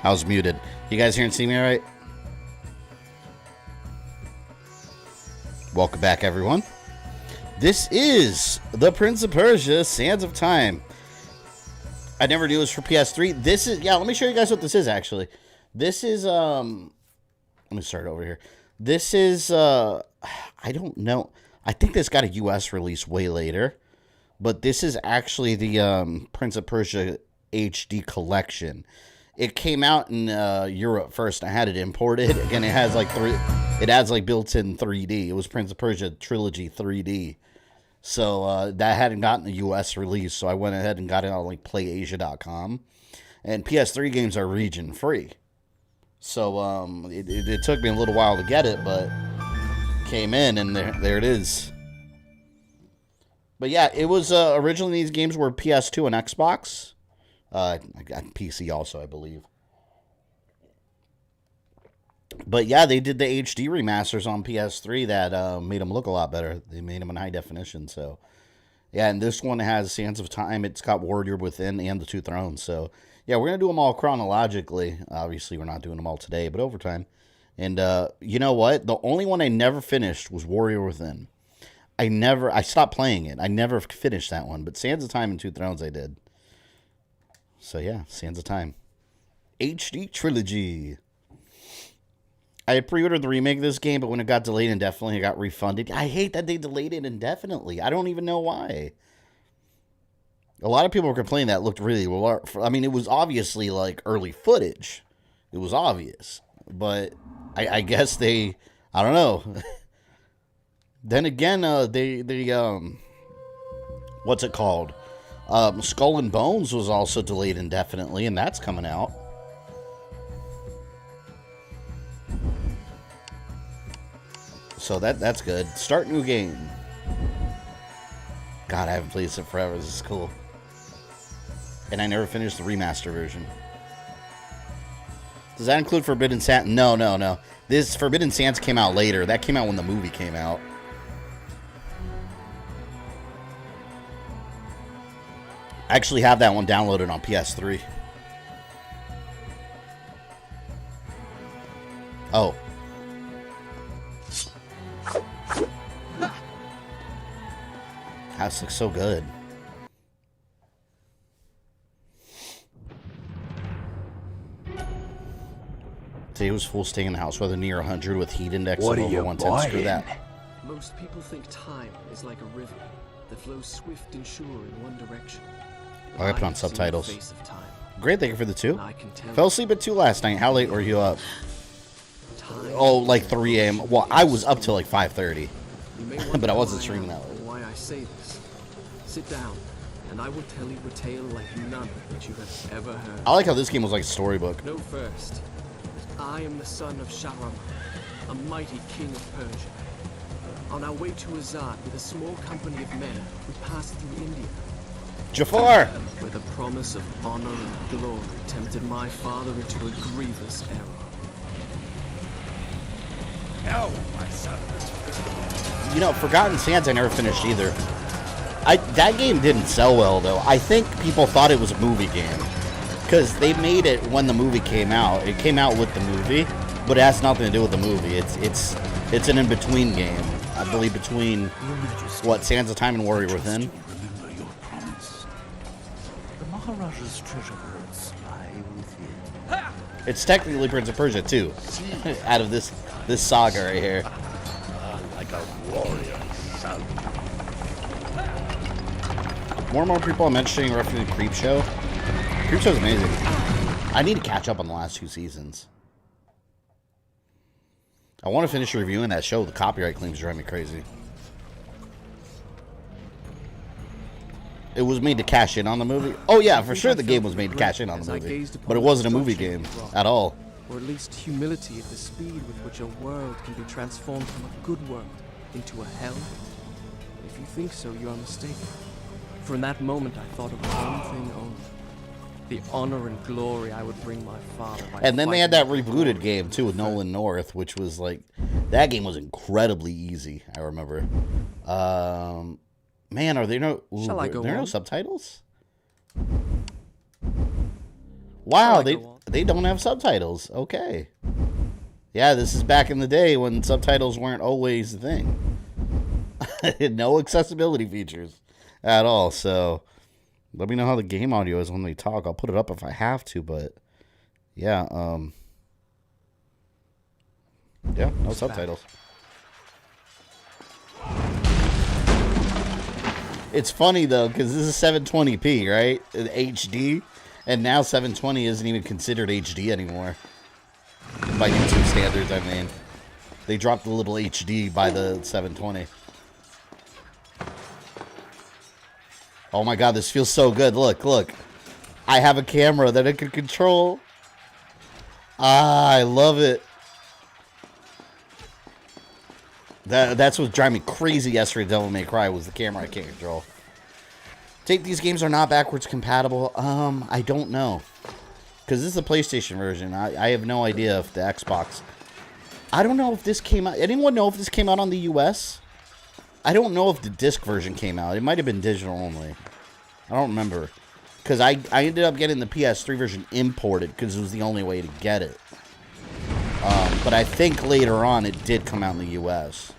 I was muted. You guys hear and see me all right? Welcome back, everyone. This is the Prince of Persia, Sands of Time. I never knew it was for PS3. This is, yeah, let me show you guys what this is, actually. This is, let me start over here. This is, I don't know. I think this got a US release way later. But this is actually the Prince of Persia HD collection. It came out in Europe first. I had it imported. Again, it has like built-in 3D. It was Prince of Persia Trilogy 3D. So that hadn't gotten a US release. So I went ahead and got it on like PlayAsia.com. And PS3 games are region free. So it took me a little while to get it, but came in and there it is. But yeah, it was originally these games were PS2 and Xbox. I got PC also, I believe. But yeah, they did the HD remasters on PS3 that made them look a lot better. They made them in high definition. So yeah, and this one has Sands of Time. It's got Warrior Within and the Two Thrones. So yeah, we're going to do them all chronologically. Obviously, we're not doing them all today, but over time. And you know what? The only one I never finished was Warrior Within. I stopped playing it. I never finished that one. But Sands of Time and Two Thrones I did. So yeah, Sands of Time. HD Trilogy. I had pre-ordered the remake of this game, but when it got delayed indefinitely, it got refunded. I hate that they delayed it indefinitely. I don't even know why. A lot of people were complaining that it looked really well. I mean, it was obviously like early footage. It was obvious. But I guess I don't know. Then again, what's it called? Skull and Bones was also delayed indefinitely, and that's coming out. So that's good. Start new game. God, I haven't played this in forever. This is cool. And I never finished the remaster version. Does that include Forbidden Sands? No. This Forbidden Sands came out later. That came out when the movie came out. I actually have that one downloaded on PS3. Oh. House looks so good. Today was full staying in the house, whether near 100 with heat index of over 110. Screw that. Most people think time is like a river that flows swift and sure in one direction. Oh, I put on subtitles. Great, thank you for the 2. Fell asleep at 2 last night. How late were you up? Oh, like 3 a.m. Well, I was up till like 5:30. But I wasn't streaming that late. Why I say this. Sit down, and I will tell you a tale like none that you have ever heard. I like how this game was like a storybook. Know first, I am the son of Shahram, a mighty king of Persia. On our way to Azad with a small company of men, we passed through India. Jafar! Where the promise of honor and glory tempted my father into a grievous error. No, my son. You know, Forgotten Sands I never finished either. That game didn't sell well, though. I think people thought it was a movie game. Because they made it when the movie came out. It came out with the movie, but it has nothing to do with the movie. It's an in-between game. I believe between, what, Sands of Time and Warrior Within? Remember your promise. The Maharajah's treasure hoards lie within. It's technically Prince of Persia, too. Out of this saga right here. Like a warrior son. More and more people are mentioning referencing Creepshow. Creepshow's amazing. I need to catch up on the last 2 seasons. I want to finish reviewing that show. The copyright claims drive me crazy. It was made to cash in on the movie. Oh yeah, for sure the game was made to cash in on the movie. But it wasn't a movie game at all. Or at least humility at the speed with which a world can be transformed from a good world into a hell. If you think so, you are mistaken. For in that moment I thought of one thing only. The honor and glory I would bring my father. And then they had that rebooted game too with Nolan North, which was like, that game was incredibly easy. I remember. Man, are there no? Are there no subtitles? Wow, they They don't have subtitles. Okay. Yeah, this is back in the day when subtitles weren't always the thing. No accessibility features at all. So let me know how the game audio is when we talk. I'll put it up if I have to, but yeah, yeah, no subtitles. It's funny though, because this is 720p, right? HD, and now 720 isn't even considered HD anymore. By YouTube standards, I mean. They dropped the little HD by the 720. Oh my god, this feels so good. Look, look. I have a camera that I can control. Ah, I love it. That's what drove me crazy yesterday, Devil May Cry, was the camera I can't control. Take these games are not backwards compatible. I don't know. Because this is a PlayStation version. I have no idea if the Xbox... I don't know if this came out... Anyone know if this came out on the US? I don't know if the disc version came out. It might have been digital only. I don't remember. Because I ended up getting the PS3 version imported because it was the only way to get it. But I think later on it did come out in the US.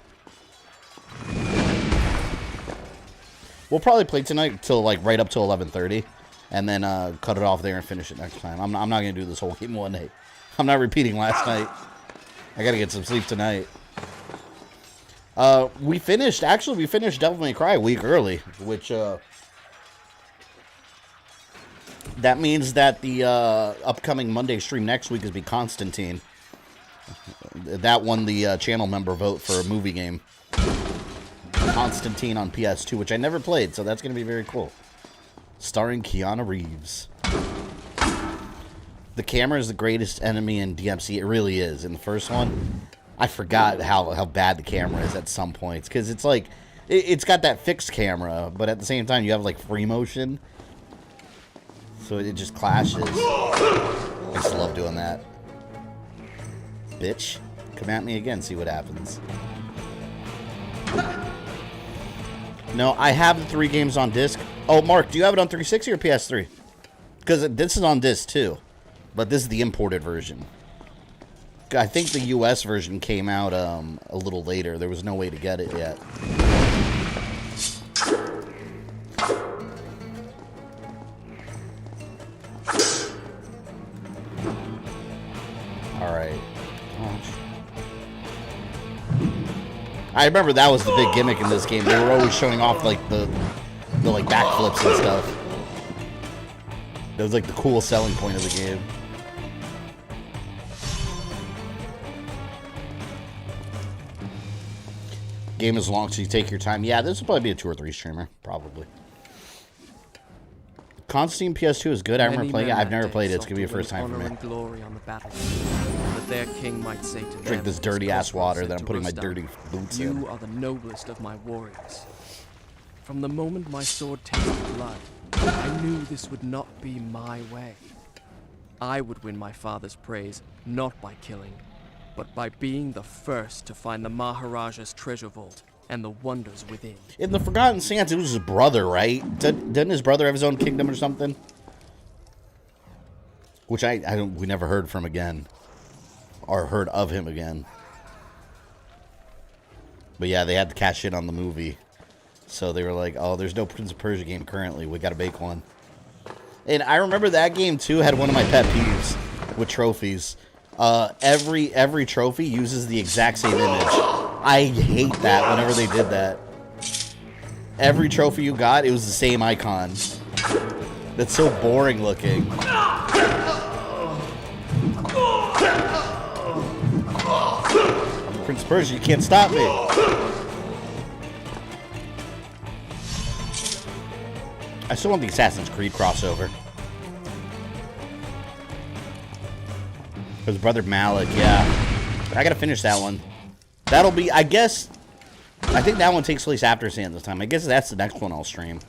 We'll probably play tonight till like right up till 11:30. And then cut it off there and finish it next time. I'm not going to do this whole game one night. I'm not repeating last night. I got to get some sleep tonight. We finished Devil May Cry a week early. Which, that means that the upcoming Monday stream next week is be Constantine. That won the channel member vote for a movie game. Constantine on PS2, which I never played, so that's going to be very cool. Starring Keanu Reeves. The camera is the greatest enemy in DMC. It really is. In the first one, I forgot how bad the camera is at some points. Because it's like, it's got that fixed camera, but at the same time, you have like free motion. So it just clashes. I just love doing that. Bitch. Come at me again, see what happens. No, I have the 3 games on disc. Oh, Mark, do you have it on 360 or PS3? Because this is on disc too. But this is the imported version. I think the US version came out a little later. There was no way to get it yet. Alright. I remember that was the big gimmick in this game. They were always showing off like the like backflips and stuff. That was like the cool selling point of the game. Game is long, so you take your time. Yeah, this will probably be a 2 or 3 streamer, probably. Constantine PS2 is good. I remember playing it. I've never played it. It's gonna be a first time for me. Glory on the battlefield, that their king might say to drink this dirty ass water that I'm putting my dirty boots in. You are the noblest of my warriors. From the moment my sword tasted blood, I knew this would not be my way. I would win my father's praise, not by killing, but by being the first to find the Maharajah's treasure vault and the wonders within. In the Forgotten Sands, it was his brother, right? Didn't his brother have his own kingdom or something? Which we never heard from again. Or heard of him again. But yeah, they had to cash in on the movie. So they were like, oh, there's no Prince of Persia game currently. We got to make one. And I remember that game, too, had one of my pet peeves with trophies. Every trophy uses the exact same image. I hate that whenever they did that. Every trophy you got, it was the same icon. That's so boring looking. I'm Prince of Persia, you can't stop me. I still want the Assassin's Creed crossover. His brother Malik, yeah. I gotta finish that one. That'll be, I guess, I think that one takes place after Sands this time. I guess that's the next one I'll stream.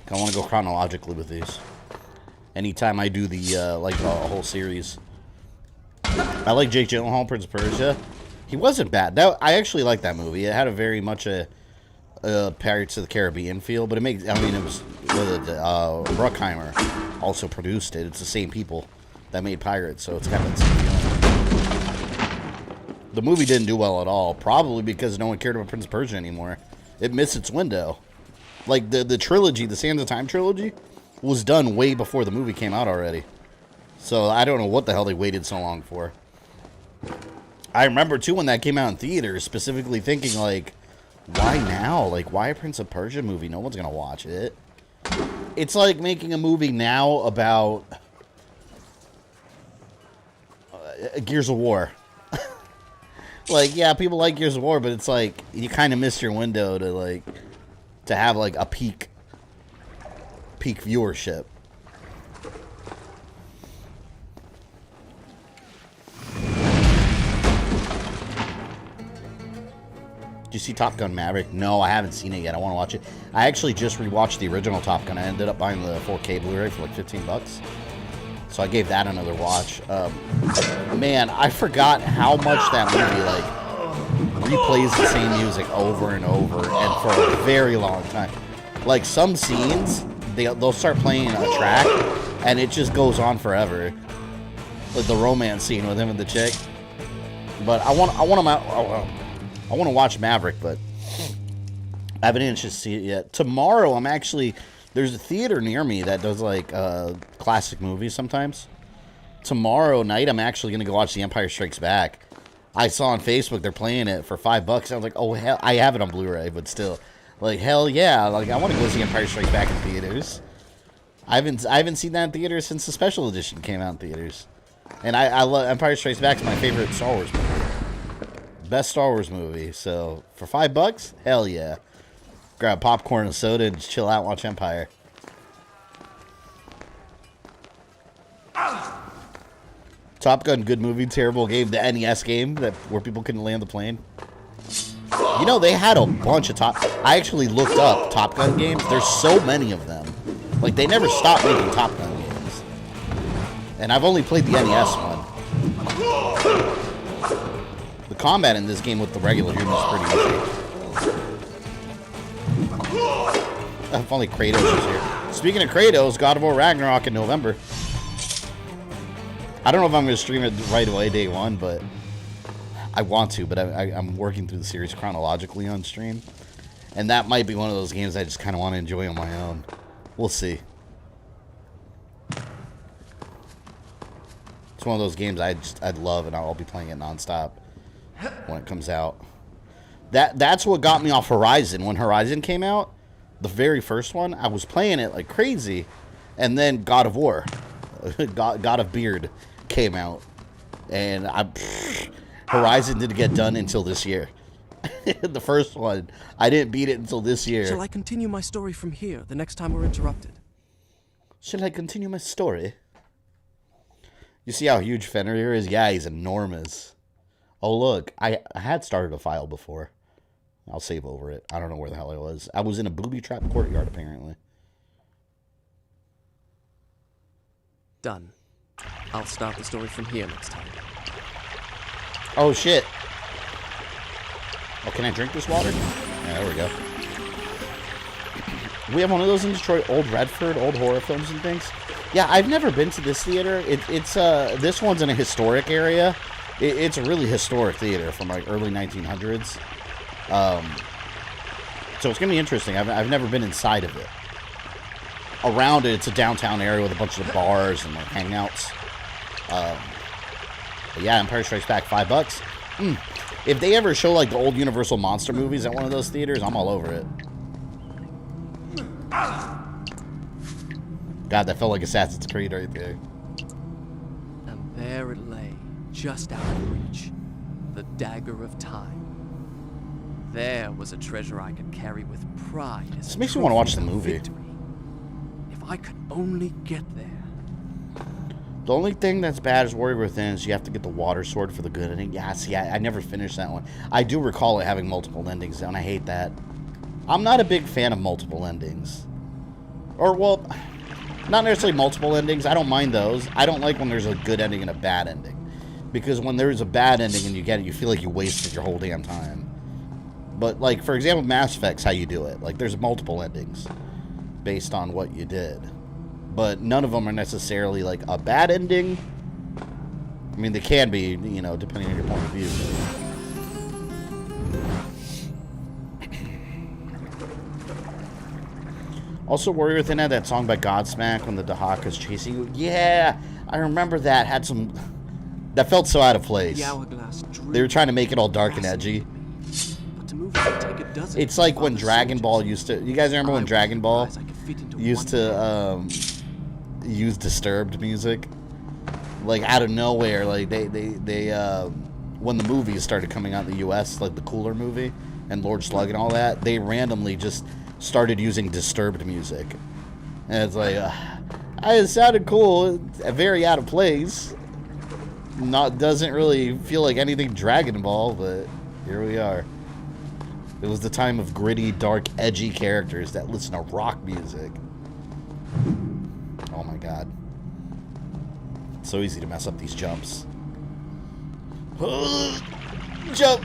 I want to go chronologically with these. Anytime I do the, like, a whole series. I like Jake Gyllenhaal, Prince of Persia. He wasn't bad. I actually like that movie. It had a very much a Pirates of the Caribbean feel, but it makes, I mean, it was, Bruckheimer also produced it. It's the same people that made Pirates, so it's kind of the same feeling. The movie didn't do well at all, probably because no one cared about Prince of Persia anymore. It missed its window. Like, the trilogy, the Sands of Time trilogy, was done way before the movie came out already. So I don't know what the hell they waited so long for. I remember, too, when that came out in theaters, specifically thinking, like, why now? Like, why a Prince of Persia movie? No one's going to watch it. It's like making a movie now about Gears of War. Like, yeah, people like Gears of War, but it's like, you kind of missed your window to, like, to have, like, a peak viewership. Did you see Top Gun Maverick? No, I haven't seen it yet. I want to watch it. I actually just rewatched the original Top Gun. I ended up buying the 4K Blu-ray for like 15 bucks. So I gave that another watch. Man, I forgot how much that movie, like, replays the same music over and over and for a very long time. Like, some scenes, they'll start playing a track and it just goes on forever. Like the romance scene with him and the chick. But I want to watch Maverick, but I haven't had a chance to see it yet. Tomorrow, there's a theater near me that does, like, classic movies sometimes. Tomorrow night, I'm actually going to go watch The Empire Strikes Back. I saw on Facebook they're playing it for $5. I was like, oh, hell, I have it on Blu-ray, but still. Like, hell yeah. Like, I want to go see Empire Strikes Back in theaters. I haven't seen that in theaters since the special edition came out in theaters. And I love Empire Strikes Back. It's my favorite Star Wars movie. Best Star Wars movie. So for $5, hell yeah. Grab popcorn and soda and just chill out and watch Empire. Top Gun, good movie, terrible game. The NES game where people couldn't land the plane. You know, they had a bunch of I actually looked up Top Gun games. There's so many of them. Like, they never stopped making Top Gun games. And I've only played the NES one. The combat in this game with the regular humans is pretty easy. If only Kratos is here. Speaking of Kratos, God of War Ragnarok in November. I don't know if I'm going to stream it right away, day one, but I want to. But I'm working through the series chronologically on stream. And that might be one of those games I just kind of want to enjoy on my own. We'll see. It's one of those games I'd love, and I'll be playing it nonstop when it comes out. That's what got me off Horizon. When Horizon came out, the very first one, I was playing it like crazy, and then God of War, God of Beard, came out, and Horizon didn't get done until this year. The first one, I didn't beat it until this year. Shall I continue my story from here the next time we're interrupted? Shall I continue my story? You see how huge Fenrir is? Yeah, he's enormous. Oh, look, I had started a file before. I'll save over it. I don't know where the hell I was. I was in a Booby-Trapped Courtyard, apparently. Done. I'll start the story from here next time. Oh, shit. Oh, can I drink this water? Yeah, there we go. We have one of those in Detroit, Old Redford, old horror films and things. Yeah, I've never been to this theater. It's this one's in a historic area. It's a really historic theater from like early 1900s. So it's gonna be interesting. I've never been inside of it. Around it, it's a downtown area with a bunch of bars and like hangouts. But yeah, Empire Strikes Back, $5. If they ever show like the old Universal Monster movies at one of those theaters, I'm all over it. God, that felt like Assassin's Creed right there. And there it lay, just out of reach, the dagger of time. There was a treasure I could carry with pride. This makes me want to watch the movie. Victory. If I could only get there. The only thing that's bad is Warrior Within is you have to get the water sword for the good ending. Yeah, see, I never finished that one. I do recall it having multiple endings, and I hate that. I'm not a big fan of multiple endings. Or, well, not necessarily multiple endings. I don't mind those. I don't like when there's a good ending and a bad ending. Because when there's a bad ending and you get it, you feel like you wasted your whole damn time. But, like, for example, Mass Effect's how you do it. Like, there's multiple endings based on what you did. But none of them are necessarily, like, a bad ending I mean, they can be, you know, depending on your point of view. Also, Warrior Within had that song by Godsmack when the Dahaka's chasing you. Yeah, I remember that. Had some... That felt so out of place. They were trying to make it all dark and edgy. It's like when Dragon Ball used to... You guys remember when Dragon Ball used to use Disturbed music? Like, out of nowhere, like, they when the movies started coming out in the U.S., like the Cooler movie and Lord Slug and all that, they randomly just started using Disturbed music. And it's like, it sounded cool, very out of place. Doesn't really feel like anything Dragon Ball, but here we are. It was the time of gritty, dark, edgy characters that listen to rock music. Oh my god. It's so easy to mess up these jumps. Jump!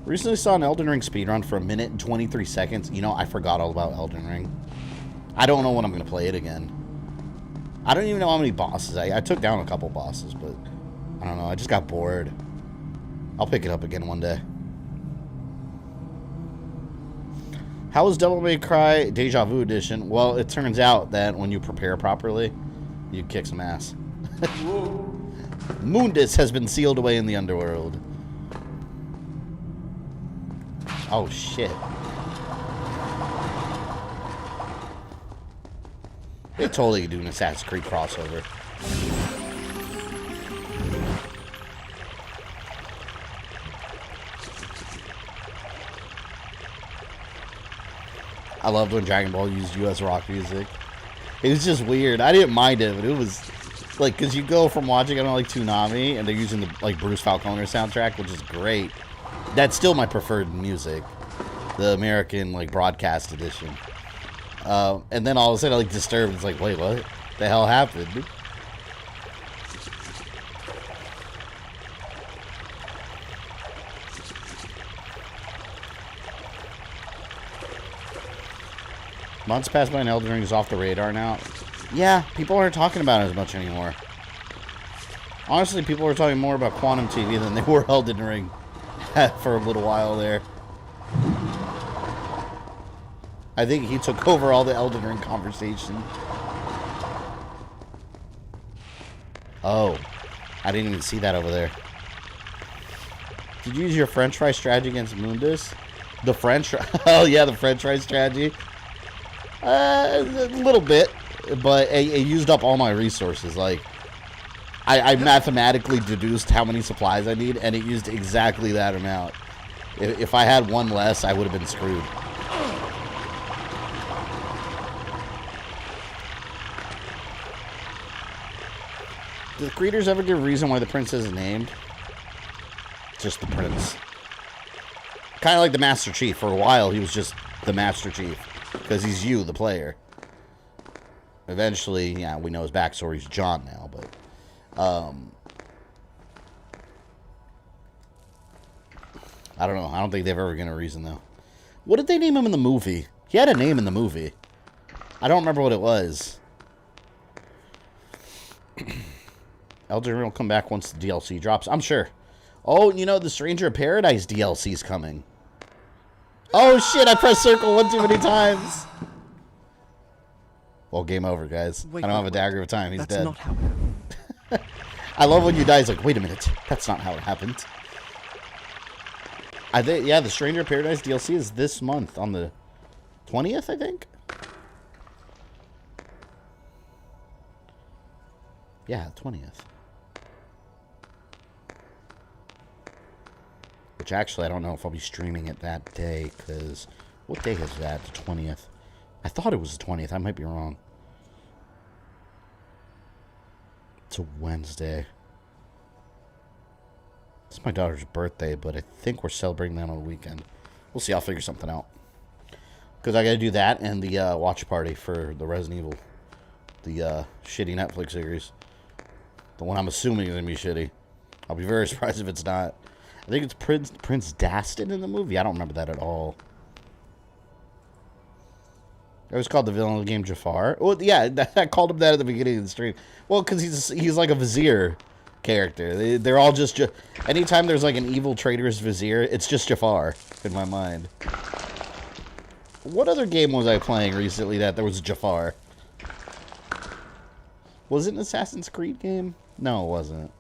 Recently saw an Elden Ring speedrun for 1 minute and 23 seconds. You know, I forgot all about Elden Ring. I don't know when I'm going to play it again. I don't even know how many bosses. I took down a couple bosses, but I don't know. I just got bored. I'll pick it up again one day. How was Devil May Cry Deja Vu Edition? Well, it turns out that when you prepare properly, you kick some ass. Mundus has been sealed away in the underworld. Oh, shit. They totally could do an Assassin's Creed crossover. I loved when Dragon Ball used US rock music. It was just weird. I didn't mind it, but it was like, because you go from watching it on like Toonami and they're using the like Bruce Falconer soundtrack, which is great. That's still my preferred music, the American like broadcast edition. And then all of a sudden, like Disturbed, it's like, wait, what the hell happened? Months passed by and Elden Ring is off the radar now. Yeah, people aren't talking about it as much anymore. Honestly, people are talking more about Quantum TV than they were Elden Ring for a little while there. I think he took over all the Elden Ring conversation. Oh, I didn't even see that over there. Did you use your French fry strategy against Mundus? The French... Oh, yeah, the French fry strategy. A little bit, but it used up all my resources. Like, I mathematically deduced how many supplies I need, and it used exactly that amount. If I had one less, I would have been screwed. Did the creators ever give a reason why the prince is named? Just the prince. Kind of like the Master Chief. For a while, he was just the Master Chief. Because he's you, the player. Eventually, yeah, we know his backstory's John now, but... I don't know. I don't think they've ever given a reason, though. What did they name him in the movie? He had a name in the movie. I don't remember what it was. Elden Ring will come back once the DLC drops. I'm sure. Oh, you know, the Stranger of Paradise DLC's coming. Oh, shit, I pressed circle one too many times. Well, game over, guys. I don't have a dagger of time. He's dead. That's not how it happened. I love when you die. He's like, wait a minute. That's not how it happened. I think, yeah, the Stranger of Paradise DLC is this month on the 20th, I think. Yeah, 20th. Which actually, I don't know if I'll be streaming it that day, because what day is that? The 20th. I thought it was the 20th. I might be wrong. It's a Wednesday. It's my daughter's birthday, but I think we're celebrating that on the weekend. We'll see. I'll figure something out. Because I got to do that and the watch party for the Resident Evil. The shitty Netflix series. The one I'm assuming is going to be shitty. I'll be very surprised if it's not. I think it's Prince Dastan in the movie. I don't remember that at all. It was called the villain of the game, Jafar. Well, yeah, I called him that at the beginning of the stream. Well, because he's like a vizier character. They're all just... Anytime there's like an evil traitor's vizier, it's just Jafar in my mind. What other game was I playing recently that there was Jafar? Was it an Assassin's Creed game? No, it wasn't.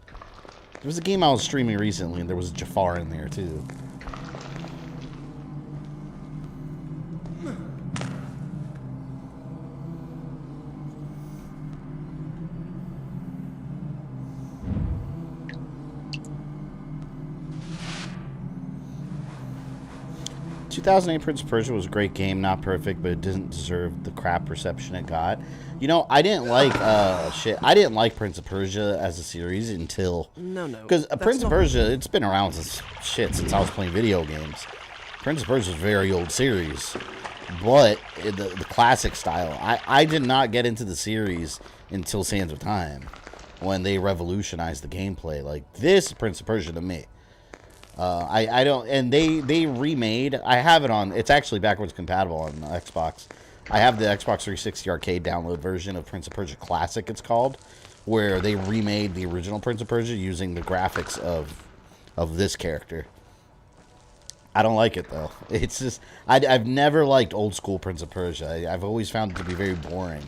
There was a game I was streaming recently, and there was Jafar in there, too. The 2008 Prince of Persia was a great game, not perfect, but it didn't deserve the crap reception it got. You know, I didn't like I didn't like Prince of Persia as a series until because Prince of Persia, it's been around since I was playing video games. Prince of Persia is a very old series, but the classic style. I did not get into the series until Sands of Time, when they revolutionized the gameplay. Like, this is Prince of Persia to me. I don't, and they remade, I have it on, it's actually backwards compatible on Xbox. I have the Xbox 360 arcade download version of Prince of Persia Classic, it's called, where they remade the original Prince of Persia using the graphics of this character. I don't like it, though. It's just, I've never liked old school Prince of Persia. I've always found it to be very boring.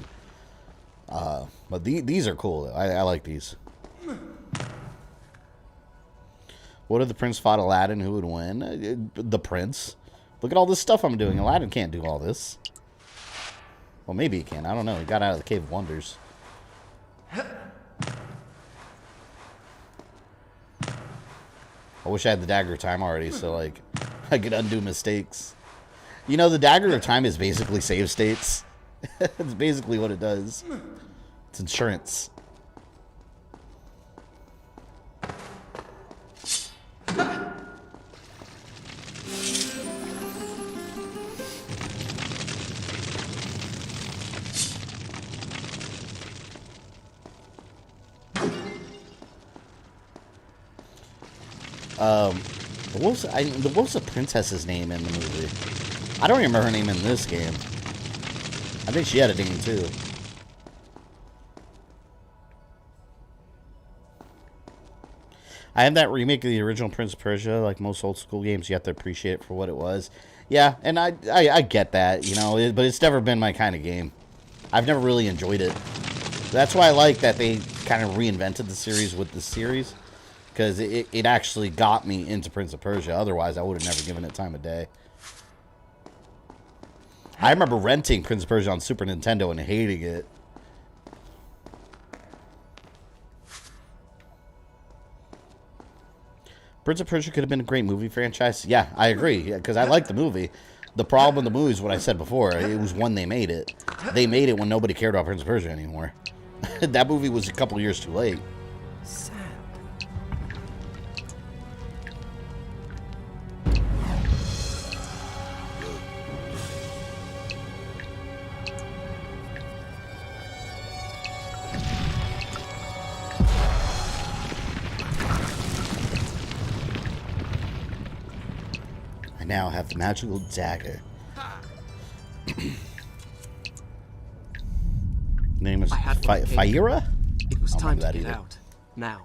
But these are cool, though. I like these. What if the prince fought Aladdin? Who would win? The prince. Look at all this stuff I'm doing. Aladdin can't do all this. Well, maybe he can. I don't know. He got out of the Cave of Wonders. I wish I had the Dagger of Time already, so, like, I could undo mistakes. You know, the Dagger of Time is basically save states. That's basically what it does. It's insurance. What was the princess's name in the movie? I don't remember her name in this game. I think she had a name too. I have that remake of the original Prince of Persia. Like most old school games, you have to appreciate it for what it was. Yeah, and I get that, you know, but it's never been my kind of game. I've never really enjoyed it. That's why I like that they kind of reinvented the series with the series. Because it actually got me into Prince of Persia. Otherwise, I would have never given it time of day. I remember renting Prince of Persia on Super Nintendo and hating it. Prince of Persia could have been a great movie franchise. Yeah, I agree. Because I like the movie. The problem with the movie is what I said before. It was when they made it. They made it when nobody cared about Prince of Persia anymore. That movie was a couple years too late. Now have the magical dagger. Name is Fire? It was time to get out. Now.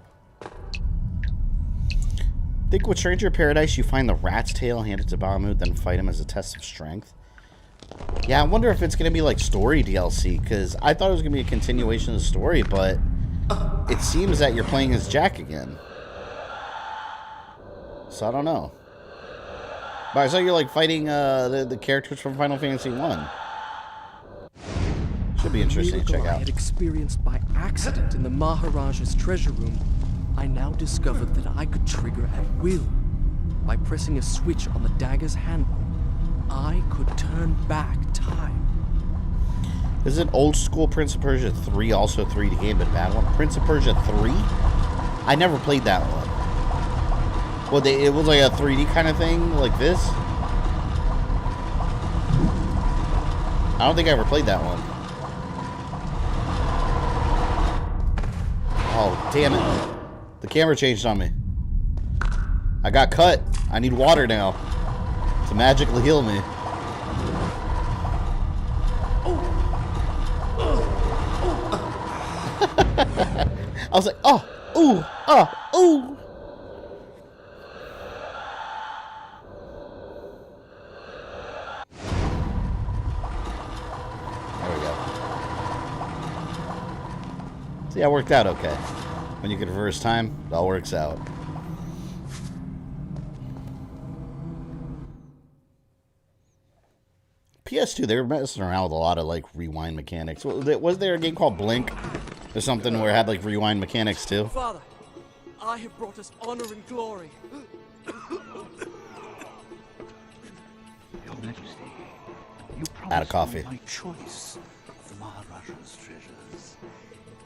Think with Stranger Paradise you find the rat's tail, hand it to Bahamut, then fight him as a test of strength. Yeah, I wonder if it's going to be like story DLC, because I thought it was going to be a continuation of the story, but it seems that you're playing as Jack again. So I don't know. But I saw you're like fighting the characters from Final Fantasy 1. Should be interesting to check out. I had experienced by accident in the Maharajah's treasure room. I now discovered that I could trigger at will. By pressing a switch on the dagger's handle, I could turn back time. Isn't old school Prince of Persia 3 also a 3D game but bad one? Prince of Persia 3? I never played that one. Well, it was like a 3D kind of thing, like this. I don't think I ever played that one. Oh, damn it. The camera changed on me. I got cut. I need water now to magically heal me. Oh, I was like, oh, ooh, ooh. There we go. See, that worked out okay. When you can reverse time, it all works out. PS2, they were messing around with a lot of, like, rewind mechanics. Was there a game called Blink or something where it had, like, rewind mechanics, too? Father, I have brought us honor and glory. Your Majesty, you Out of coffee. my choice of the Maharajah's treasures.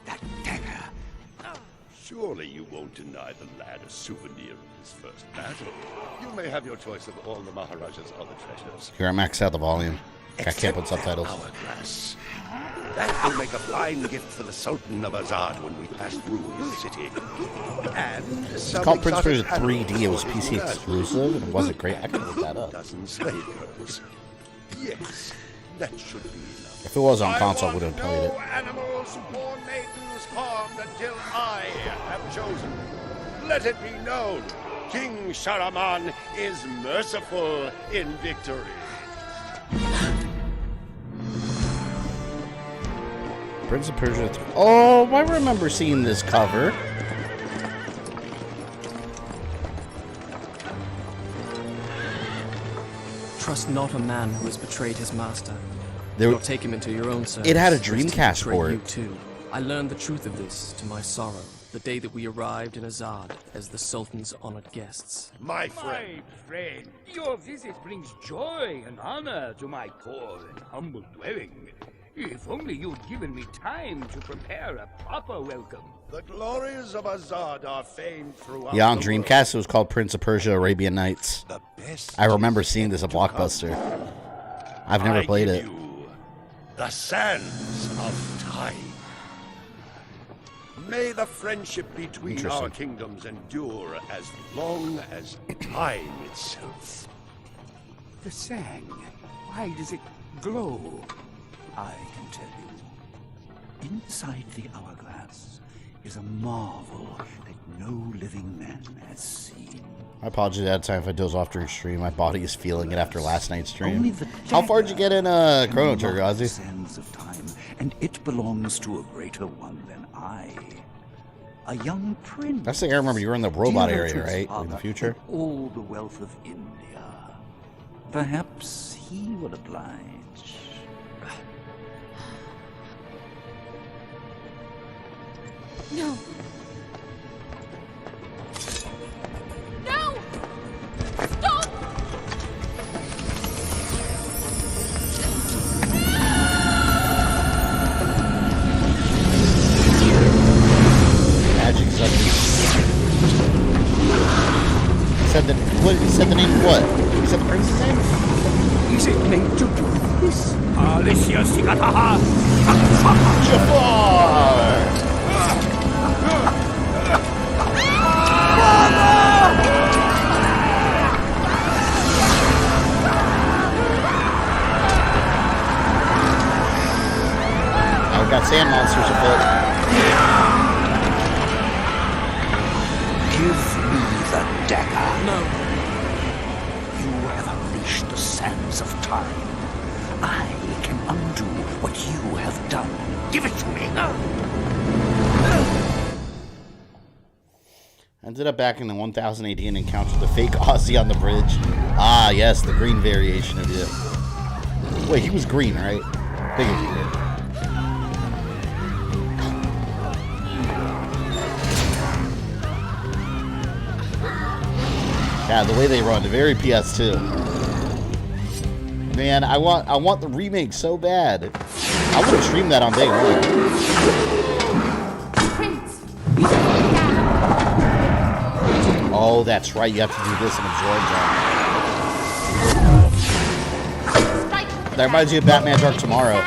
That dagger. Surely you won't deny the lad a souvenir of his first battle. You may have your choice of all the Maharaja's other treasures. Here, I maxed out the volume. I can't put subtitles. Hourglass. That will make a fine gift for the Sultan of Azad when we pass through his city. And It's called Prince of Persia 3D. It was PC exclusive, and it wasn't great. I could look that up. Dozen slave girls. Yes, that should be enough. If it was on console, I would have played it. No animals or maidens harmed until I have chosen. Let it be known, King Shahraman is merciful in victory. Prince of Persia 3. Oh, I remember seeing this cover. Trust not a man who has betrayed his master. There, Nor take him into your own service. it had a lest he Dreamcast betray port. you too. I learned the truth of this to my sorrow, the day that we arrived in Azad as the Sultan's honored guests. My friend. My friend, your visit brings joy and honor to my poor and humble dwelling. If only you'd given me time to prepare a proper welcome. The glories of Azad are famed throughout Yeah, on the Dreamcast, it was called Prince of Persia Arabian Nights. world. The best I remember seeing this at Blockbuster. I've never played give it. you the sands of time. May the friendship between our Interesting. kingdoms endure as long as time itself. The sand, why does it glow? I can tell you. Inside the hourglass is a marvel that no living man has seen. I apologize ahead of time if I doze off during stream. My body is feeling it after last night's Only stream. the How far did you get in Chrono can Trigger, unlock the Ozzy? sands of time, and it belongs to a greater one than I. A young prince. That's the thing I remember. You were in the robot dearer area, to his right? In father the future. than all the wealth of India. Perhaps he will oblige. No. No! Stop! Magic subject. He said the name of what? He said the prince's name? Is it meant to do this? Alicia Sigataha! Jafar! I've got sand monsters afoot. Give me the dagger. No, You have unleashed the sands of time. I can undo what you have done. Give it to me. Ended up back in the 1000 AD and encountered the fake Aussie on the bridge. Ah, yes, the green variation of it. Wait, he was green, right? I think he was green. Yeah, the way they run, very PS2. Man, I want the remake so bad. I would have streamed that on day one. Prince! Oh, that's right. You have to do this and absorb them. That reminds you of Batman Dark Tomorrow.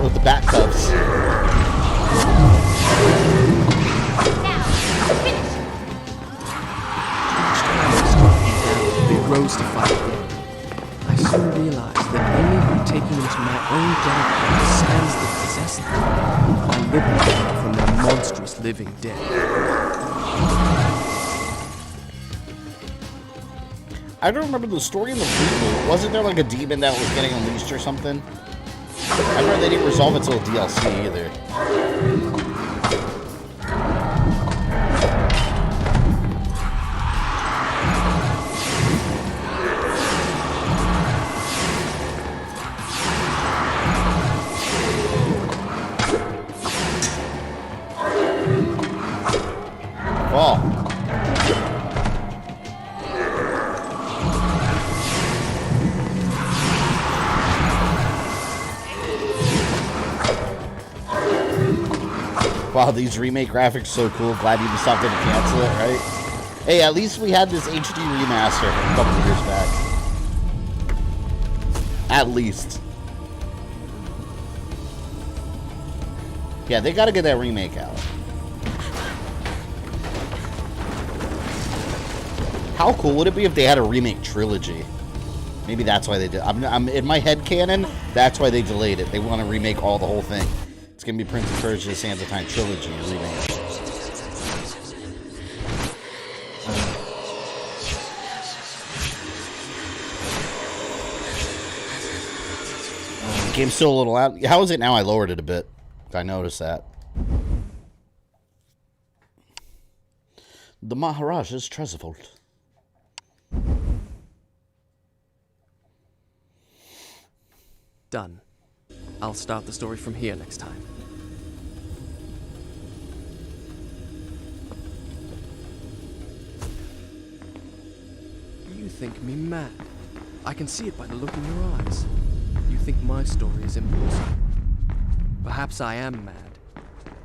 With the bat cuffs. big rose to fight with. I soon realized that only by taking into my own dead of the sands that possess them, are liberated from their monstrous living dead. I don't remember the story in the prequel. Wasn't there like a demon that was getting unleashed or something? I remember they didn't resolve it till DLC either. Fall. Wow, these remake graphics are so cool. Glad you decided to cancel it, right? Hey, at least we had this HD remaster from a couple of years back. At least. Yeah, they gotta get that remake out. How cool would it be if they had a remake trilogy? Maybe that's why they did. I'm in my head canon. That's why they delayed it. They want to remake the whole thing. It's gonna be Prince of Persia: Sands of Time trilogy remake. The game's still a little loud. How is it now? I lowered it a bit. I noticed that. The Maharajah's treasure vault. Done. I'll start the story from here next time. You think me mad. I can see it by the look in your eyes. You think my story is impossible. Perhaps I am mad.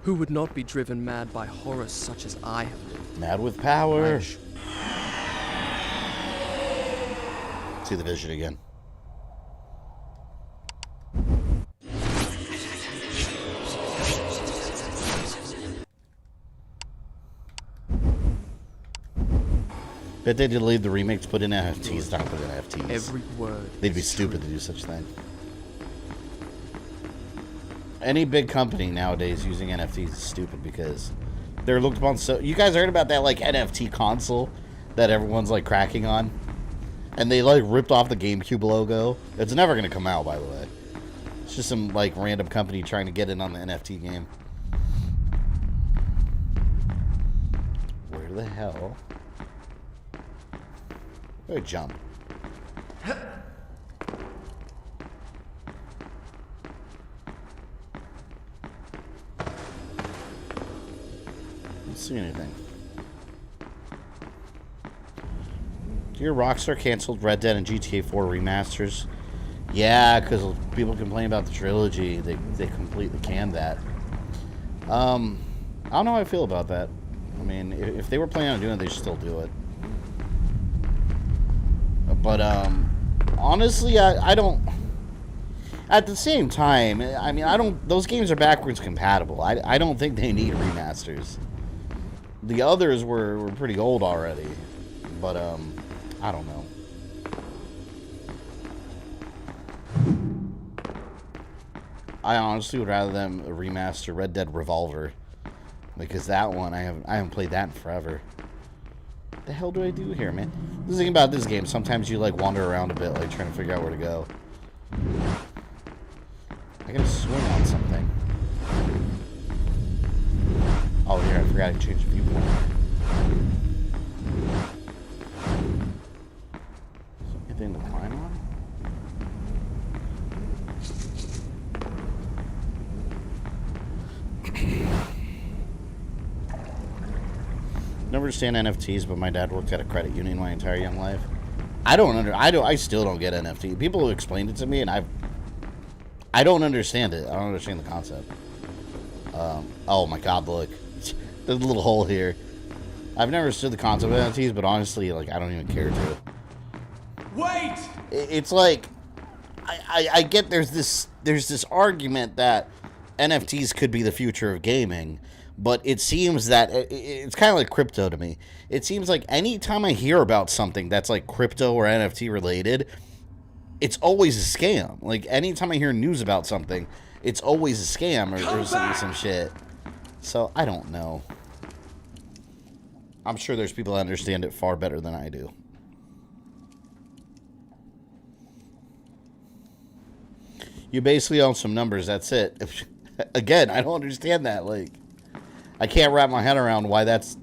Who would not be driven mad by horror such as I have lived? Mad with power. See the vision again. Bet they delayed the remake to put in NFTs, not put in NFTs. Every word. They'd be stupid to do such a thing. Any big company nowadays using NFTs is stupid because they're looked upon so... You guys heard about that, like, NFT console that everyone's, like, cracking on? And they, like, ripped off the GameCube logo. It's never going to come out, by the way. It's just some, like, random company trying to get in on the NFT game. Where the hell... Go jump. I don't see anything. Dear Rockstar canceled Red Dead and GTA 4 remasters. Yeah, because people complain about the trilogy. They completely canned that. I don't know how I feel about that. I mean, if they were planning on doing it, they should still do it. But, honestly, I don't... At the same time, I mean, those games are backwards compatible. I don't think they need remasters. The others were pretty old already. But, I don't know. I honestly would rather them remaster Red Dead Revolver. Because that one, I haven't played that in forever. What the hell do I do here, man? The thing about this game, sometimes you, like, wander around a bit, like, trying to figure out where to go. I gotta swing on something. Oh, here, I forgot to change the viewpoint. Anything to climb on? Never understand NFTs, but my dad worked at a credit union my entire young life. I still don't get NFT. People explained it to me, and I don't understand it. I don't understand the concept. Oh my God, look. There's a little hole here. I've never understood the concept of NFTs, but honestly, like, I don't even care to. Wait! It's like, I get there's this argument that NFTs could be the future of gaming, but it seems that it's kind of like crypto to me. It seems like anytime I hear about something that's like crypto or NFT related, it's always a scam. Like, anytime I hear news about something, it's always a scam or some shit. So, I don't know. I'm sure there's people that understand it far better than I do. You basically own some numbers, that's it. Again, I don't understand that. Like, I can't wrap my head around why that's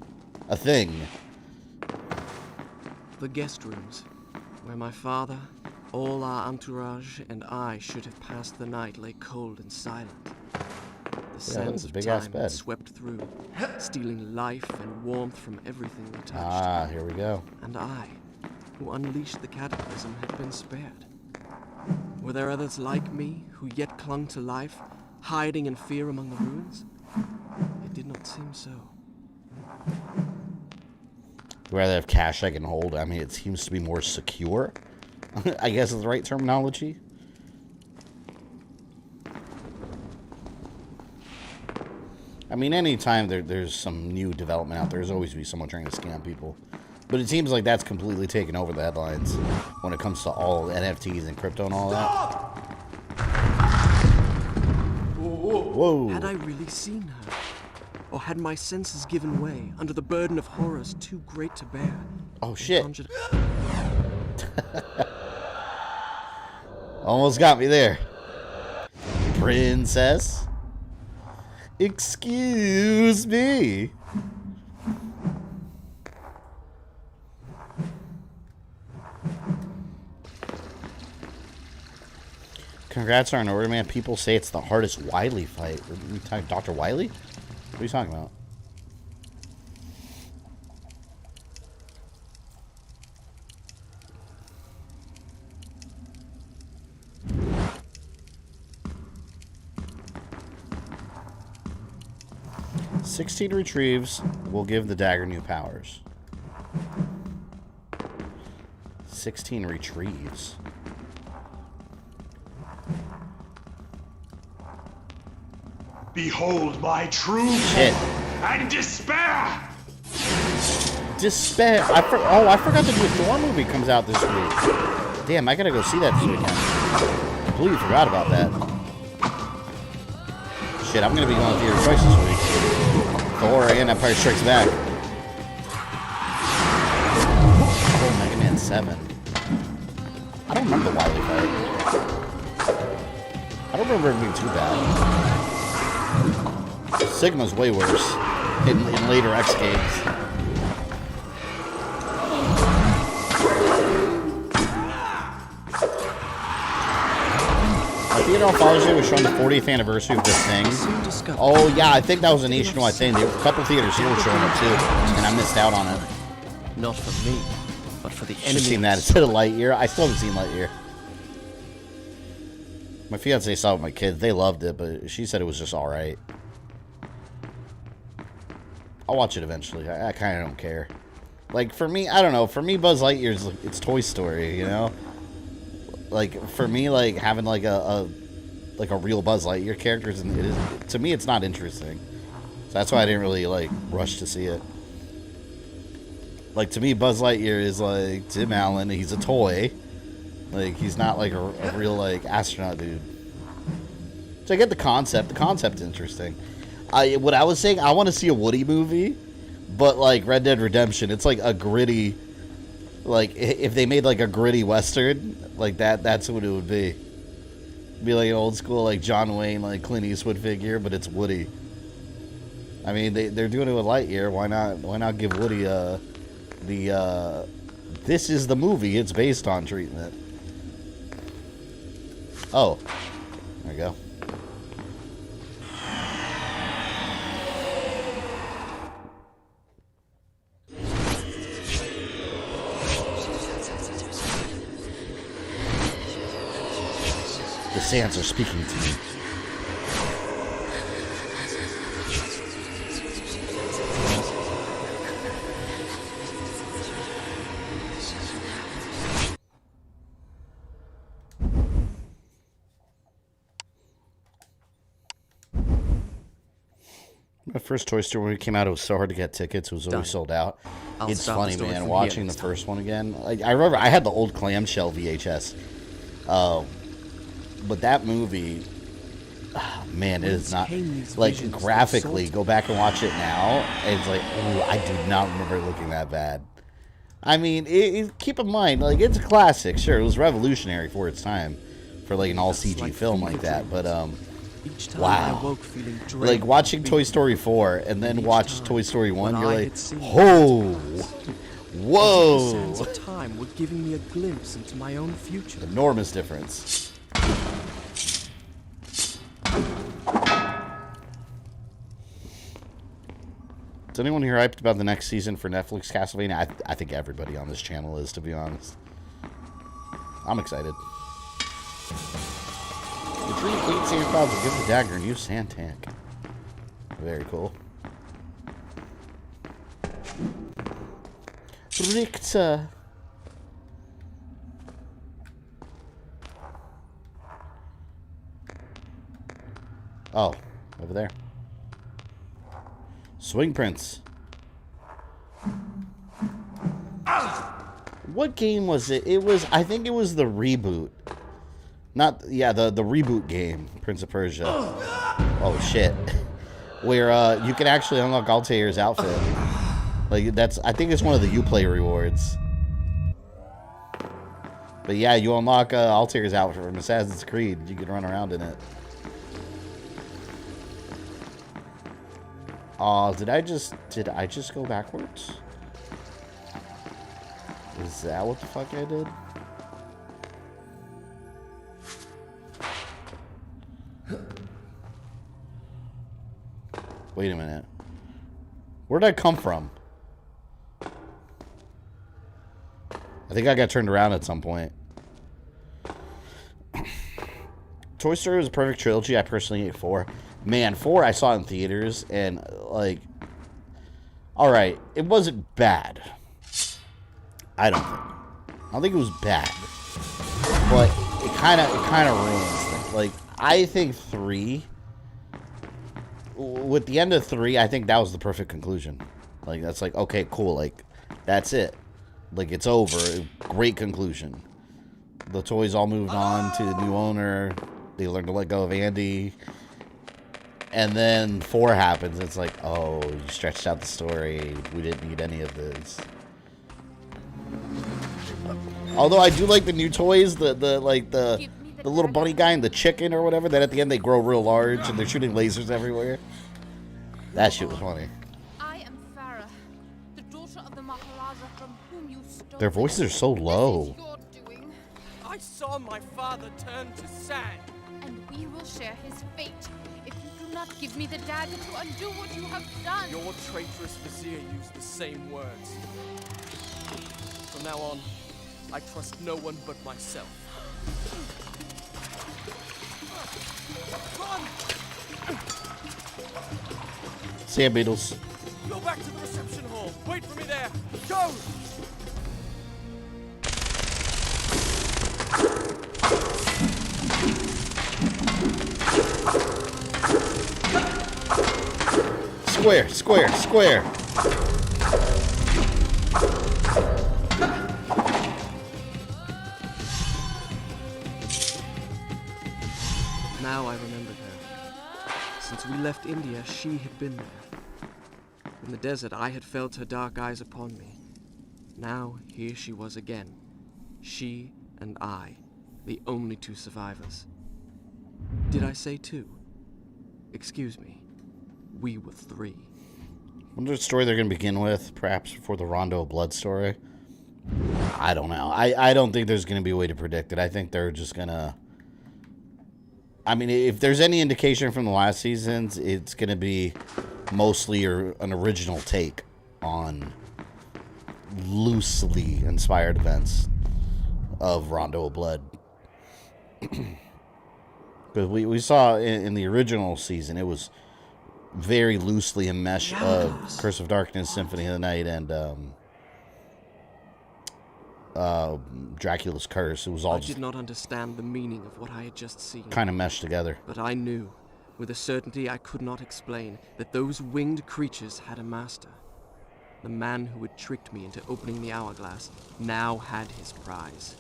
a thing. The guest rooms, where my father, all our entourage, and I should have passed the night, lay cold and silent. The sands of time had swept through, stealing life and warmth from everything we touched. Ah, here we go. And I, who unleashed the cataclysm, had been spared. Were there others like me, who yet clung to life, hiding in fear among the ruins? It did not seem so. I'd rather have cash I can hold. I mean, it seems to be more secure, I guess is the right terminology. I mean, anytime there's some new development out there, there's always be someone trying to scam people. But it seems like that's completely taken over the headlines when it comes to all NFTs and crypto and all that. Whoa. Had I really seen her? Or had my senses given way under the burden of horrors too great to bear? Oh, shit. Almost got me there. Princess? Excuse me. Congrats are in order, man. People say it's the hardest Wily fight. Are you talking Dr. Wily? What are you talking about? "16 retrieves will give the dagger new powers." 16 retrieves. Behold my true Shit. and despair! Despair. I forgot the new Thor movie comes out this week. Damn, I gotta go see that this weekend. Completely forgot about that. Shit, I'm gonna be going to theater twice this week. Thor and Empire Strikes Back. Oh, Mega Man 7. I don't remember the Wily fight. I don't remember it being too bad. Sigma's way worse in later X games. I think on Father's Day was showing the 40th anniversary of this thing. Oh yeah, I think that was a nationwide thing. There were a couple theaters here were showing it too, and I missed out on it. Not for me, but for the enemy. You've seen that instead of Lightyear. I still haven't seen Lightyear. My fiance saw it with my kids. They loved it, but she said it was just alright. I'll watch it eventually. I kind of don't care. Like, for me, I don't know. For me, Buzz Lightyear's, it's Toy Story, you know? Like, for me, like, having, like, a real Buzz Lightyear character, to me, it's not interesting. So that's why I didn't really, like, rush to see it. Like, to me, Buzz Lightyear is, like, Tim Allen. He's a toy. Like, he's not, like, a real, like, astronaut dude. So I get the concept. The concept's interesting. What I was saying, I want to see a Woody movie, but, like, Red Dead Redemption, it's, like, a gritty, like, if they made, like, a gritty Western, like, that's what it would be. It'd be, like, an old school, like, John Wayne, like, Clint Eastwood figure, but it's Woody. I mean, they're doing it with Lightyear. Why not give Woody, this is the movie it's based on treatment. Oh, there we go. The sands are speaking to me. My first Toy Story when it came out, it was so hard to get tickets. It was always sold out. It's funny, man, watching the first one again. Like, I remember I had the old clamshell VHS. But that movie, man, it is not like graphically. Go back and watch it now. And it's like, ooh, I do not remember it looking that bad. I mean, keep in mind, like, it's a classic. Sure, it was revolutionary for its time, for like an all CG film like that. But wow, like watching Toy Story 4 and then watch Toy Story 1, you're like, oh, whoa. The sands of time were giving me a glimpse into my own future. Enormous difference. Is anyone here hyped about the next season for Netflix Castlevania? I think everybody on this channel is, to be honest. I'm excited. Retrieve 8 sand clouds and give the dagger and use sand tank. Very cool. Richter. Oh, over there. Swing Prince. What game was it? I think it was the reboot. Not, yeah, the reboot game, Prince of Persia. Oh, shit. Where, you can actually unlock Altair's outfit. Like, I think it's one of the Uplay rewards. But yeah, you unlock, Altair's outfit from Assassin's Creed. You can run around in it. Did I just go backwards? Is that what the fuck I did? Wait a minute. Where did I come from? I think I got turned around at some point. Toy Story was a perfect trilogy. I personally hate 4. Man, 4 I saw in theaters, and, like, alright, it wasn't bad. I don't think it was bad. But it kind of ruins things. Like, I think 3, with the end of 3, I think that was the perfect conclusion. Like, that's like, okay, cool, like, that's it. Like, it's over. Great conclusion. The toys all moved on to the new owner. They learned to let go of Andy. And then 4 happens. It's like, oh, you stretched out the story. We didn't need any of this. Although I do like the new toys, the little bunny guy and the chicken or whatever, that at the end they grow real large and they're shooting lasers everywhere. That shit was funny. I am Farah, the daughter of the Maharajah from whom you stole. Their voices are so low. This is your doing, I saw my father turn to sand. and we will share his fate if you do not give me the dagger to undo what you have done. Your traitorous vizier used the same words. From now on, I trust no one but myself. Run! Sand beetles. Go back to the reception hall. Wait for me there. Go! Square, square, square. Now I remembered her. Since we left India, she had been there. In the desert, I had felt her dark eyes upon me. Now, here she was again. She and I, the only 2 survivors. Did I say 2? Excuse me. We were 3. Wonder what story they're going to begin with, perhaps before the Rondo of Blood story. I don't know. I don't think there's going to be a way to predict it. I think they're just going to... I mean, if there's any indication from the last seasons, it's going to be mostly an original take on loosely inspired events of Rondo of Blood. Because we saw in the original season, it was very loosely a mesh of Curse of Darkness, Symphony of the Night, and Dracula's Curse. It was all I did not understand the meaning of what I had just seen. Kind of meshed together. But I knew, with a certainty I could not explain, that those winged creatures had a master. The man who had tricked me into opening the hourglass now had his prize.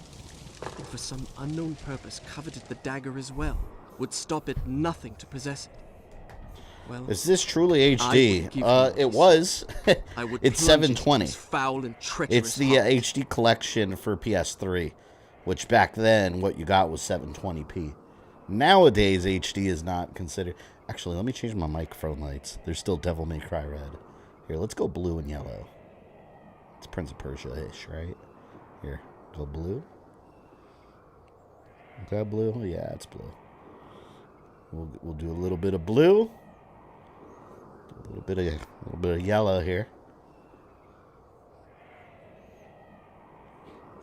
and for some unknown purpose coveted the dagger as well, would stop at nothing to possess it. Well, is this truly HD? It was. It's 720. Foul and treacherous it's the HD collection for PS3, which back then what you got was 720p. Nowadays HD is not considered. Actually, let me change my microphone lights. There's still Devil May Cry red. Here, let's go blue and yellow. It's Prince of Persia-ish, right? Here, go blue. Is that blue? Yeah, it's blue. We'll do a little bit of blue. A little bit of yellow here.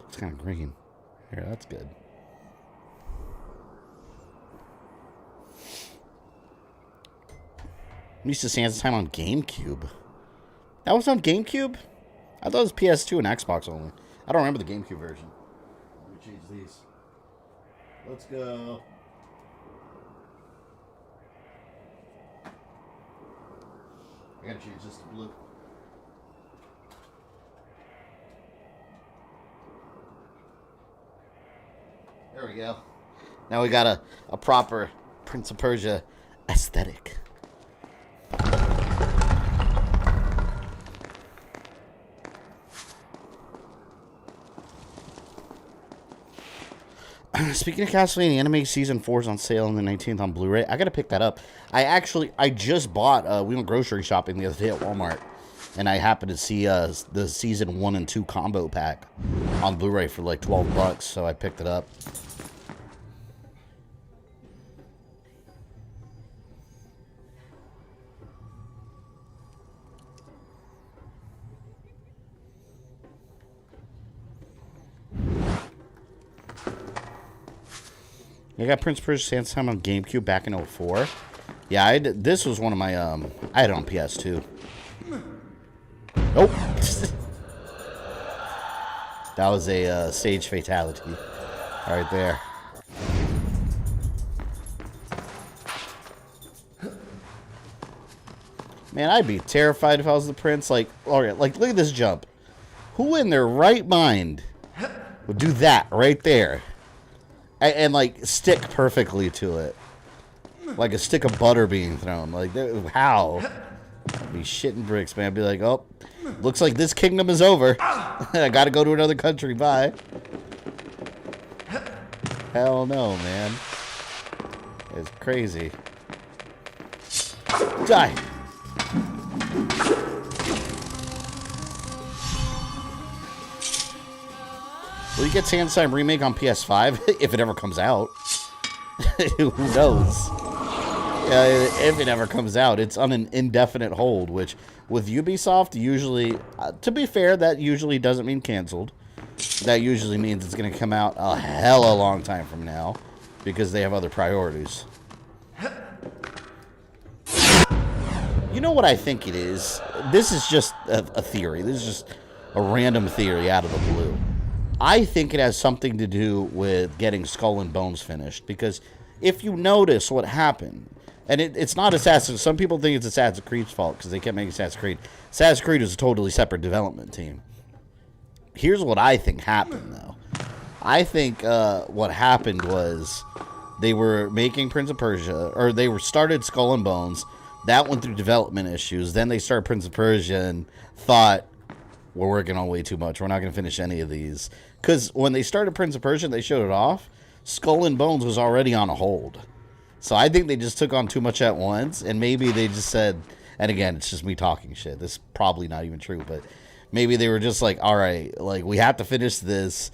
It's kind of green. Here, that's good. I'm used to Sands of Time on GameCube. That was on GameCube? I thought it was PS2 and Xbox only. I don't remember the GameCube version. Let me change these. Let's go. I gotta change this to blue. There we go. Now we got a proper Prince of Persia aesthetic. Speaking of Castlevania, Anime Season 4 is on sale on the 19th on Blu-ray. I gotta pick that up. I just bought, we went grocery shopping the other day at Walmart, and I happened to see the Season 1 and 2 combo pack on Blu-ray for like $12, so I picked it up. I got Prince of Persia Sands of Time on GameCube back in 04. Yeah, this was one of my, I had it on PS2. Nope. That was a stage fatality right there. Man, I'd be terrified if I was the prince. Like, alright, like, look at this jump. Who in their right mind would do that right there? And like, stick perfectly to it. Like a stick of butter being thrown. Like, how? I'd be shitting bricks, man. I'd be like, oh, looks like this kingdom is over. I gotta go to another country. Bye. Hell no, man. It's crazy. Die. Will you get Sands of Time Remake on PS5 if it ever comes out? Who knows? If it ever comes out, it's on an indefinite hold, which with Ubisoft usually, to be fair, that usually doesn't mean canceled. That usually means it's going to come out a hella long time from now because they have other priorities. You know what I think it is? This is just a theory. This is just a random theory out of the blue. I think it has something to do with getting Skull and Bones finished, because if you notice what happened, and it's not Assassin's, some people think it's Assassin's Creed's fault because they kept making Assassin's Creed. Assassin's Creed is a totally separate development team. Here's what I think happened, though. I think what happened was they were making Prince of Persia, or they were started Skull and Bones. That went through development issues. Then they started Prince of Persia and thought, we're working on way too much. We're not going to finish any of these. Because when they started Prince of Persia, they showed it off. Skull and Bones was already on a hold. So I think they just took on too much at once. And maybe they just said, and again, it's just me talking shit. This is probably not even true. But maybe they were just like, all right, like, we have to finish this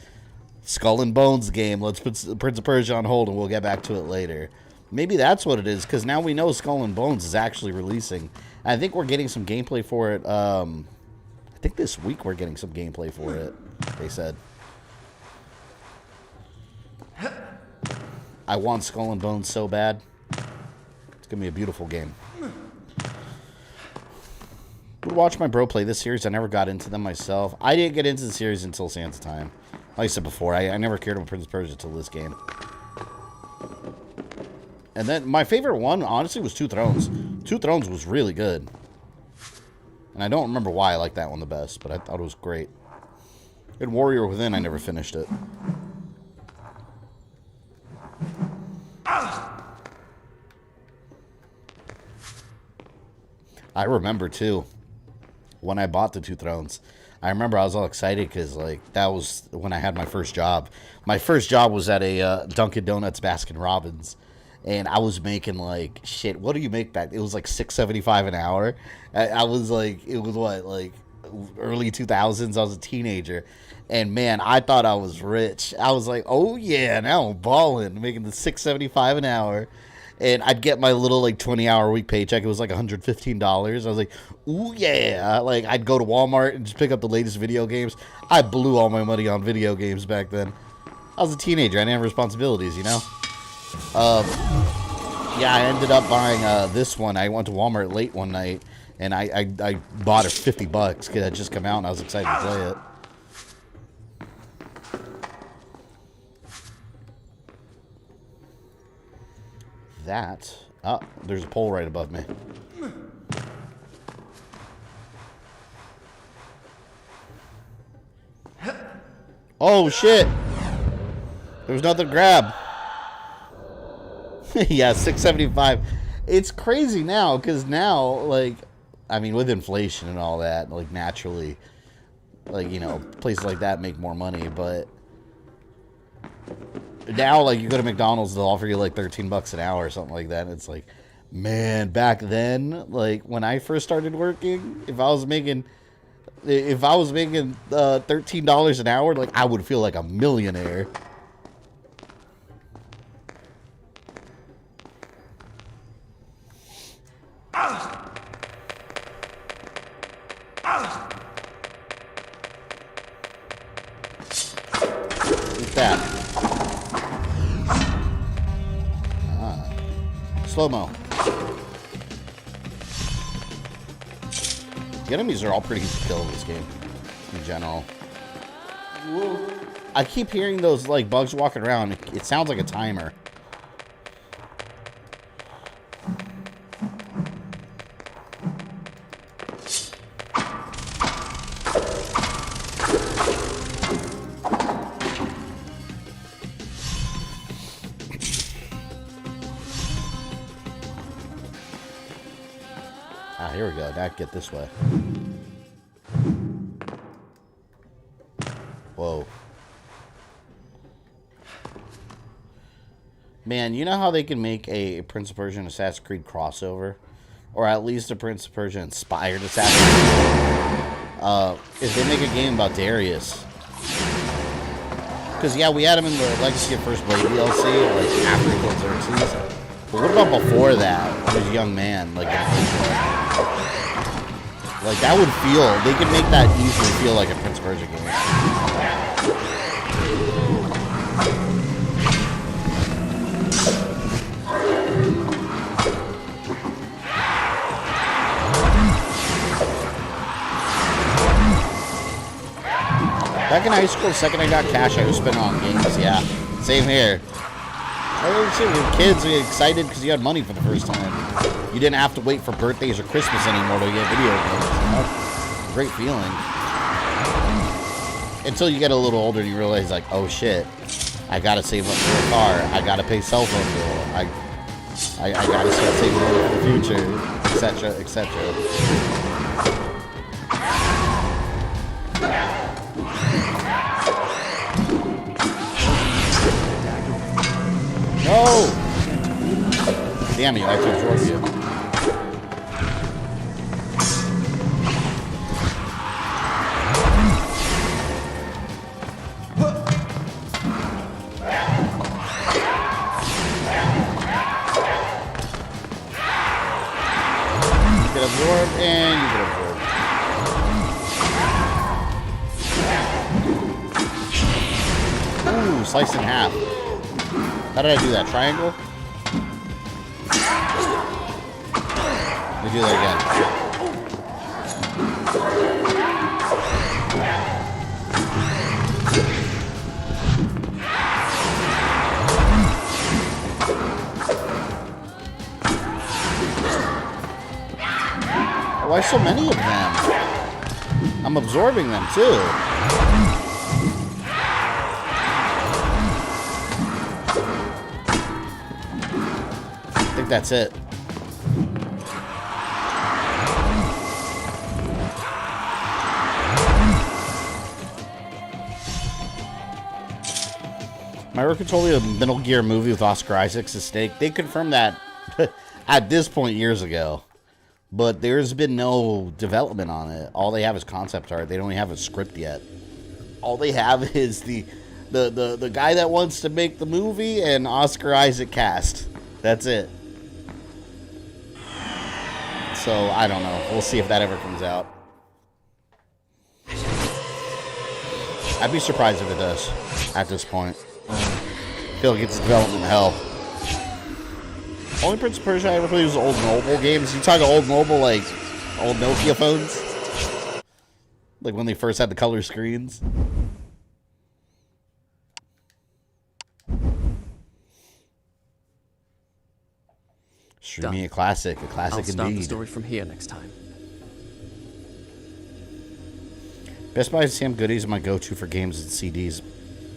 Skull and Bones game. Let's put Prince of Persia on hold and we'll get back to it later. Maybe that's what it is. Because now we know Skull and Bones is actually releasing. I think we're getting some gameplay for it. I think this week we're getting some gameplay for it, they said. I want Skull and Bones so bad. It's going to be a beautiful game. Would watch my bro play this series. I never got into them myself. I didn't get into the series until Sands of Time. Like I said before, I never cared about Prince of Persia until this game. And then my favorite one, honestly, was Two Thrones. Two Thrones was really good. And I don't remember why I liked that one the best, but I thought it was great. And Warrior Within, I never finished it. I remember too when I bought the 2 Thrones. I remember I was all excited because like that was when I had my first job. My first job was at a Dunkin' Donuts Baskin Robbins, and I was making like shit. What do you make back? It was like $6.75 an hour. I was like, it was what, like early 2000s. I was a teenager, and man, I thought I was rich. I was like, oh yeah, now I'm balling, making the $6.75 an hour. And I'd get my little like 20-hour week paycheck. It was like $115. I was like, ooh yeah. Like I'd go to Walmart and just pick up the latest video games. I blew all my money on video games back then. I was a teenager. I didn't have responsibilities, you know. Yeah, I ended up buying this one. I went to Walmart late one night, and I bought it for $50 because it had just come out, and I was excited to play it. That. Oh, there's a pole right above me. Oh, shit. There was nothing to grab. Yeah, $6.75. It's crazy now, because now, like, I mean, with inflation and all that, like, naturally, like, you know, places like that make more money, but now, like, you go to McDonald's, they'll offer you, like, $13 an hour or something like that, and it's like, man, back then, like, when I first started working, if I was making $13 an hour, like, I would feel like a millionaire. What's that? Slow-mo. The enemies are all pretty easy to kill in this game, in general. I keep hearing those, like, bugs walking around. It sounds like a timer. Here we go. Now I can get this way. Whoa. Man, you know how they can make a Prince of Persia and Assassin's Creed crossover? Or at least a Prince of Persia inspired Assassin's Creed? If they make a game about Darius. Because, yeah, we had him in the Legacy of First Blade DLC, like, after he killed Xerxes. But what about before that? He was a young man, like that would feel, they could make that easily feel like a Prince of Persia game. Back in high school, the second I got cash, I was spending on games, yeah. Same here. I was kids were excited because you had money for the first time. You didn't have to wait for birthdays or Christmas anymore to get video games. You know? Great feeling. Until you get a little older and you realize, like, oh shit, I gotta save up for a car. I gotta pay cell phone bill. I gotta start saving money for the future, etc., etc. No! Damn you, I have to absorb you. You get absorbed, and you get absorbed. Ooh, sliced in half. How did I do that? Triangle? Let me do that again. Why so many of them? I'm absorbing them too. that's it. My record told me a Metal Gear movie with Oscar Isaac's a stake. They confirmed that at this point years ago. But there's been no development on it. All they have is concept art. They don't even have a script yet. All they have is the guy that wants to make the movie and Oscar Isaac cast. That's it. So, I don't know. We'll see if that ever comes out. I'd be surprised if it does at this point. I feel like it's development hell. Only Prince of Persia I ever played was old mobile games. You talking old mobile, like old Nokia phones? Like when they first had the color screens? Streaming a classic I'll start the indeed. story from here next time. Best Buy Sam Goody's my go-to for games and CDs.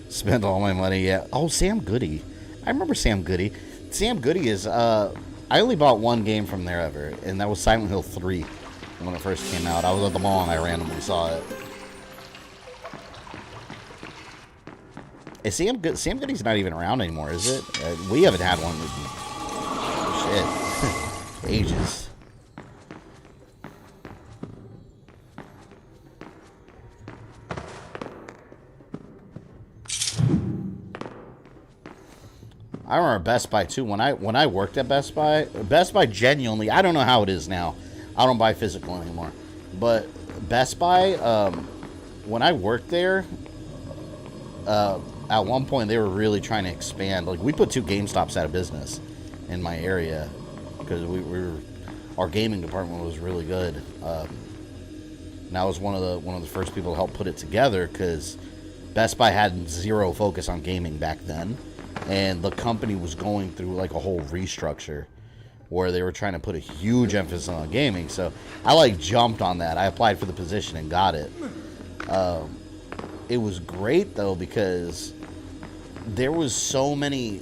Spend all my money, yeah. Oh, Sam Goody. I remember Sam Goody. Sam Goody is, I only bought one game from there ever, and that was Silent Hill 3 when it first came out. I was at the mall and I randomly saw it. Sam Goody's not even around anymore, is it? We haven't had one with ages. I remember Best Buy too. When I worked at Best Buy genuinely, I don't know how it is now. I don't buy physical anymore. But Best Buy, when I worked there, at one point they were really trying to expand. Like we put 2 GameStops out of business in my area because our gaming department was really good. And I was one of the first people to help put it together because Best Buy had zero focus on gaming back then. And the company was going through like a whole restructure where they were trying to put a huge emphasis on gaming. So I like jumped on that. I applied for the position and got it. It was great though because there was so many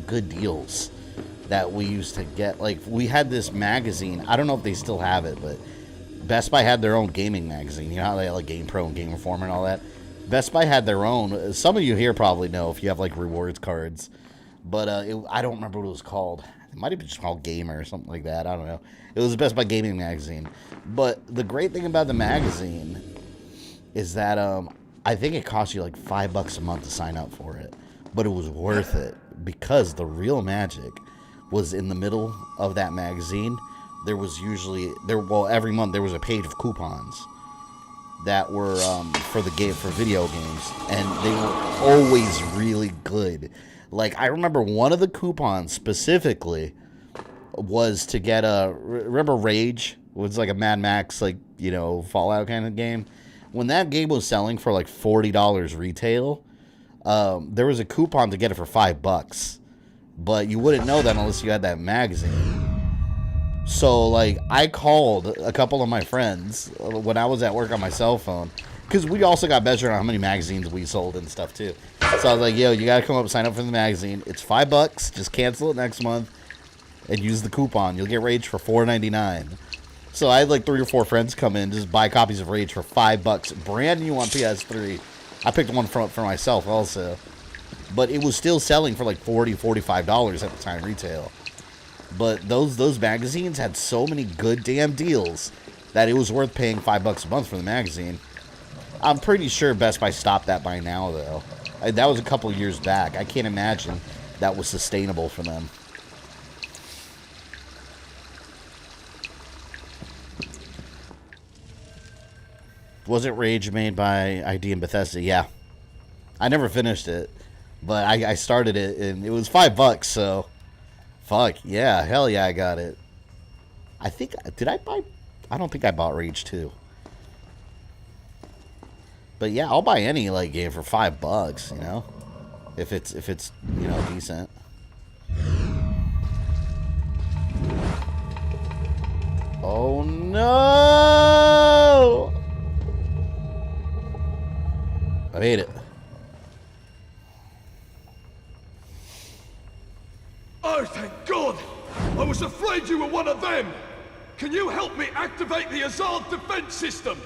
good deals that we used to get. Like we had this magazine. I don't know if they still have it, but Best Buy had their own gaming magazine. You know how they had like Game Pro and Game Informer and all that? Best Buy had their own. Some of you here probably know if you have like rewards cards, but I don't remember what it was called. It might have been just called Gamer or something like that. I don't know. It was the Best Buy gaming magazine. But the great thing about the magazine is that I think it cost you like $5 a month to sign up for it, but it was worth it because the real magic was in the middle of that magazine. There was usually every month there was a page of coupons that were for video games, and they were always really good. Like I remember one of the coupons specifically was to get remember Rage? It was like a Mad Max Fallout kind of game. When that game was selling for like $40 retail, there was a coupon to get it for $5, but you wouldn't know that unless you had that magazine. So, like, I called a couple of my friends when I was at work on my cell phone, because we also got measured on how many magazines we sold and stuff, too. So I was like, yo, you got to come up and sign up for the magazine. It's $5. Just cancel it next month and use the coupon. You'll get Rage for $4.99. So I had, like, 3 or 4 friends come in, just buy copies of Rage for $5, brand new on PS3. I picked one for myself also. But it was still selling for, like, $40, $45 at the time retail. But those magazines had so many good damn deals that it was worth paying $5 a month for the magazine. I'm pretty sure Best Buy stopped that by now, though. That was a couple of years back. I can't imagine that was sustainable for them. Wasn't Rage made by ID and Bethesda? Yeah. I never finished it, but I started it, and it was $5, so... Fuck, yeah, hell yeah, I got it. I think, I don't think I bought Rage 2. But yeah, I'll buy any, like, game for $5, you know? If it's, you know, decent. Oh, no! I made it. Oh, thank God! I was one of them. Can you help me activate the Azad defense system?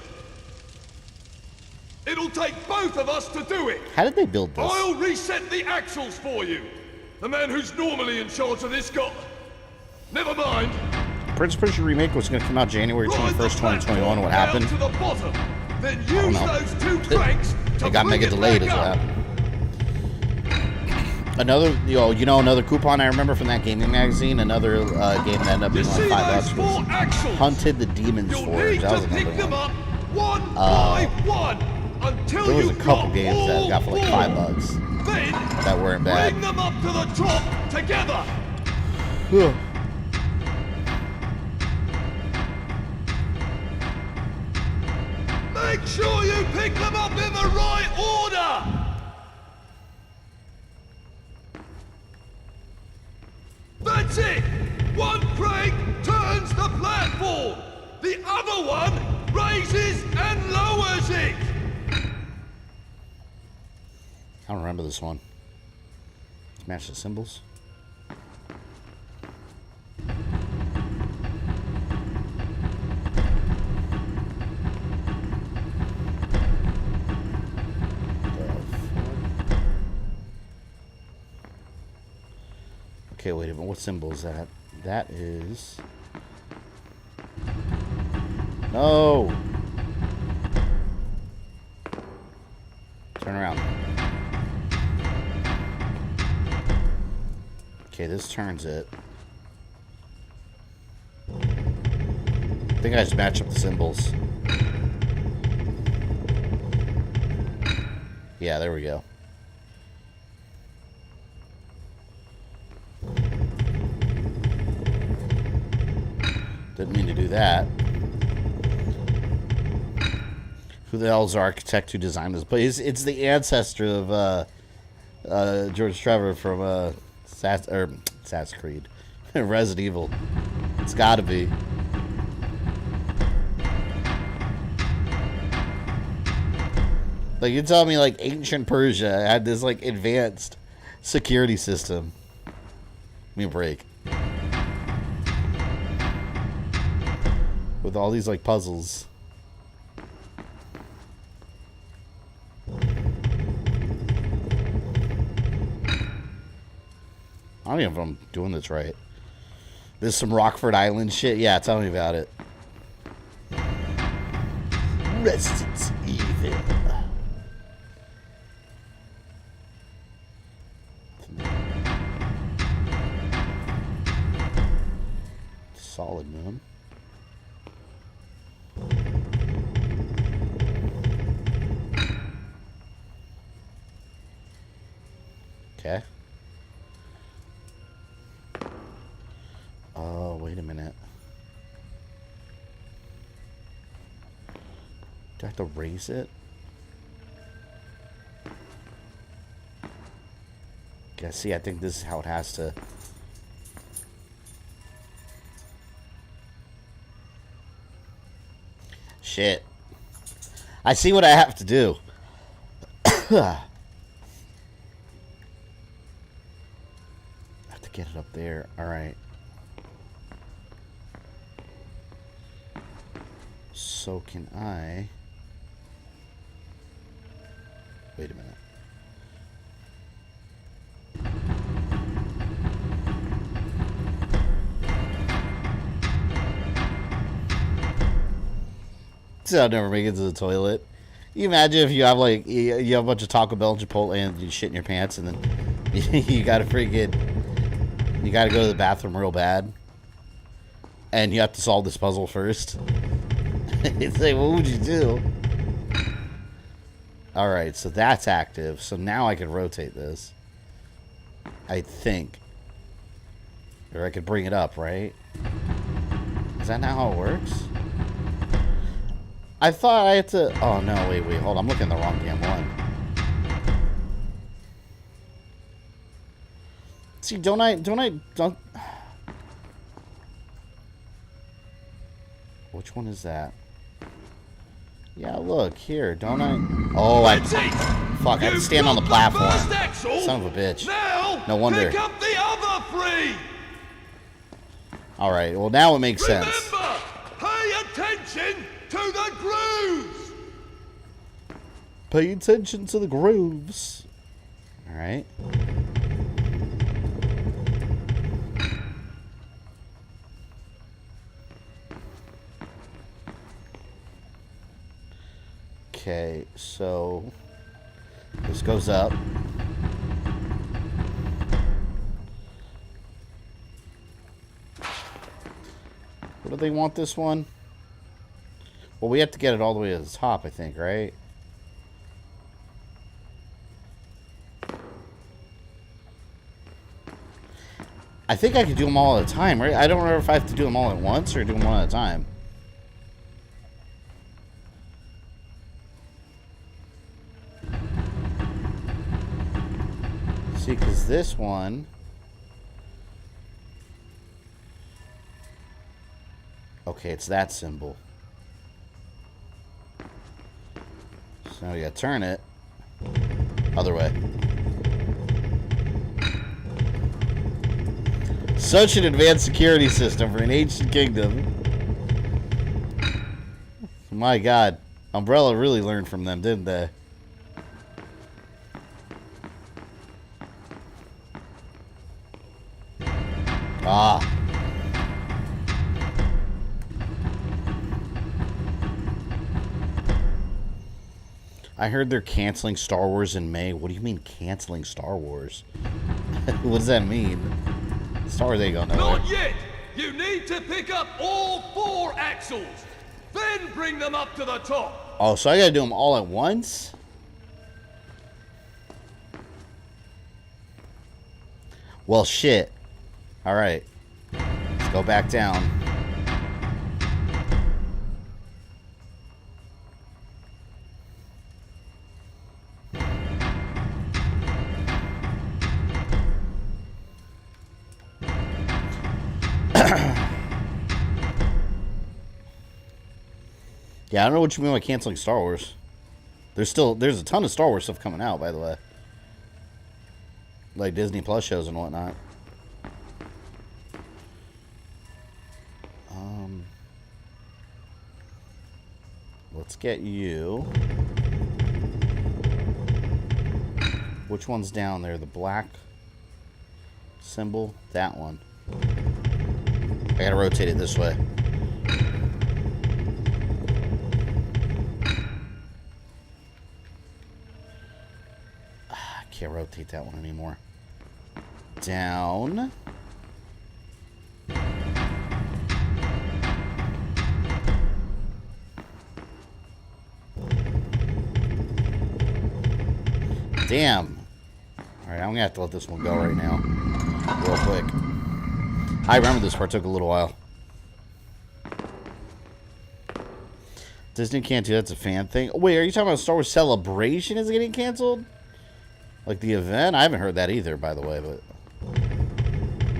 It'll take both of us to do it. How did they build this? I'll reset the axles for you. The man who's normally in charge of this got... Never mind. Prince of Persia Remake was going to come out January 21st, 2021. What happened? To the bottom. Then I don't use know. those two cranks to It got bring mega it delayed is back what up. happened. Another, another coupon I remember from that gaming magazine. Another game that ended up being like $5 was Hunted the Demon's You'll Forge. need That was to pick another them one. up one by one until There was a you've couple got games that I got for like all $5 four. Then that weren't bad. bring them up to the top together. Make sure you pick them up in the right order. That's it! One crank turns the platform! The other one raises and lowers it! I don't remember this one. Let's match the symbols. Okay, wait a minute. What symbol is that? That is... No! Turn around. Okay, this turns it. I think I just match up the symbols. Yeah, there we go. Didn't mean to do that. Who the hell's the architect who designed this place? It's the ancestor of George Trevor from Assassin's Creed, Resident Evil. It's got to be. Like, you tell me, like, ancient Persia had this, like, advanced security system. Give me a break. With all these, like, puzzles. I don't even know if I'm doing this right. There's some Rockford Island shit. Yeah, tell me about it. Resident Evil. Solid, man. Okay. Oh, wait a minute. Do I have to raise it? Okay, see, I think this is how it has to... Shit. I see what I have to do. I have to get it up there. Alright. So can I... Wait a minute. So I'll never make it to the toilet. You imagine if you have like you have a bunch of Taco Bell and Chipotle and you shit in your pants and then you gotta go to the bathroom real bad and you have to solve this puzzle first. It's like, what would you do? Alright, so that's active. So now I can rotate this. I think. Or I could bring it up, right? Is that not how it works? I thought I had to... Oh, no, wait, hold on. I'm looking at the wrong damn one. See, don't... Which one is that? Yeah, look, here, don't I... Oh, Fuck, I had to stand on the platform. Son of a bitch. Now, no wonder. Pick up the other three. All right. Well, now it makes sense. Remember, pay attention to the grooves. Pay attention to the grooves. All right. Okay, so this goes up. What do they want this one? Well, we have to get it all the way to the top, I think, right? I think I can do them all at a time, right? I don't remember if I have to do them all at once or do them one at a time. See, because this one... Okay, it's that symbol. So now we gotta turn it. Other way. Such an advanced security system for an ancient kingdom. My God. Umbrella really learned from them, didn't they? Ah. I heard they're canceling Star Wars in May. What do you mean canceling Star Wars? What does that mean? Star Wars ain't going nowhere. Not yet. You need to pick up all 4 axles. Then bring them up to the top. Oh, so I gotta do them all at once? Well, shit. Alright. Let's go back down. Yeah, I don't know what you mean by canceling Star Wars. There's a ton of Star Wars stuff coming out, by the way. Like Disney Plus shows and whatnot. Let's get you. Which one's down there? The black symbol? That one. I gotta rotate it this way. Can't rotate that one anymore. Down. Damn. Alright, I'm gonna have to let this one go right now. Real quick. I remember this part took a little while. Disney can't do that. It's a fan thing. Wait, are you talking about Star Wars Celebration is getting canceled? Like the event? I haven't heard that either, by the way, but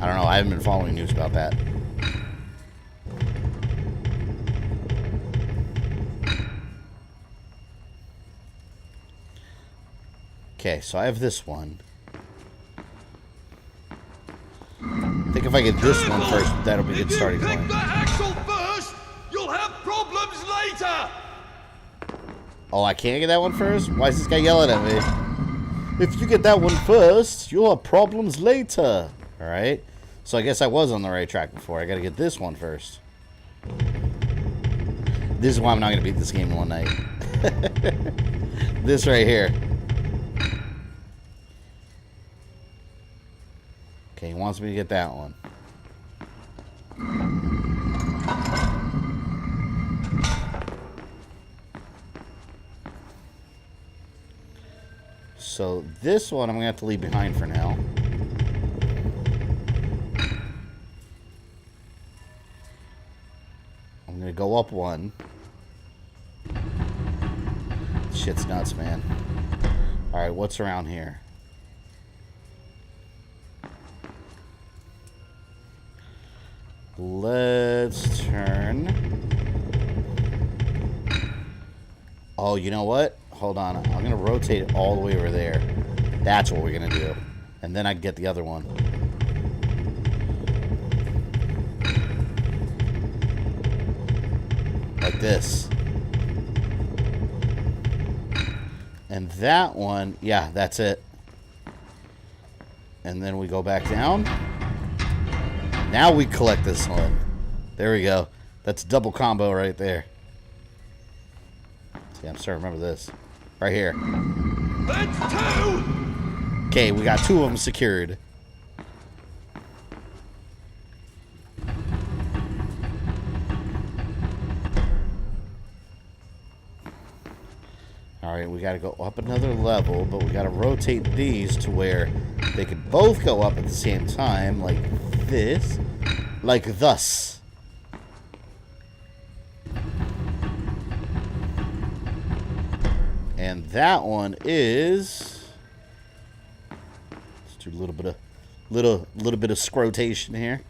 I don't know. I haven't been following news about that. Okay, so I have this one. I think if I get this one first, that'll be a good starting point. If you pick the axle first, you'll have problems later. Oh, I can't get that one first? Why is this guy yelling at me? If you get that one first, you'll have problems later. Alright. So I guess I was on the right track before. I gotta get this one first. This is why I'm not gonna beat this game in one night. This right here. Okay, he wants me to get that one. So this one I'm going to have to leave behind for now. I'm going to go up one. Shit's nuts, man. Alright, what's around here? Let's turn. Oh, you know what? Hold on. I'm going to rotate it all the way over there. That's what we're going to do. And then I can get the other one. Like this. And that one, yeah, that's it. And then we go back down. Now we collect this one. There we go. That's a double combo right there. See, I'm starting to remember this. Right here. That's two! Okay, we got 2 of them secured. Alright, we gotta go up another level, but we gotta rotate these to where they could both go up at the same time, like this. Like thus. And that one is... Let's do a little bit of scrotation here.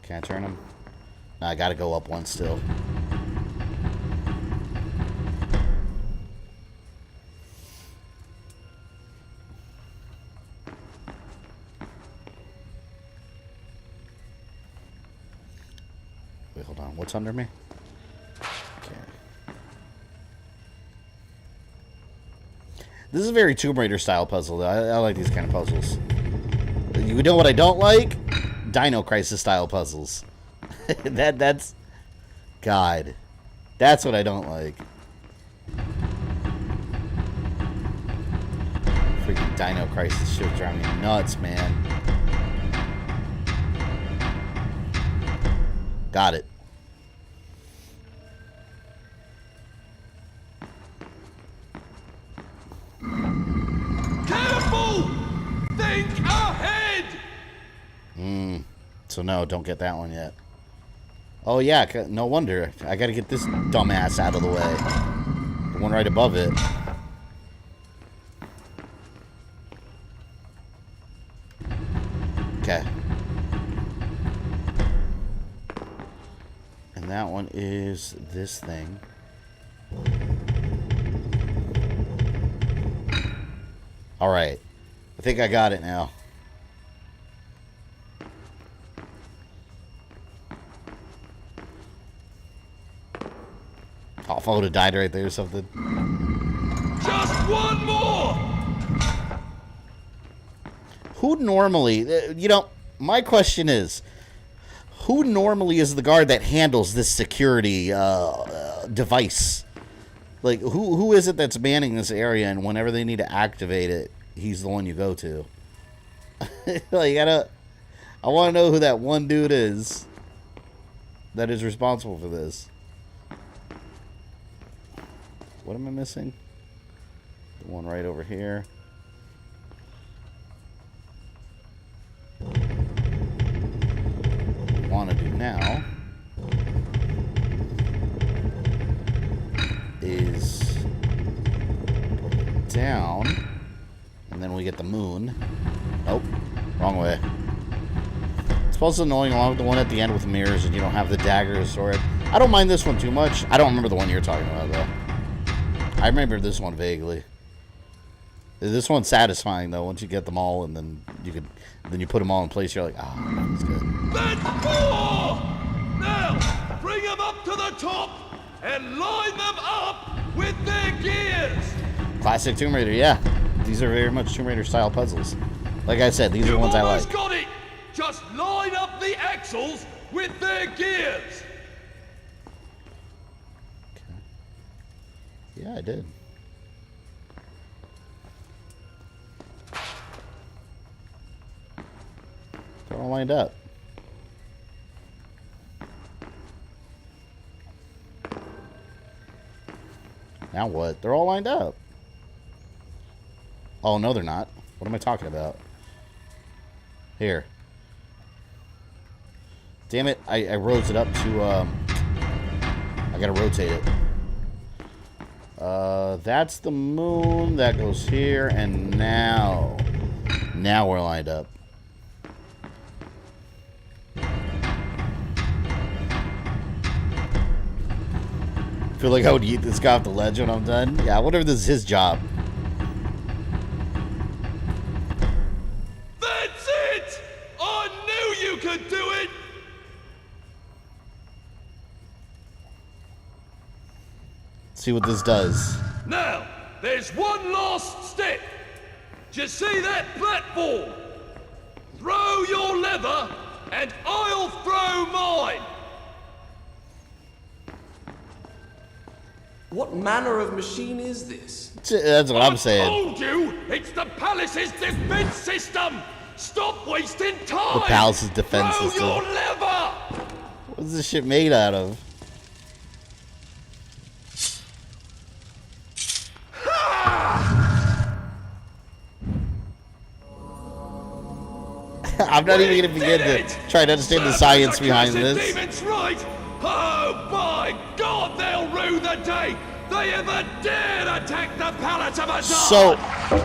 Can I turn them? No, I gotta go up one still. Wait, hold on. What's under me? Okay. This is a very Tomb Raider style puzzle. I like these kind of puzzles. You know what I don't like? Dino Crisis style puzzles. That's God. That's what I don't like. Freaking Dino Crisis shit driving me nuts, man. Got it. Careful! Think ahead! So no, don't get that one yet. Oh yeah, no wonder. I gotta get this dumbass out of the way. The one right above it. Okay. And that one is this thing. Alright. I think I got it now. Oh, if I would have died right there or something. Just one more! Who normally, you know, my question is, who normally is the guard that handles this security device? Like, who is it that's manning this area, and whenever they need to activate it, he's the one you go to? Like, I want to know who that one dude is that is responsible for this. What am I missing? The one right over here. What I want to do now is put it down, and then we get the moon. Nope, wrong way. It's supposed to be annoying along with the one at the end with mirrors, and you don't have the dagger or sword. I don't mind this one too much. I don't remember the one you're talking about though. I remember this one vaguely. This one's satisfying though. Once you get them all, and then you put them all in place, you're like, ah, that's good. That's four! Now, bring them up to the top and line them up with their gears! Classic Tomb Raider, yeah. These are very much Tomb Raider style puzzles. Like I said, these are the ones I like. You've almost got it! Just line up the axles with their gears! Yeah, I did. They're all lined up. Now what? They're all lined up. Oh, no, they're not. What am I talking about? Here. Damn it. I rose it up to, I gotta rotate it. That's the moon. That goes here, and now we're lined up. Feel like I would eat this guy off the ledge when I'm done. Yeah, I wonder if this is his job. That's it! I knew See what this does. Now, there's one last step. Do you see that platform? Throw your lever, and I'll throw mine. What manner of machine is this? That's what I'm I saying. told you, it's the palace's defense system. Stop wasting time. The palace's defense Throw system. your lever. What's this shit made out of? I'm not even gonna begin to try to understand the science behind this. Demons right. Oh my God, they'll rue the day they ever dared attack the palace of Atop. So,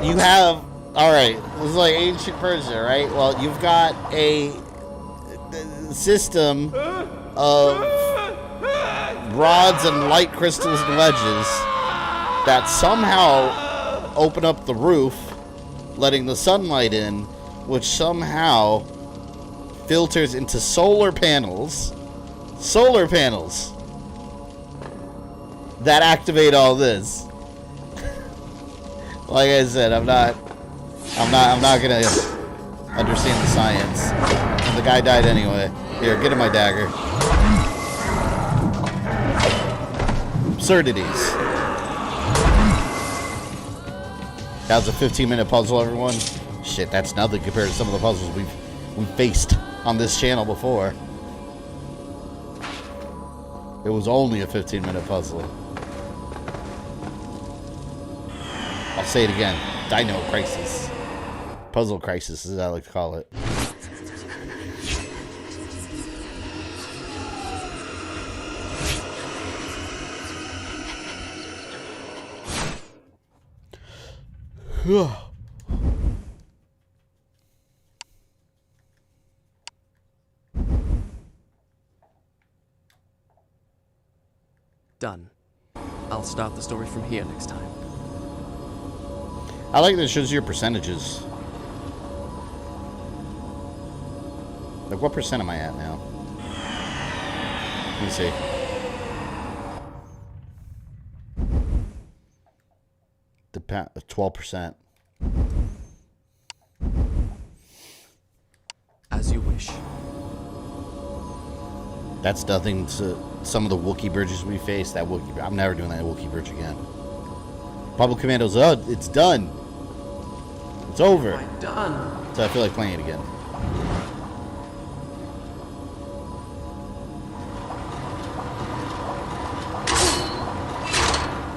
you have, alright, this is like ancient Persia, right? Well, you've got a system of rods and light crystals and wedges that somehow open up the roof, letting the sunlight in, which somehow filters into solar panels that activate all this. Like I said, I'm not gonna understand the science. And the guy died anyway. Here, get him my dagger. Absurdities. That was a 15-minute puzzle, everyone. Shit, that's nothing compared to some of the puzzles we've faced on this channel before. It was only a 15-minute puzzle. I'll say it again. Dino Crisis. Puzzle Crisis, as I like to call it. Done. I'll start the story from here next time. I like that it shows your percentages. Like, what percent am I at now? Let me see. The 12%. As you wish. That's nothing to some of the Wookiee bridges we faced. That Wookiee, I'm never doing that Wookiee bridge again. Public Commando's, oh, it's done. It's over. Right, done. So I feel like playing it again.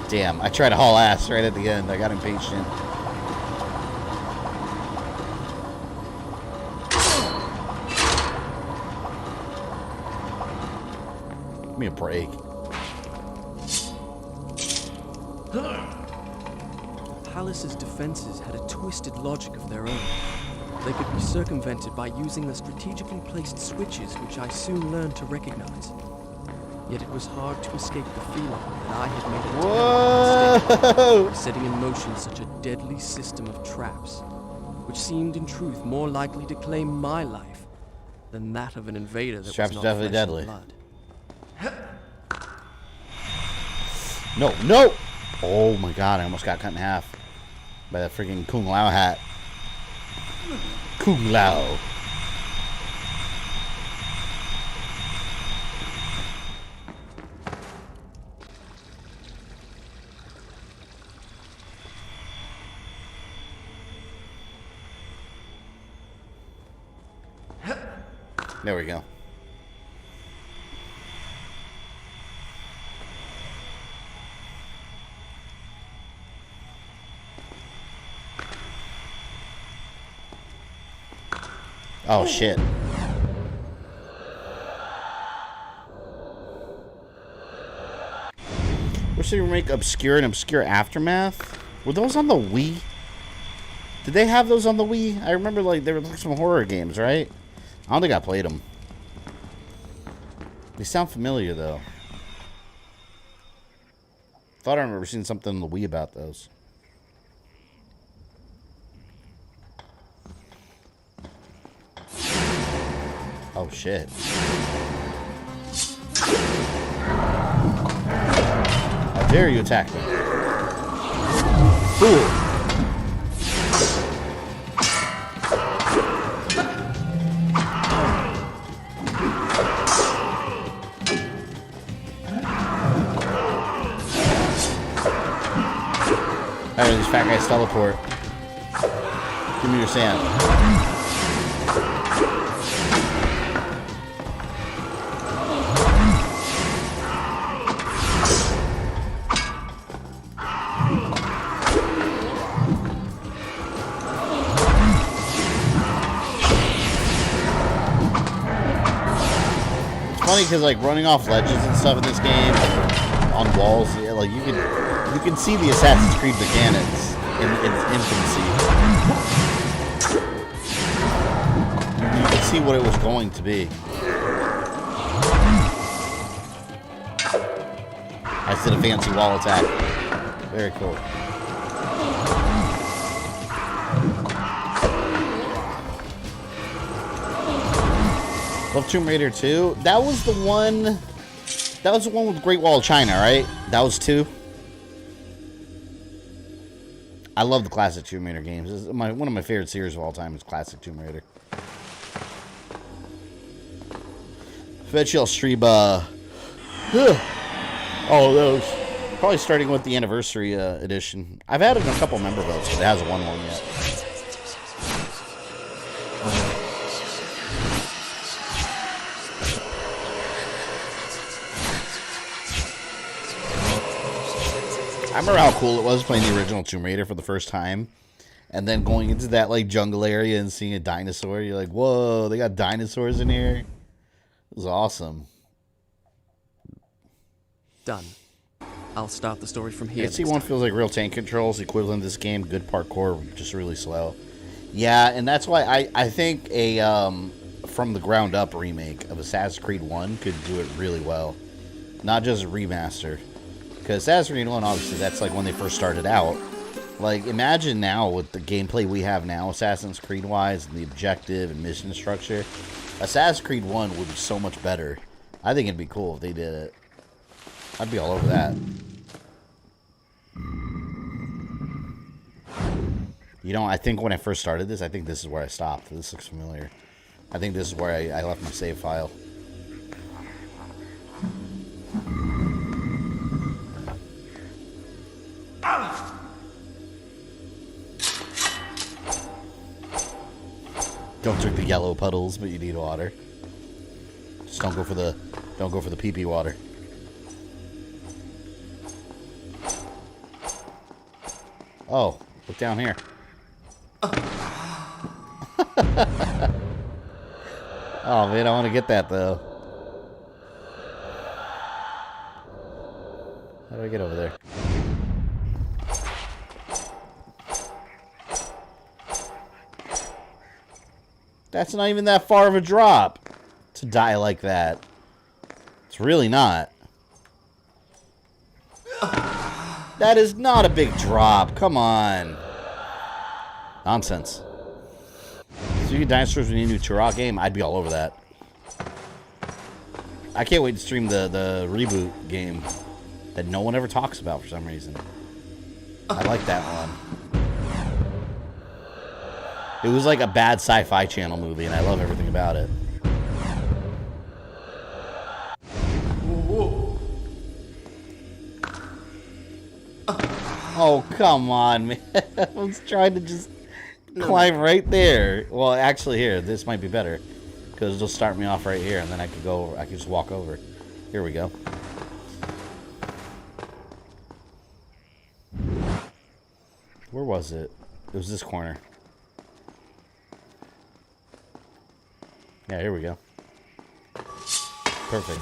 Damn, I tried to haul ass right at the end. I got impatient. Give me a break. The palace's defenses had a twisted logic of their own. They could be circumvented by using the strategically placed switches, which I soon learned to recognize. Yet it was hard to escape the feeling that I had made a terrible mistake by setting in motion such a deadly system of traps, which seemed in truth more likely to claim my life than that of an invader that Traps was not definitely flesh and deadly. blood. No, no! Oh my god, I almost got cut in half by that freaking Kung Lao hat. Kung Lao. There we go. Oh shit. Wish they would make Obscure and Obscure Aftermath. Were those on the Wii? Did they have those on the Wii? I remember like they were like some horror games, right? I don't think I played them. They sound familiar though. Thought I remember seeing something on the Wii about those. Oh shit. dare you attack me? Fool. Alright, these fat guys teleport. Give me your sand. Funny because like running off ledges and stuff in this game on walls, yeah, like you can see the Assassin's Creed mechanics in its infancy. You can see what it was going to be. I just did a fancy wall attack. Very cool. Love Tomb Raider 2. That was the one with Great Wall of China, right? That was 2. I love the classic Tomb Raider games. This is one of my favorite series of all time is classic Tomb Raider. Bet you I'll stream all of those. Probably starting with the anniversary edition. I've added a couple member votes, but it hasn't won one yet. I remember how cool it was playing the original Tomb Raider for the first time. And then going into that like jungle area and seeing a dinosaur. You're like, whoa, they got dinosaurs in here. It was awesome. Done. I'll start the story from here. AC1 feels like real tank controls, equivalent to this game. Good parkour, just really slow. Yeah, and that's why I think a from the ground up remake of Assassin's Creed 1 could do it really well. Not just a remaster. Because Assassin's Creed 1, obviously, that's like when they first started out. Like, imagine now with the gameplay we have now, Assassin's Creed-wise, and the objective and mission structure. Assassin's Creed 1 would be so much better. I think it'd be cool if they did it. I'd be all over that. You know, I think when I first started this, I think this is where I stopped. This looks familiar. I think this is where I left my save file. Don't drink the yellow puddles, but you need water. Just don't go for the pee-pee water. Oh, look down here. Oh man, I want to get that though. How do I get over there? That's not even that far of a drop to die like that. It's really not. That is not a big drop. Come on. Nonsense. So you dinosaurs with a new Turok game, I'd be all over that. I can't wait to stream the reboot game that no one ever talks about for some reason. I like that one. It was like a bad sci-fi channel movie, and I love everything about it. Oh, come on, man. I was trying to just climb right there. Well, actually, here, this might be better. Because it'll start me off right here, and then I could go. I could just walk over. Here we go. Where was it? It was this corner. Yeah, here we go. Perfect.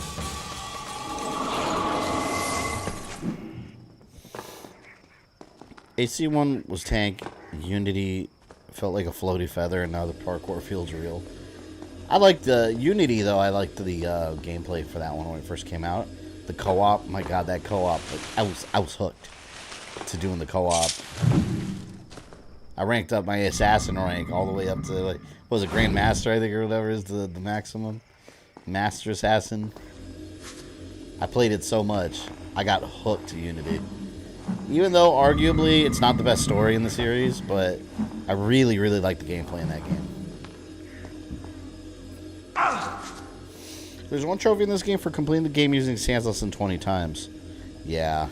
AC1 was tank. Unity felt like a floaty feather, and now the parkour feels real. I liked the Unity, though. I liked the gameplay for that one when it first came out. The co-op, my god, that co-op. Like, I was hooked to doing the co-op. I ranked up my assassin rank all the way up to, like, what was it, Grandmaster, I think, or whatever is the maximum. Master Assassin. I played it so much. I got hooked to Unity. Even though, arguably, it's not the best story in the series, but I really, really like the gameplay in that game. There's one trophy in this game for completing the game using sands less than 20 times. Yeah.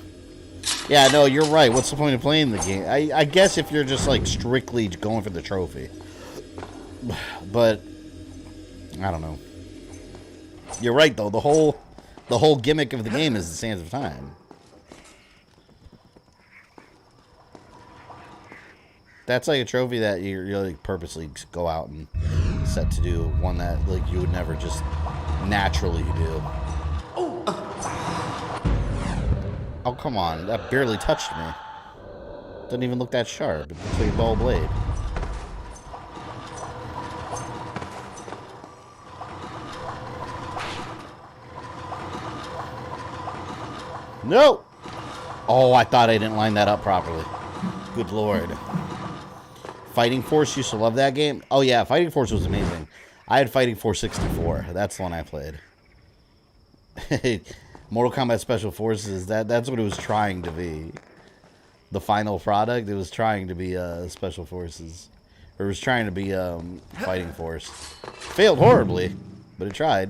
Yeah, no, you're right. What's the point of playing the game? I guess if you're just, like, strictly going for the trophy. But, I don't know. You're right, though. The whole gimmick of the game is the sands of time. That's like a trophy that you're like purposely go out and set to do. One that like you would never just naturally do. Oh, come on. That barely touched me. Doesn't even look that sharp. It looks like a dull blade. No! Oh, I thought I didn't line that up properly. Good lord. Fighting Force, used to love that game. Oh yeah, Fighting Force was amazing. I had Fighting Force 64. That's the one I played. Mortal Kombat Special Forces, that's what it was trying to be. The final product, it was trying to be Special Forces. Or it was trying to be Fighting Force. Failed horribly, but it tried.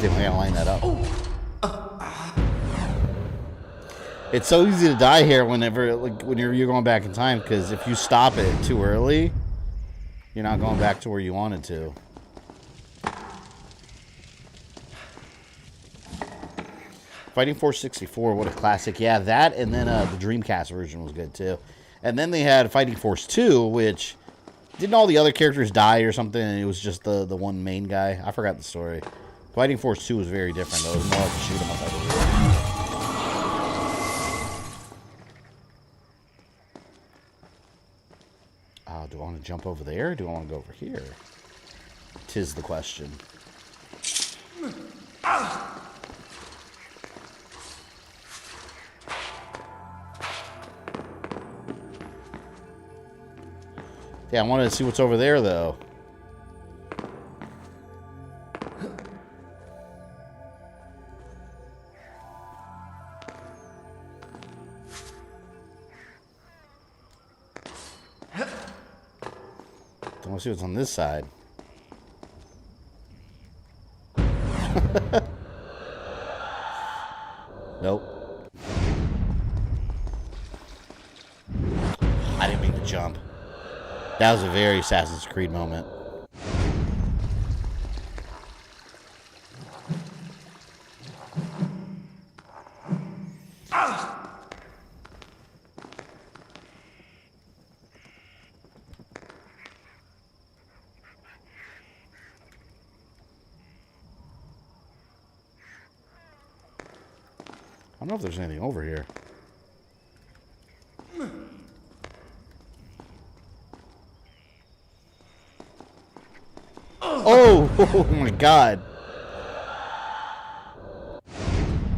Damn, I gotta line that up. It's so easy to die here whenever, like, when you're going back in time, because if you stop it too early, you're not going back to where you wanted to. Fighting Force 64, what a classic. Yeah, that, and then the Dreamcast version was good too. And then they had Fighting Force 2, which... Didn't all the other characters die or something, and it was just the one main guy? I forgot the story. Fighting Force 2 was very different, though. It was more like a shoot 'em up, I believe. Do I want to jump over there, or do I want to go over here? 'Tis the question. Yeah, I wanted to see what's over there, though. Don't want to see what's on this side. Nope. I didn't mean to jump. That was a very Assassin's Creed moment. I don't know if there's anything over here. Oh, oh my god.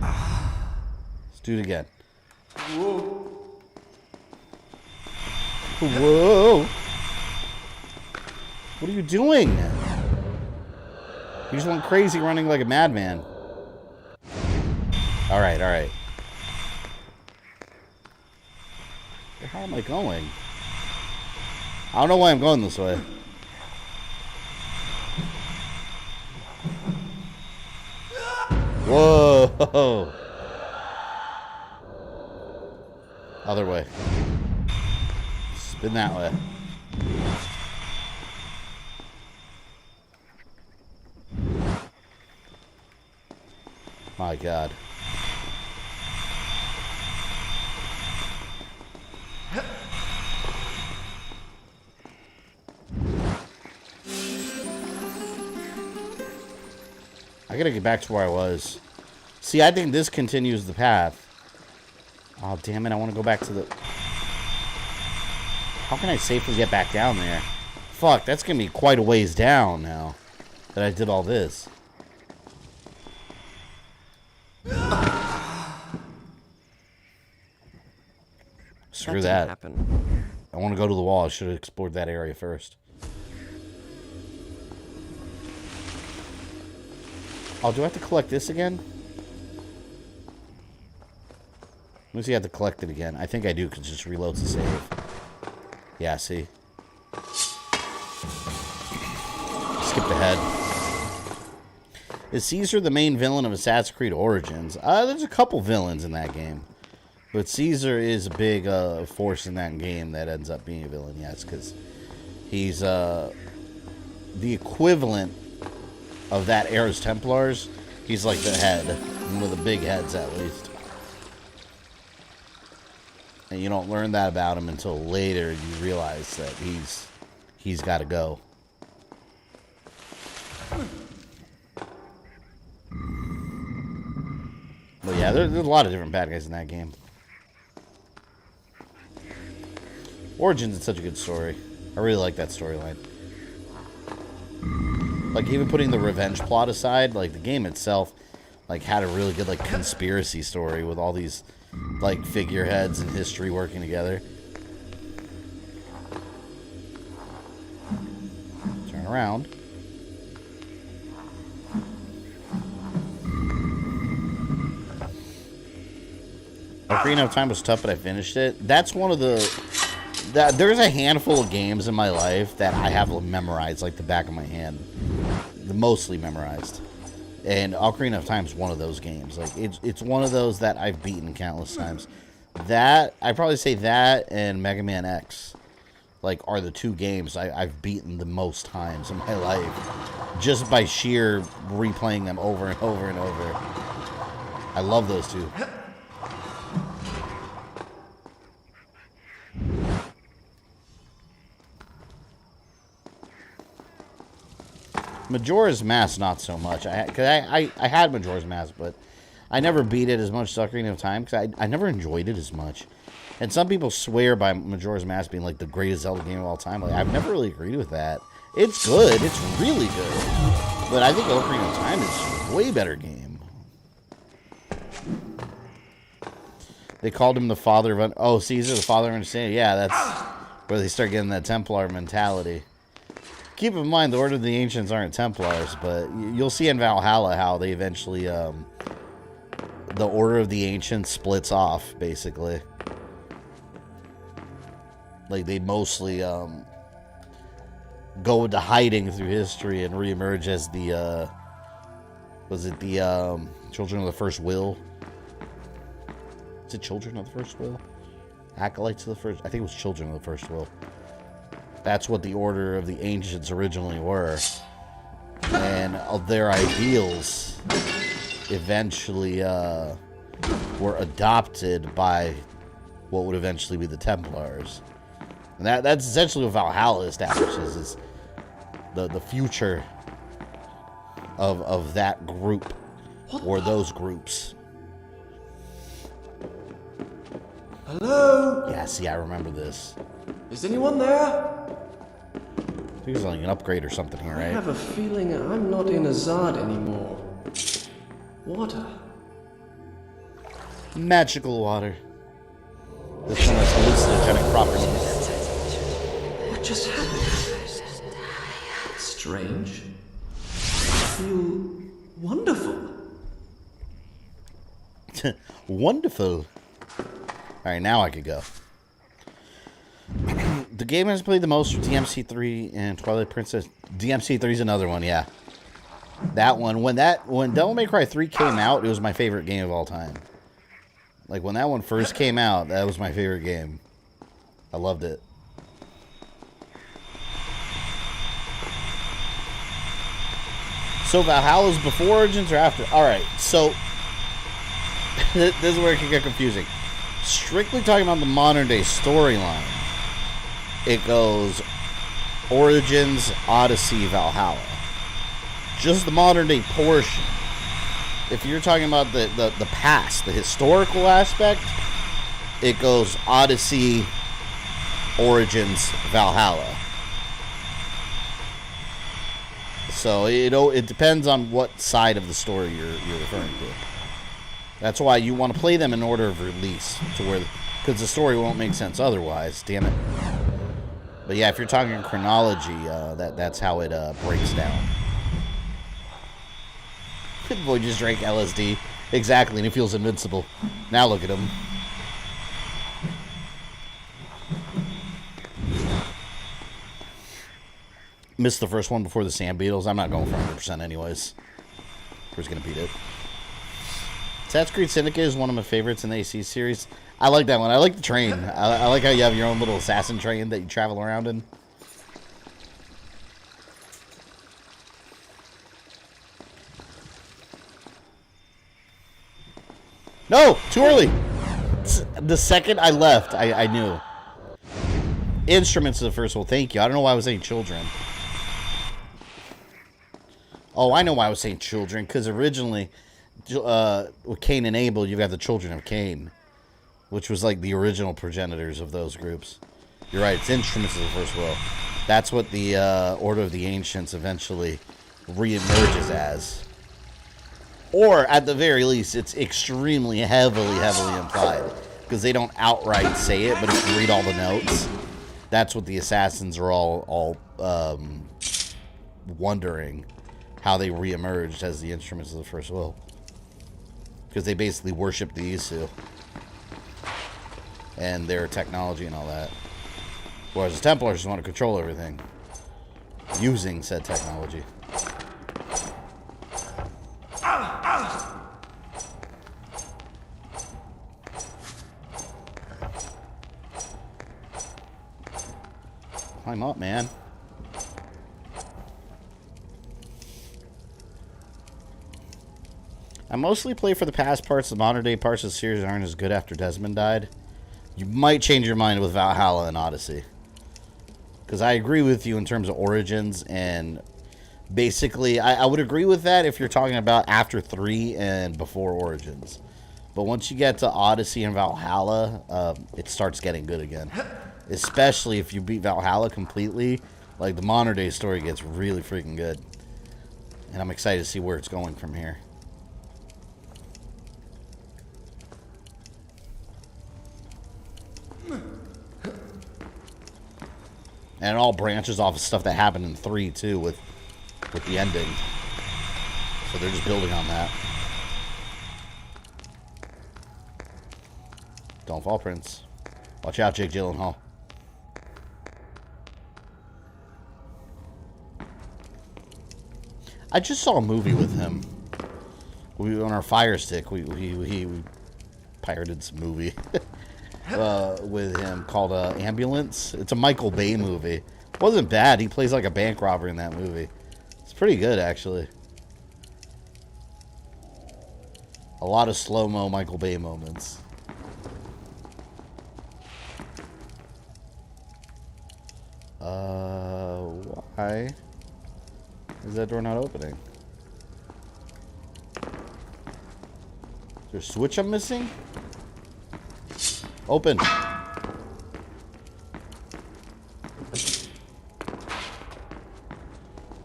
Let's do it again. Whoa. Whoa. What are you doing? You just went crazy running like a madman. Alright, alright. Where the hell am I going? I don't know why I'm going this way. Whoa! Other way. Spin that way. My God. I gotta get back to where I was. See, I think this continues the path. Oh, damn it. I want to go back to the... How can I safely get back down there? Fuck, that's gonna be quite a ways down now that I did all this. Screw didn't that. happen. I want to go to the wall. I should have explored that area first. Oh, do I have to collect this again? Let me see if I have to collect it again. I think I do, because it just reloads the save. Yeah, see? Skipped ahead. Is Caesar the main villain of Assassin's Creed Origins? There's a couple villains in that game. But Caesar is a big force in that game that ends up being a villain, yes, because he's the equivalent of that era's Templars. He's like the head, one of the big heads at least. And you don't learn that about him until later you realize that he's got to go. But yeah, there's a lot of different bad guys in that game. Origins is such a good story. I really like that storyline. Like, even putting the revenge plot aside, like, the game itself, like, had a really good, like, conspiracy story with all these, like, figureheads in history working together. Turn around. Ocarina of Time was tough, but I finished it. That's one of the... there's a handful of games in my life that I have memorized like the back of my hand. Mostly memorized. And Ocarina of Time is one of those games. Like, it's one of those that I've beaten countless times. That, I'd probably say that and Mega Man X, like, are the two games I've beaten the most times in my life. Just by sheer replaying them over and over and over. I love those two. Majora's Mask, not so much. I had Majora's Mask, but I never beat it as much as Ocarina of Time because I never enjoyed it as much. And some people swear by Majora's Mask being like the greatest Zelda game of all time. Like, I've never really agreed with that. It's good. It's really good. But I think Ocarina of Time is a way better game. They called him the father of... Oh, Caesar, the father of understanding. Yeah, that's where they start getting that Templar mentality. Keep in mind, the Order of the Ancients aren't Templars, but you'll see in Valhalla how they eventually, the Order of the Ancients splits off, basically. Like, they mostly, go into hiding through history and reemerge as the, was it the, Children of the First Will? Is it Children of the First Will? Acolytes of the First... I think it was Children of the First Will. That's what the Order of the Ancients originally were. And their ideals eventually were adopted by what would eventually be the Templars. And that's essentially what Valhalla establishes, is the future of that group, or those groups. Hello? Yeah, see, I remember this. Is anyone there? I think there's like an upgrade or something here, right? I have a feeling I'm not in Azad anymore. Water. Magical water. This one has hallucinogenic properties. What just happened? Strange. I feel wonderful. Wonderful. Alright, now I could go. The game has played the most for DMC3 and Twilight Princess. DMC3 is another one, yeah. That one, when Devil May Cry 3 came out, it was my favorite game of all time. Like, when that one first came out, that was my favorite game. I loved it. So Valhalla's before Origins or after? Alright, so this is where it can get confusing. Strictly talking about the modern day storyline, it goes Origins, Odyssey, Valhalla. Just the modern day portion. If you're talking about the past, the historical aspect, it goes Odyssey, Origins, Valhalla. So it depends on what side of the story you're referring to. That's why you want to play them in order of release, to where Because the story won't make sense otherwise, damn it. But yeah, if you're talking chronology, that's how it breaks down. The boy just drank LSD. Exactly, and he feels invincible. Now look at him. Missed the first one before the Sand Beetles. I'm not going for 100% anyways. Who's going to beat it? Assassin's Creed Syndicate is one of my favorites in the AC series. I like that one. I like the train. I like how you have your own little assassin train that you travel around in. No! Too early! The second I left, I knew. Instruments is the first one. Thank you. I don't know why I was saying children. Oh, I know why I was saying children. Because originally, with Cain and Abel, you've got the children of Cain. Which was like the original progenitors of those groups. You're right. It's instruments of the first will. That's what the Order of the Ancients eventually reemerges as. Or, at the very least, it's extremely heavily implied. Because they don't outright say it, but if you read all the notes, that's what the assassins are all wondering. How they reemerged as the instruments of the first will. Because they basically worship the Isu. And their technology and all that. Whereas the Templars just want to control everything. Using said technology. Climb up, man. I mostly play for the past parts. The modern day parts of the series aren't as good after Desmond died. You might change your mind with Valhalla and Odyssey. Because I agree with you in terms of Origins. And basically, I would agree with that if you're talking about after 3 and before Origins. But once you get to Odyssey and Valhalla, it starts getting good again. Especially if you beat Valhalla completely. Like, the modern day story gets really freaking good. And I'm excited to see where it's going from here. And it all branches off of stuff that happened in 3, too, with the ending. So they're just building on that. Don't fall, Prince. Watch out, Jake Gyllenhaal. I just saw a movie with him. We on our Fire Stick. We pirated some movie. With him called Ambulance. It's a Michael Bay movie. It wasn't bad. He plays like a bank robber in that movie. It's pretty good, actually. A lot of slow-mo Michael Bay moments. Why is that door not opening? Is there a switch I'm missing? Open.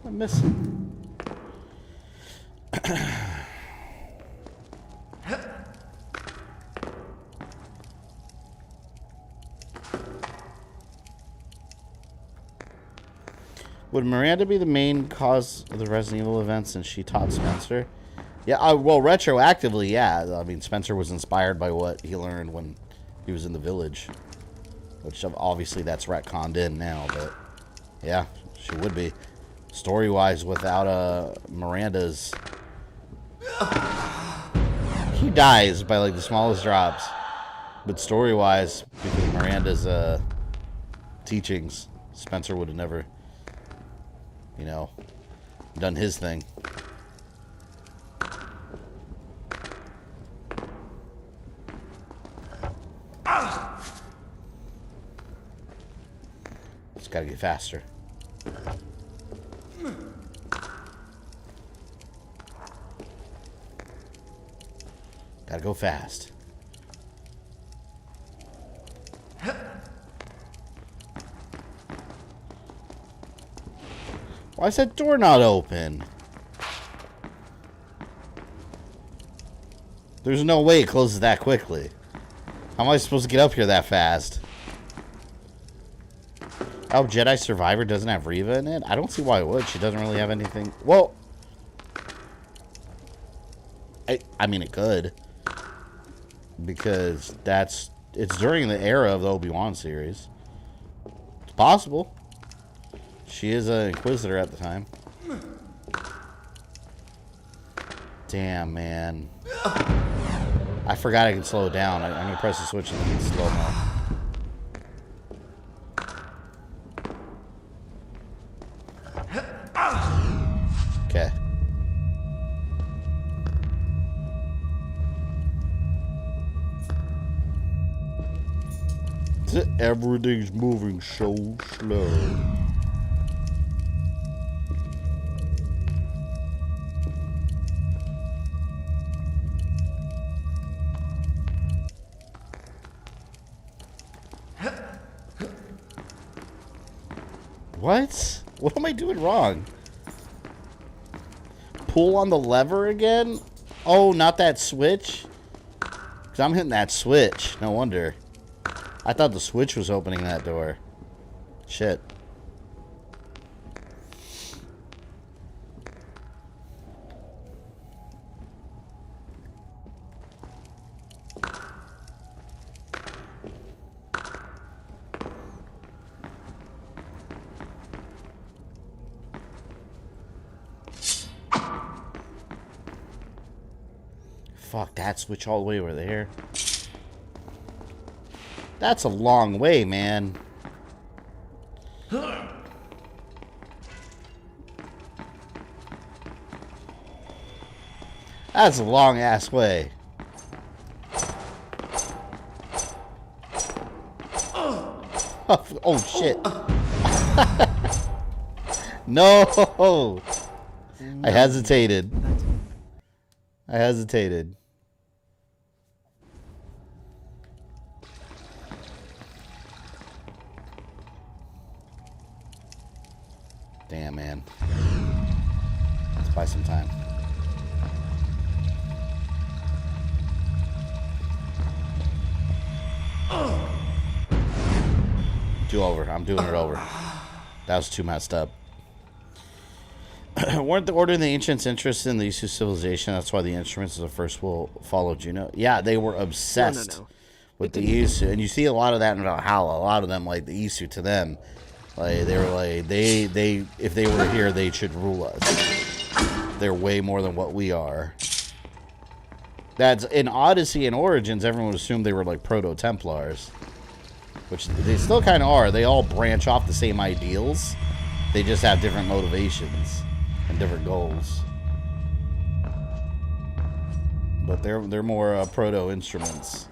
I'm missing. Would Miranda be the main cause of the Resident Evil events since she taught Spencer? Yeah, well, retroactively, yeah. I mean, Spencer was inspired by what he learned when he was in the village. Which, obviously, that's retconned in now, but... yeah, she would be. Story-wise, without Miranda's... he dies by, like, the smallest drops. But story-wise, because of Miranda's teachings, Spencer would have never... you know, done his thing. Just gotta get faster. Gotta go fast. Why is that door not open? There's no way it closes that quickly. How am I supposed to get up here that fast? Oh, Jedi Survivor doesn't have Reva in it? I don't see why it would. She doesn't really have anything. Well, I mean, it could. Because it's during the era of the Obi-Wan series. It's possible. She is an Inquisitor at the time. Damn, man. I forgot I can slow it down. I'm going to press the switch and then slow mo. Okay. Everything's moving so slow. What? What am I doing wrong? Pull on the lever again? Oh, not that switch? Because I'm hitting that switch. No wonder. I thought the switch was opening that door. Shit. Fuck, that switch all the way over there. That's a long way, man. That's a long ass way. Oh shit. No. I hesitated. I hesitated. Damn, man. Let's buy some time. Do over. I'm doing it over. That was too messed up. Weren't the Order and the Ancients interested in the use of civilization? That's why the instruments of the first will follow Juno. Yeah, they were obsessed with the Isu. And you see a lot of that in Valhalla. A lot of them, like, the Isu to them. Like, they were like, they if they were here, they should rule us. They're way more than what we are. That's, in Odyssey and Origins, everyone assumed they were like Proto-Templars. Which they still kind of are. They all branch off the same ideals. They just have different motivations and different goals. But they're more proto-instruments.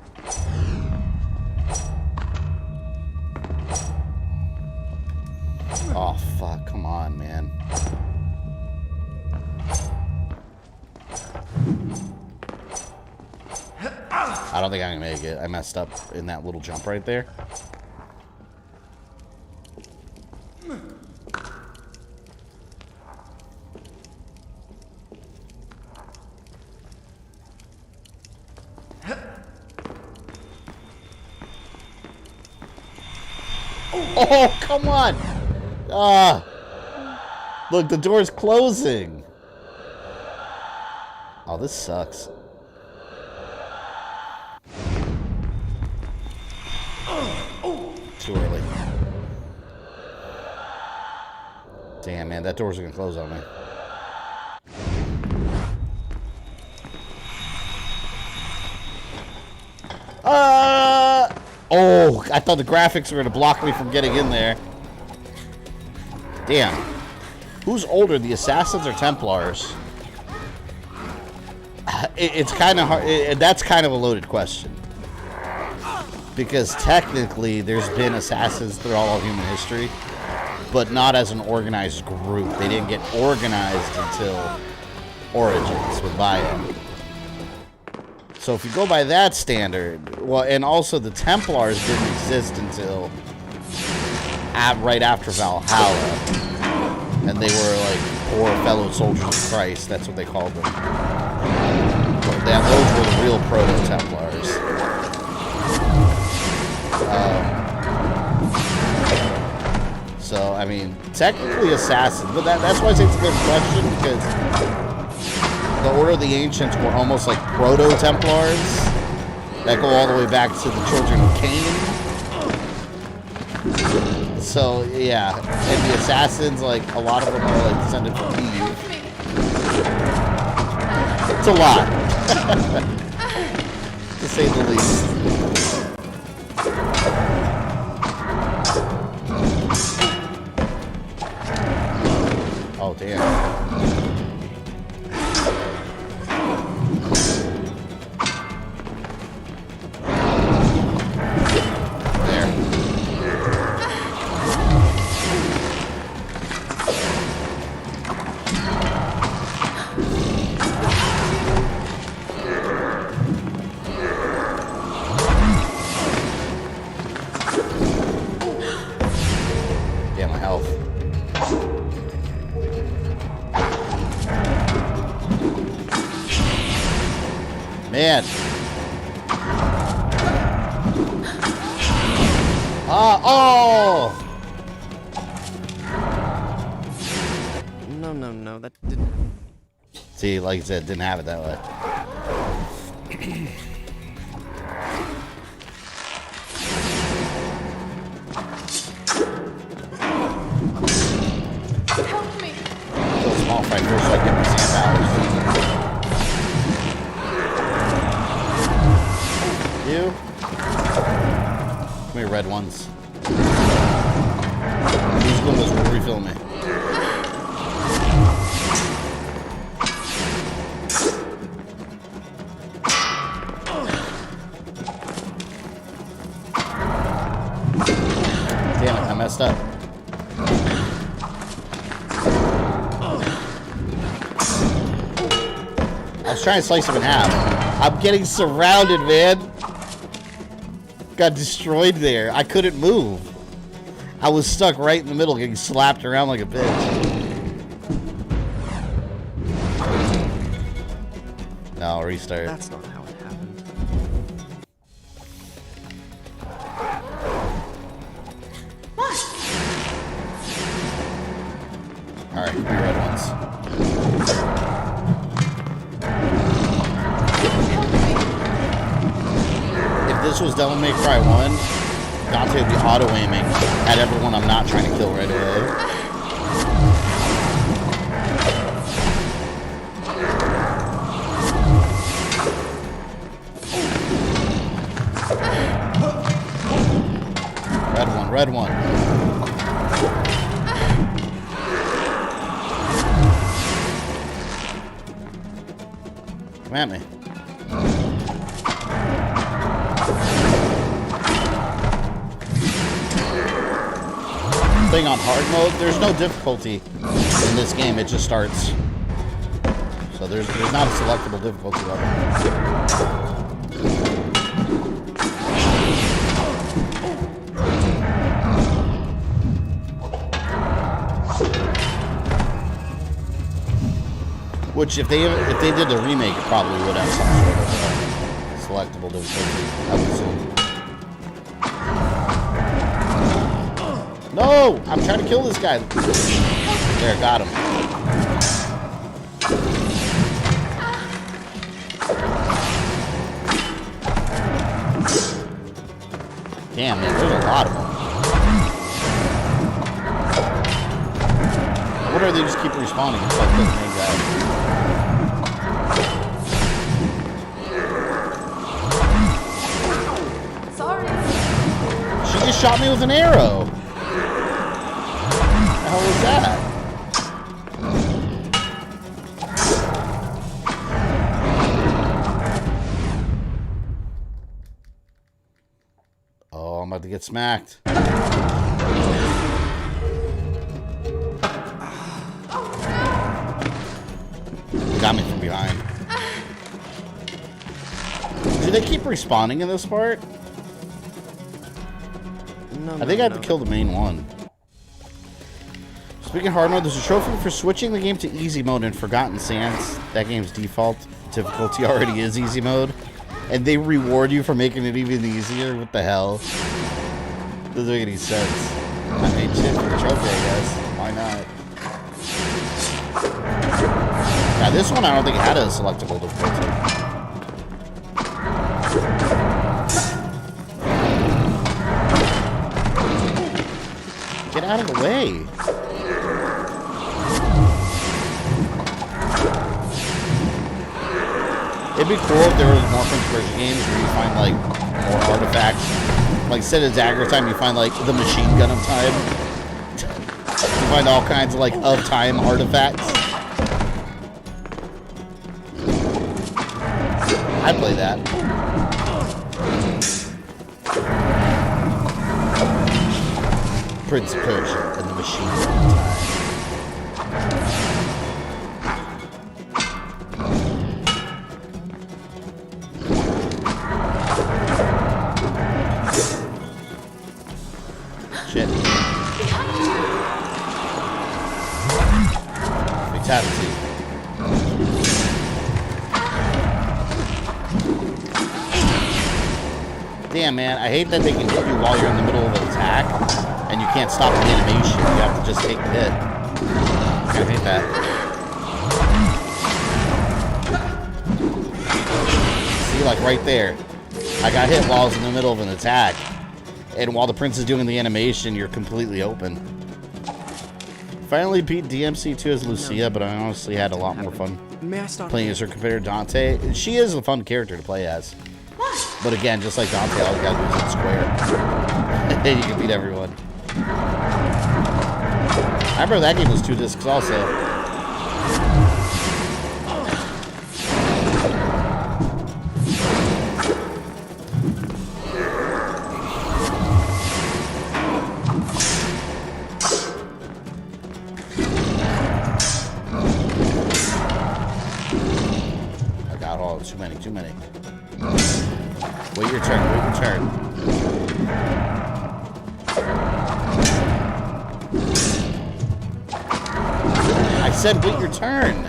Oh, fuck. Come on, man. I don't think I can make it. I messed up in that little jump right there. Oh, come on! Look, the door's closing. Oh, this sucks. Too early. Damn, man, that door's gonna close on me. Oh, I thought the graphics were gonna block me from getting in there. Damn. Who's older, the Assassins or Templars? It's kind of hard. That's kind of a loaded question. Because technically, there's been assassins through all of human history, but not as an organized group. They didn't get organized until Origins with Bio. So if you go by that standard, well, and also the Templars didn't exist until right after Valhalla, and they were like poor fellow soldiers of Christ. That's what they called them. Those were the real proto-Templars. So, I mean, technically assassins, but that's why I say it's a good question, because the Order of the Ancients were almost like proto-Templars that go all the way back to the children of Cain. So, yeah, and the assassins, like, a lot of them are, like, descended from Eve. It's a lot, to say the least. Oh, damn. There. Damn, my health. Man. Oh! No, that didn't... See, like I said, didn't have it that way. Help me. Kill a small fight first so I get my sand powers. You? Come here, red ones. These ones will refill me. Damn it, I messed up. I was trying to slice him in half. I'm getting surrounded, man. Got destroyed there. I couldn't move. I was stuck right in the middle, getting slapped around like a bitch. No, restart. That's not how it happened. Alright, be red ones. If this was Devil May Cry 1, Dante would be auto-aiming at everyone I'm not trying to kill right away. Red one, red one. Come at me. Thing on hard mode, there's no difficulty in this game, it just starts. So there's not a selectable difficulty level. Which if they did the remake, it probably would have some sort of selectable difficulty, I would assume. No! I'm trying to kill this guy. There, got him. Damn, man, there's a lot of them. I wonder if they just keep respawning until I kill the main guy. Sorry. She just shot me with an arrow. What the hell was that? Oh, I'm about to get smacked. Got me from behind. Do they keep respawning in this part? No, I think I have to kill the main one. Speaking of hard mode, there's a trophy for switching the game to easy mode in Forgotten Sands. That game's default difficulty already is easy mode. And they reward you for making it even easier. What the hell? Doesn't make any sense. I mean, shit for the trophy, I guess. Why not? Yeah, this one I don't think it had a selectable difficulty. Get out of the way. It'd be cool if there was more Prince of Persia games where you find like more artifacts. Like instead of dagger time, you find like the machine gun of time. You find all kinds of like of time artifacts. I'd play that. Prince of Persia and the machine gun of time. Shit. Fatality. Damn, man. I hate that they can hit you while you're in the middle of an attack and you can't stop the animation. You have to just take the hit. I hate that. See, like right there. I got hit while I was in the middle of an attack. And while the prince is doing the animation, you're completely open. Finally beat DMC2 as Lucia, but I honestly had a lot more fun playing as her competitor Dante. She is a fun character to play as. But again, just like Dante, all you gotta do is hit square. You can beat everyone. I remember that game was 2 discs also. Too many. Wait your turn, wait your turn. I said wait your turn.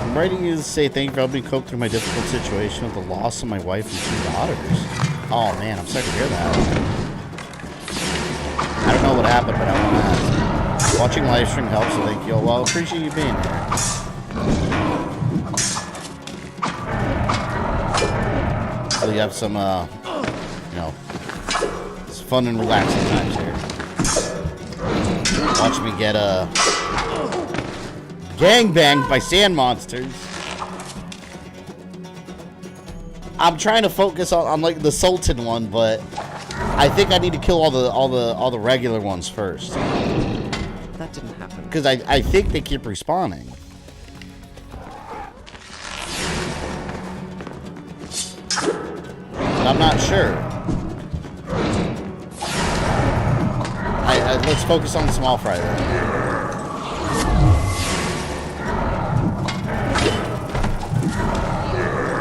I'm writing you to say thank you for helping me cope through my difficult situation with the loss of my wife and 2 daughters. Oh man, I'm sorry to hear that. I don't know what happened, but I want to ask. Watching live stream helps, so thank you. Well, appreciate you being here. So you have some, you know, it's fun and relaxing times here. Watch me get gangbanged by sand monsters. I'm trying to focus on like the Sultan one, but I think I need to kill all the regular ones first. That didn't happen. Because I think they keep respawning. But I'm not sure. Let's focus on the small fry then.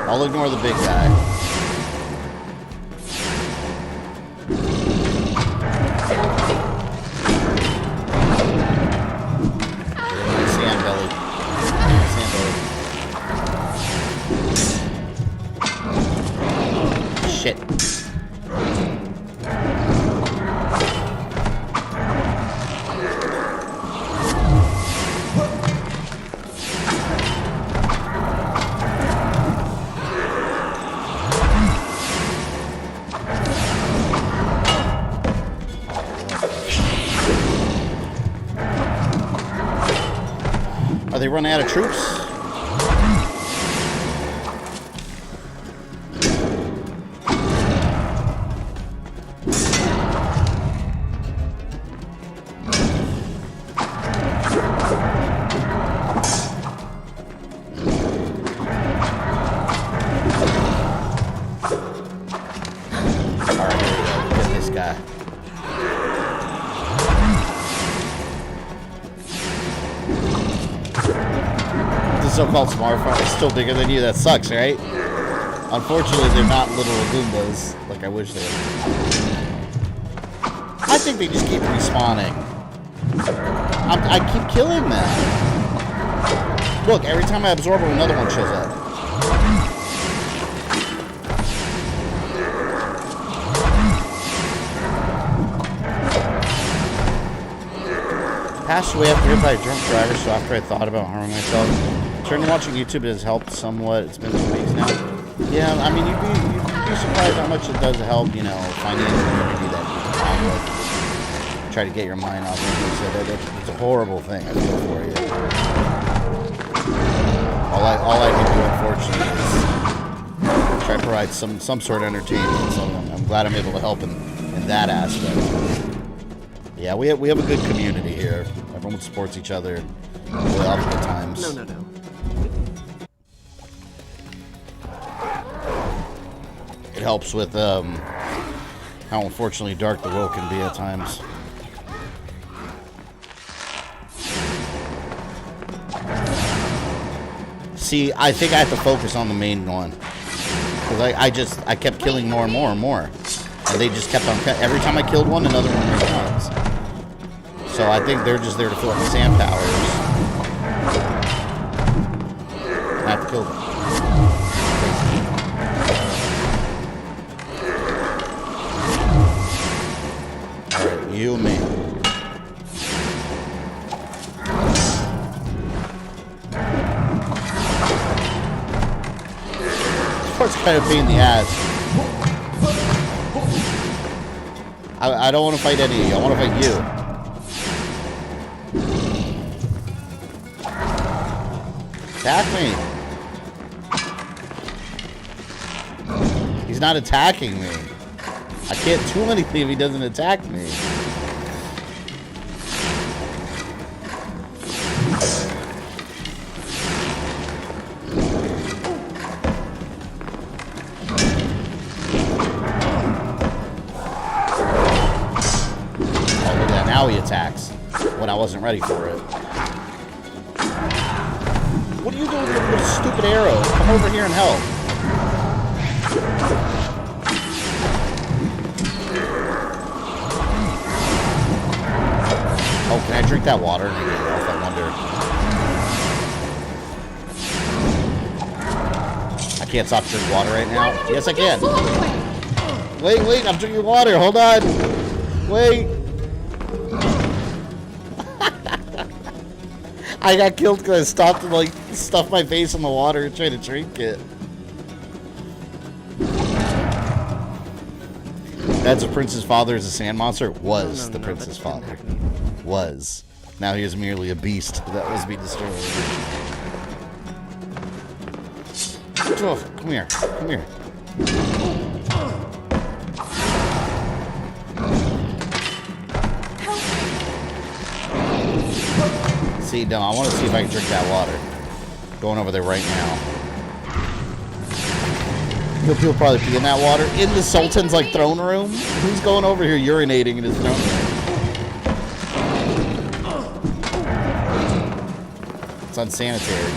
I'll ignore the big guy. Sand belly. Shit. Are they running out of troops? Alright, here we go. Get this guy. So-called smartphone is still bigger than you. That sucks, right? Unfortunately, they're not little Goombas like I wish they were. I think they just keep respawning. I keep killing them. Look, every time I absorb them, another one shows up. Passed away after hit by a drunk driver, so after I thought about harming myself, turning to watching YouTube has helped somewhat. It's been 2 weeks now. Yeah, I mean, you'd be surprised how much it does help, you know, finding a community that you can talk with. Try to get your mind off it. So it's a horrible thing. I feel for you. All I can do, unfortunately, is try to provide some sort of entertainment. So I'm glad I'm able to help in that aspect. Yeah, we have a good community here. Everyone supports each other. We all have good times. No. It helps with how unfortunately dark the world can be at times. See, I think I have to focus on the main one. Because I kept killing more and more and more. And they just kept on... Every time I killed one, another one respawns. So I think they're just there to fill up the sand powers. I have to kill them. Alright, you and me. This part's kind of a pain in the ass. I don't want to fight any of you. I want to fight you. Attack me. He's not attacking me. I can't do anything if he doesn't attack me. Oh, look at that. Now he attacks when I wasn't ready for it. What are you doing with a stupid arrow? Come over here and help. Oh, can I drink that water and get off that wonder? I can't stop drinking water right now. Yes, I can. Wait, I'm drinking water. Hold on. Wait. I got killed because I stopped and like stuffed my face in the water and tried to drink it. That's a prince's father is a sand monster. Was the prince's father. Was. Now he is merely a beast that was being destroyed. Oh, come here. Come here. See, no, I want to see if I can drink that water. Going over there right now. People probably pee in that water. In the Sultan's, like, throne room? Who's going over here urinating in his throne room? It's unsanitary.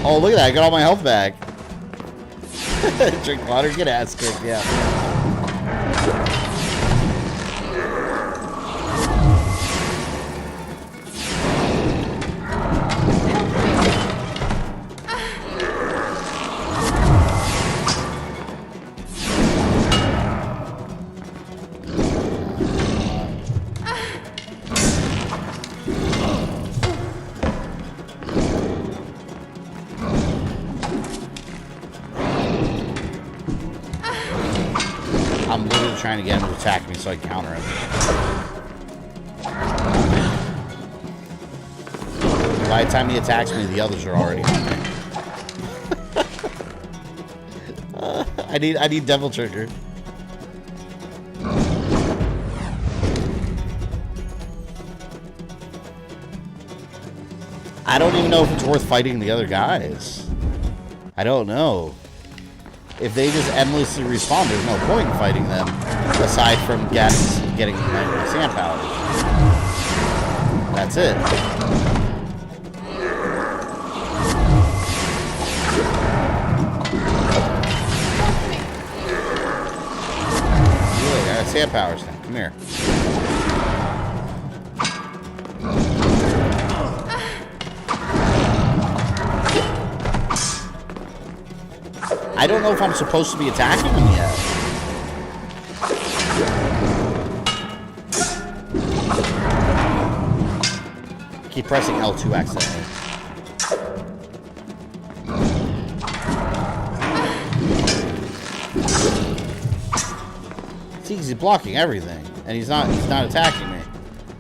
Oh, look at that. I got all my health back. Drink water, get ass kicked, yeah. I'm literally trying to get him to attack me so I can counter him. By the time he attacks me, the others are already on me. I need Devil Trigger. I don't even know if it's worth fighting the other guys. I don't know. If they just endlessly respawn, there's no point in fighting them, aside from getting my sand powers. That's it. get powers now. Come here. I don't know if I'm supposed to be attacking him yet. Keep pressing L2 accidentally. See, he's blocking everything, and he's not attacking me.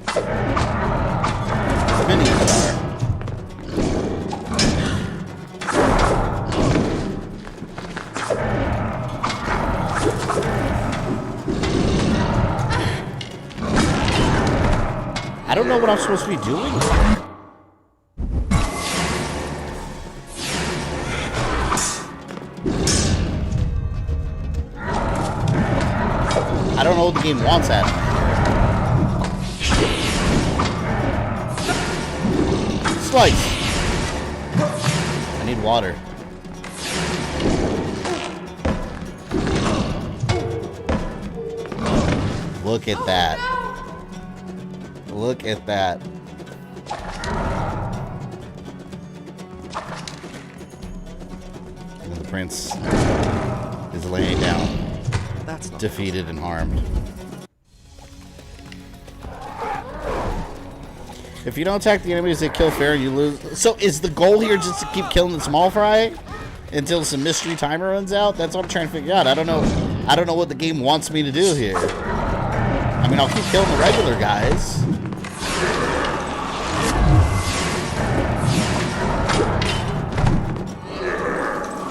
The minions are. I don't know what I'm supposed to be doing here. I don't know what the game wants at me. Slice! I need water. Look at that. Look at that. And the prince is laying down. That's not Defeated and harmed. If you don't attack the enemies, they kill fair and you lose. So is the goal here just to keep killing the small fry until some mystery timer runs out? That's what I'm trying to figure out. I don't know what the game wants me to do here. I mean, I'll keep killing the regular guys.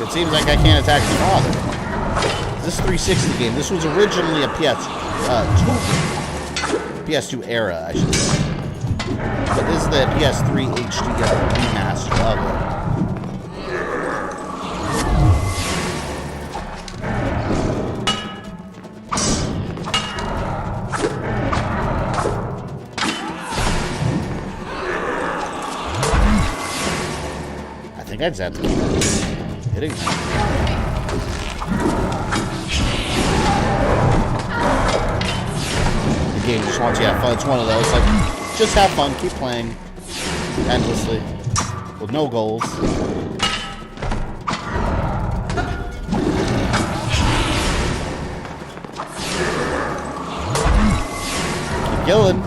It seems like I can't attack the father. This 360 game. This was originally a PS2 era, I should say. But this is the PS3 HD remaster of it. I think I just have to keep hitting them. The game just wants you to have fun. It's one of those, like, just have fun, keep playing endlessly with no goals. Keep killing.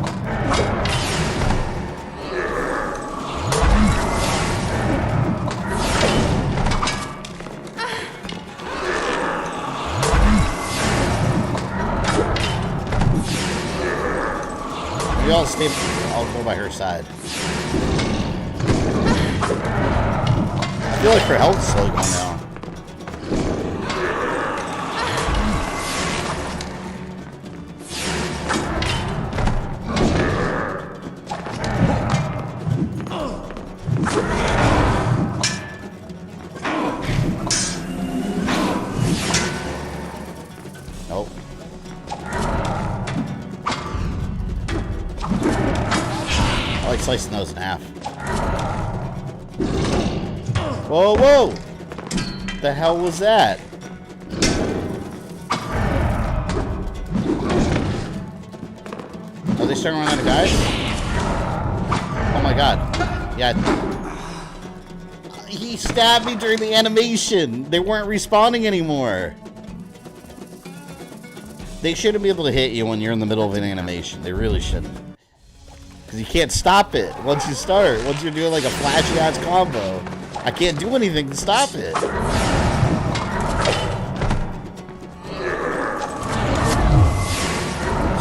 I'll go by her side. I feel like her health's slowly going down. Nope. I like slicing those in half. Whoa, whoa! The hell was that? Are they starting to run out of guys? Oh my god. Yeah. He stabbed me during the animation. They weren't respawning anymore. They shouldn't be able to hit you when you're in the middle of an animation. They really shouldn't. Because you can't stop it once you start. Once you're doing like a flashy ass combo. I can't do anything to stop it.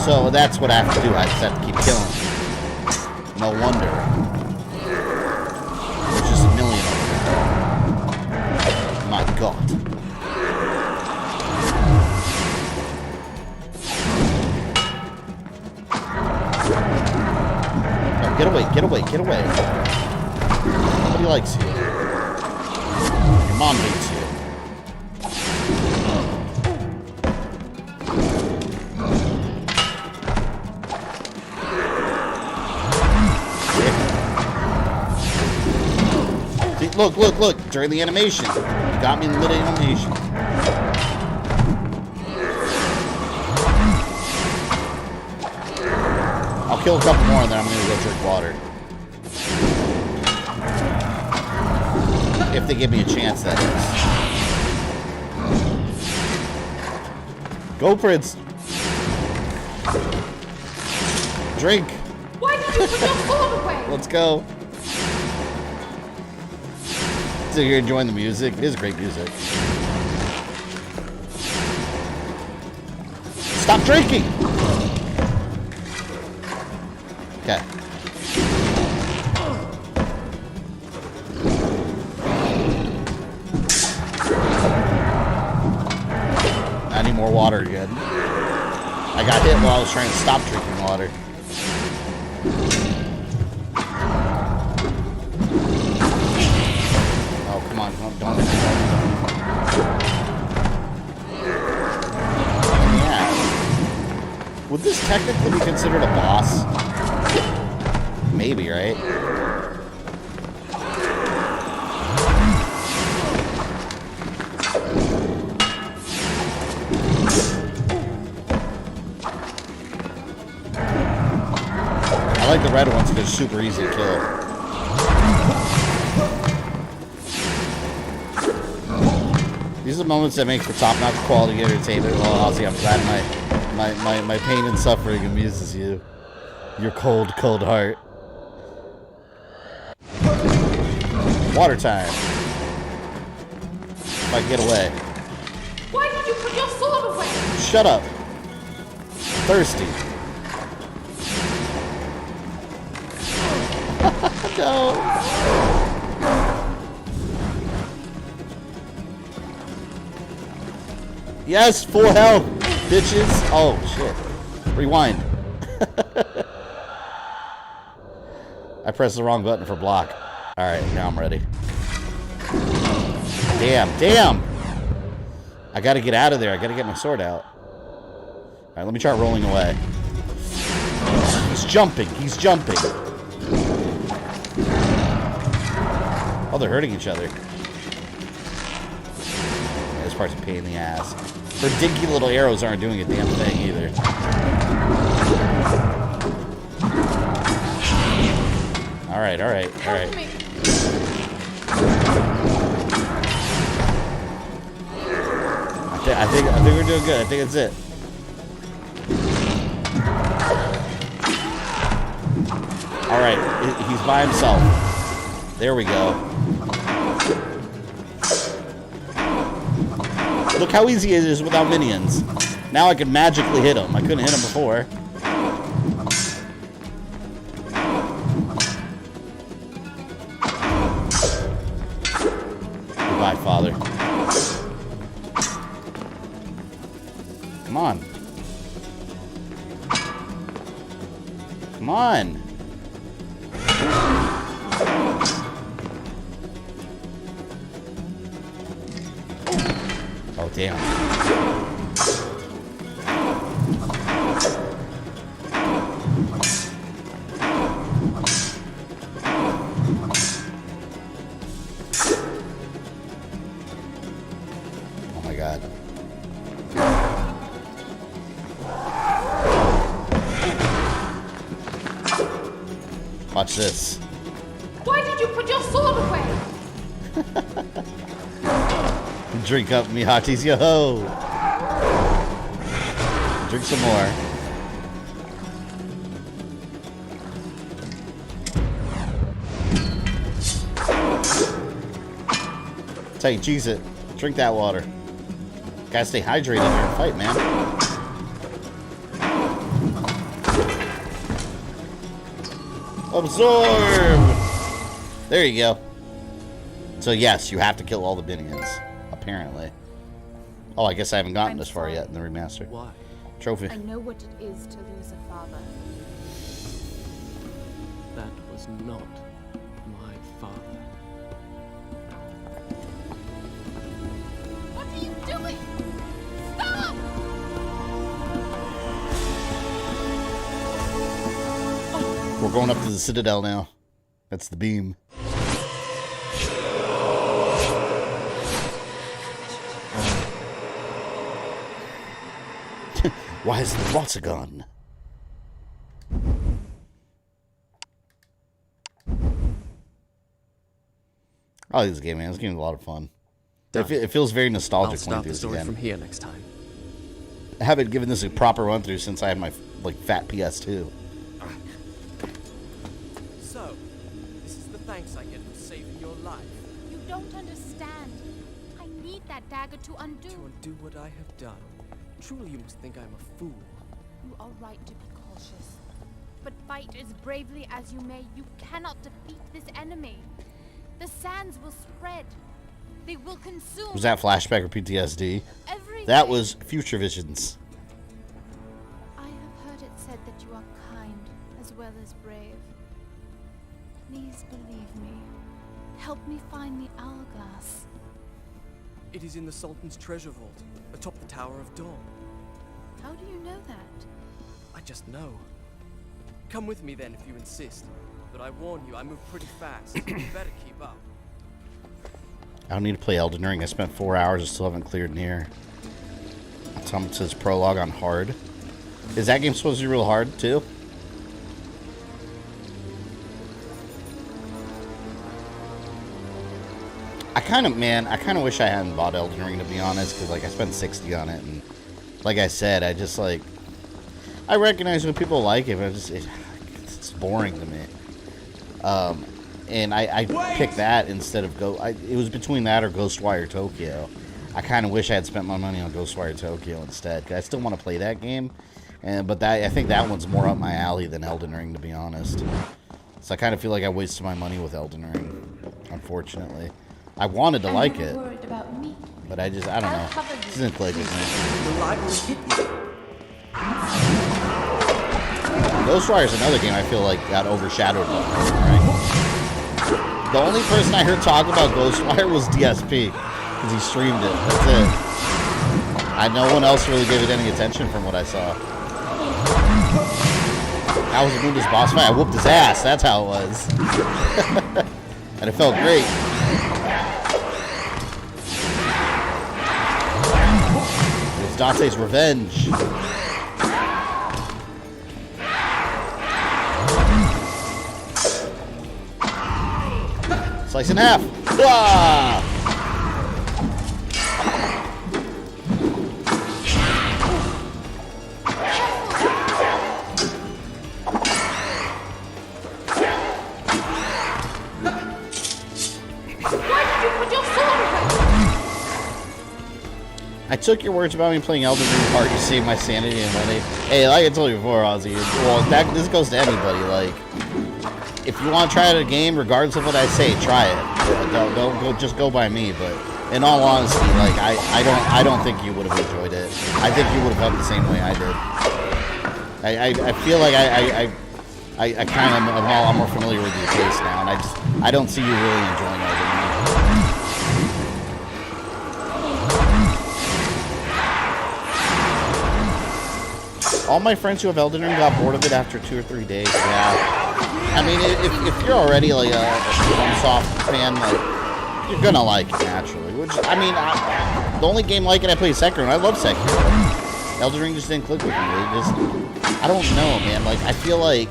So that's what I have to do. I just have to keep killing them. No wonder. There's just a million of them. My god. No, get away, get away, get away. Nobody likes you. Your mom hates you. See, look, look, look. During the animation. You got me in the middle of the animation. I'll kill a couple more and then I'm gonna go drink water. If they give me a chance, that is. Go, Prince. Drink. Why did you put your sword away? Let's go. So you're enjoying the music? It is great music. Stop drinking! Okay. I need more water again. I got hit while I was trying to stop drinking water. Oh, come on. Don't. Yeah. Would this technically be considered a boss? Maybe, right? I like the red ones because they're super easy to kill. These are the moments that make for top-notch quality entertainment. Well, obviously, I'm glad my pain and suffering amuses you. Your cold, cold heart. Water time. If I get away. Why did you put your sword away? Shut up. Thirsty. No. Yes, full health, bitches. Oh, shit. Rewind. I pressed the wrong button for block. Alright, now I'm ready. Damn. I gotta get out of there. I gotta get my sword out. Alright, let me try rolling away. He's jumping. Oh, they're hurting each other. Yeah, this part's a pain in the ass. Her dinky little arrows aren't doing a damn thing either. Alright. I think we're doing good. I think that's it. Alright, he's by himself. There we go. Look how easy it is without minions. Now I can magically hit him. I couldn't hit him before. Goodbye, Father. Come on. Come on. Oh, damn. Oh my God. Watch this. Why did you put your sword away? Drink up, me hearties, yo-ho! Drink some more. Take, cheese it. Drink that water. Gotta stay hydrated during the fight, man. Absorb! There you go. So yes, you have to kill all the minions. Apparently. Oh, I guess I haven't gotten this far yet in the remaster. Why? Trophy. I know what it is to lose a father. That was not my father. What are you doing? Stop! We're going up to the Citadel now. That's the beam. Why is the water gone? I like this game, man. This game is a lot of fun. It feels very I'll nostalgic start playing the this story again. from here next time. I haven't given this a proper run through since I had my like fat PS2. So, this is the thanks I get for saving your life. You don't understand. I need that dagger to undo. To undo what I have done. Truly, you must think I'm a fool. You are right to be cautious. But fight as bravely as you may, you cannot defeat this enemy. The sands will spread. They will consume. Was that flashback or PTSD? Everything. That was Future Visions. I have heard it said that you are kind as well as brave. Please believe me. Help me find the hourglass. It is in the Sultan's treasure vault, atop the Tower of Dawn. How do you know that? I just know. Come with me then if you insist. But I warn you, I move pretty fast. You better keep up. I don't need to play Elden Ring. I spent 4 hours and still haven't cleared near. Atop says prologue on hard. Is that game supposed to be real hard too? I kind of wish I hadn't bought Elden Ring, to be honest, because like I spent 60 on it, and like I said, I just like I recognize when people like it, but it's boring to me. And I picked that instead of it was between that or Ghostwire Tokyo. I kind of wish I had spent my money on Ghostwire Tokyo instead, 'cause I still want to play that game, but I think that one's more up my alley than Elden Ring, to be honest. So I kind of feel like I wasted my money with Elden Ring, unfortunately. I wanted to like it, but I don't know. It doesn't click with me. Ghostwire is another game I feel like got overshadowed by Elden Ring. The only person I heard talk about Ghostwire was DSP, because he streamed it. That's it. No one else really gave it any attention from what I saw. How was the Moon's boss fight? I whooped his ass. That's how it was. And it felt great. It's Dante's revenge. Slice in half. Wah! I took your words about me playing Elden Ring hard to save my sanity and money. Hey, like I told you before, Ozzy, well, this goes to anybody. Like, if you want to try a game, regardless of what I say, try it. Don't go, just go by me. But in all honesty, like I don't think you would have enjoyed it. I think you would have felt the same way I did. I feel like I kind of I'm more familiar with your taste now, and I don't see you really enjoying Elden Ring. All my friends who have Elden Ring got bored of it after 2 or 3 days. Yeah. I mean, if you're already like a FromSoft fan, like you're gonna like it naturally. Which I mean, the only game like it I played Sekiro, and I love Sekiro. Elden Ring just didn't click with me. I don't know, man. Like I feel like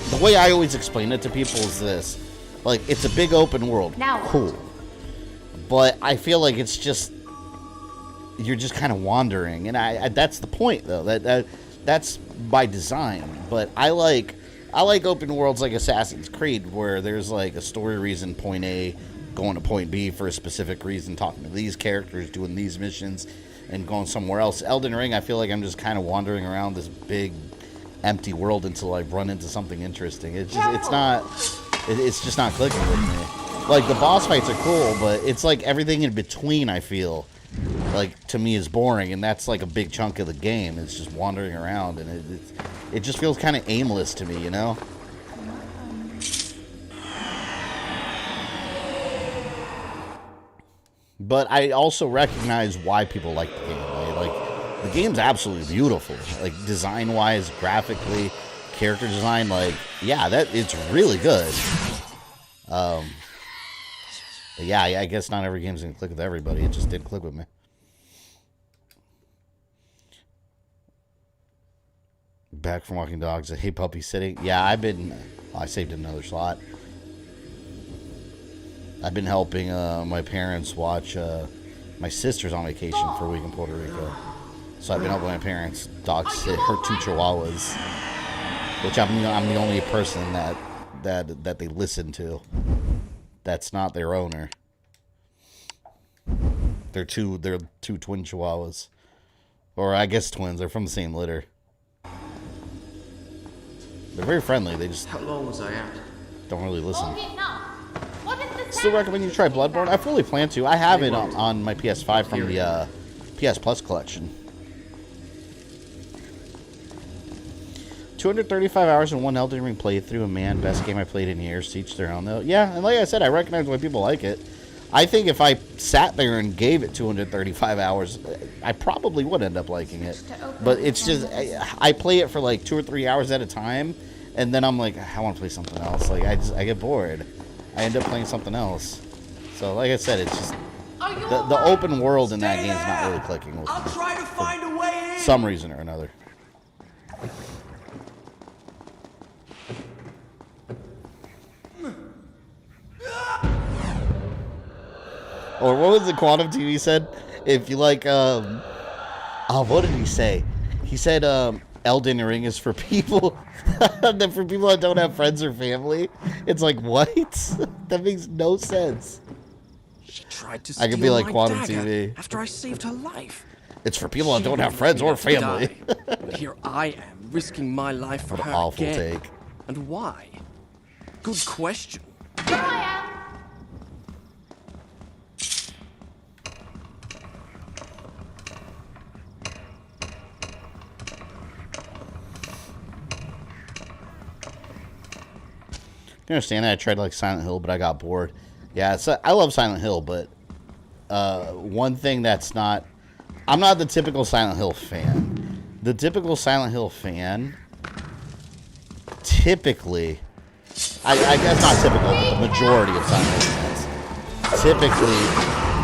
the way I always explain it to people is this: like it's a big open world, cool, but I feel like it's just you're just kind of wandering, and I that's the point though. That's by design, but I like open worlds like Assassin's Creed, where there's like a story reason, point A, going to point B for a specific reason, talking to these characters, doing these missions, and going somewhere else. Elden Ring, I feel like I'm just kind of wandering around this big, empty world until I run into something interesting. It's just not clicking with me. Like the boss fights are cool, but it's like everything in between, I feel like, to me, is boring, and that's like a big chunk of the game. It's just wandering around, and it just feels kind of aimless to me, you know? But I also recognize why people like the game. Like the game's absolutely beautiful. Like design-wise, graphically, character design, like, yeah, it's really good. But yeah, I guess not every game's gonna click with everybody. It just didn't click with me. Back from walking dogs. Hey, puppy sitting. Yeah, I saved another slot. I've been helping my parents watch. My sister's on vacation for a week in Puerto Rico, so I've been helping my parents dog sit her 2 chihuahuas, which I'm the only person that they listen to. That's not their owner. They're two twin chihuahuas, or I guess twins. They're from the same litter. They're very friendly. They just How long was I out? don't really listen. Okay, now, what is the Still recommend you try Bloodborne. I fully plan to. I have it on my PS5 from the PS Plus collection. 235 hours in one Elden Ring playthrough, and man, best game I played in years. To each their own, though. Yeah, and like I said, I recognize why people like it. I think if I sat there and gave it 235 hours, I probably would end up liking it. But it's just, I play it for like 2 or 3 hours at a time, and then I'm like, I want to play something else. Like, I get bored. I end up playing something else. So, like I said, it's just, the open world in that game is not really clicking with me. I'll try to find a way in. Some reason or another. Or what was it Quantum TV said? If you like, what did he say? He said, Elden Ring is for people, for people that don't have friends or family. It's like, what? That makes no sense. She tried to I could be steal like my Quantum dagger TV. after I saved her life. It's for people that She don't have wanted friends me or to family. die. But here I am, risking my life for What an her awful again. take. And why? Good question. Here I am. You understand that I tried like Silent Hill, but I got bored. Yeah, I love Silent Hill, but one thing that's not, I'm not the typical Silent Hill fan. The typical Silent Hill fan, typically, I guess not typical, but the majority of Silent Hill fans typically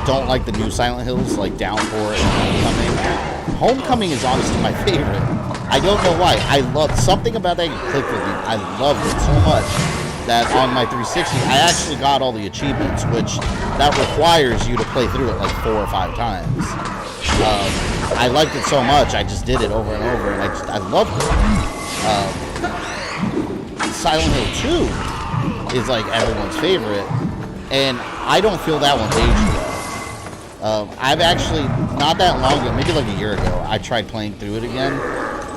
don't like the new Silent Hills, like Downpour and Homecoming. Homecoming is honestly my favorite. I don't know why. I love something about that clicked with me. I loved it so much that on my 360, I actually got all the achievements, which that requires you to play through it like 4 or 5 times. I liked it so much, I just did it over and over, and I loved it. Silent Hill 2 is like everyone's favorite, and I don't feel that one's aged well. I've actually, not that long ago, maybe like a year ago, I tried playing through it again,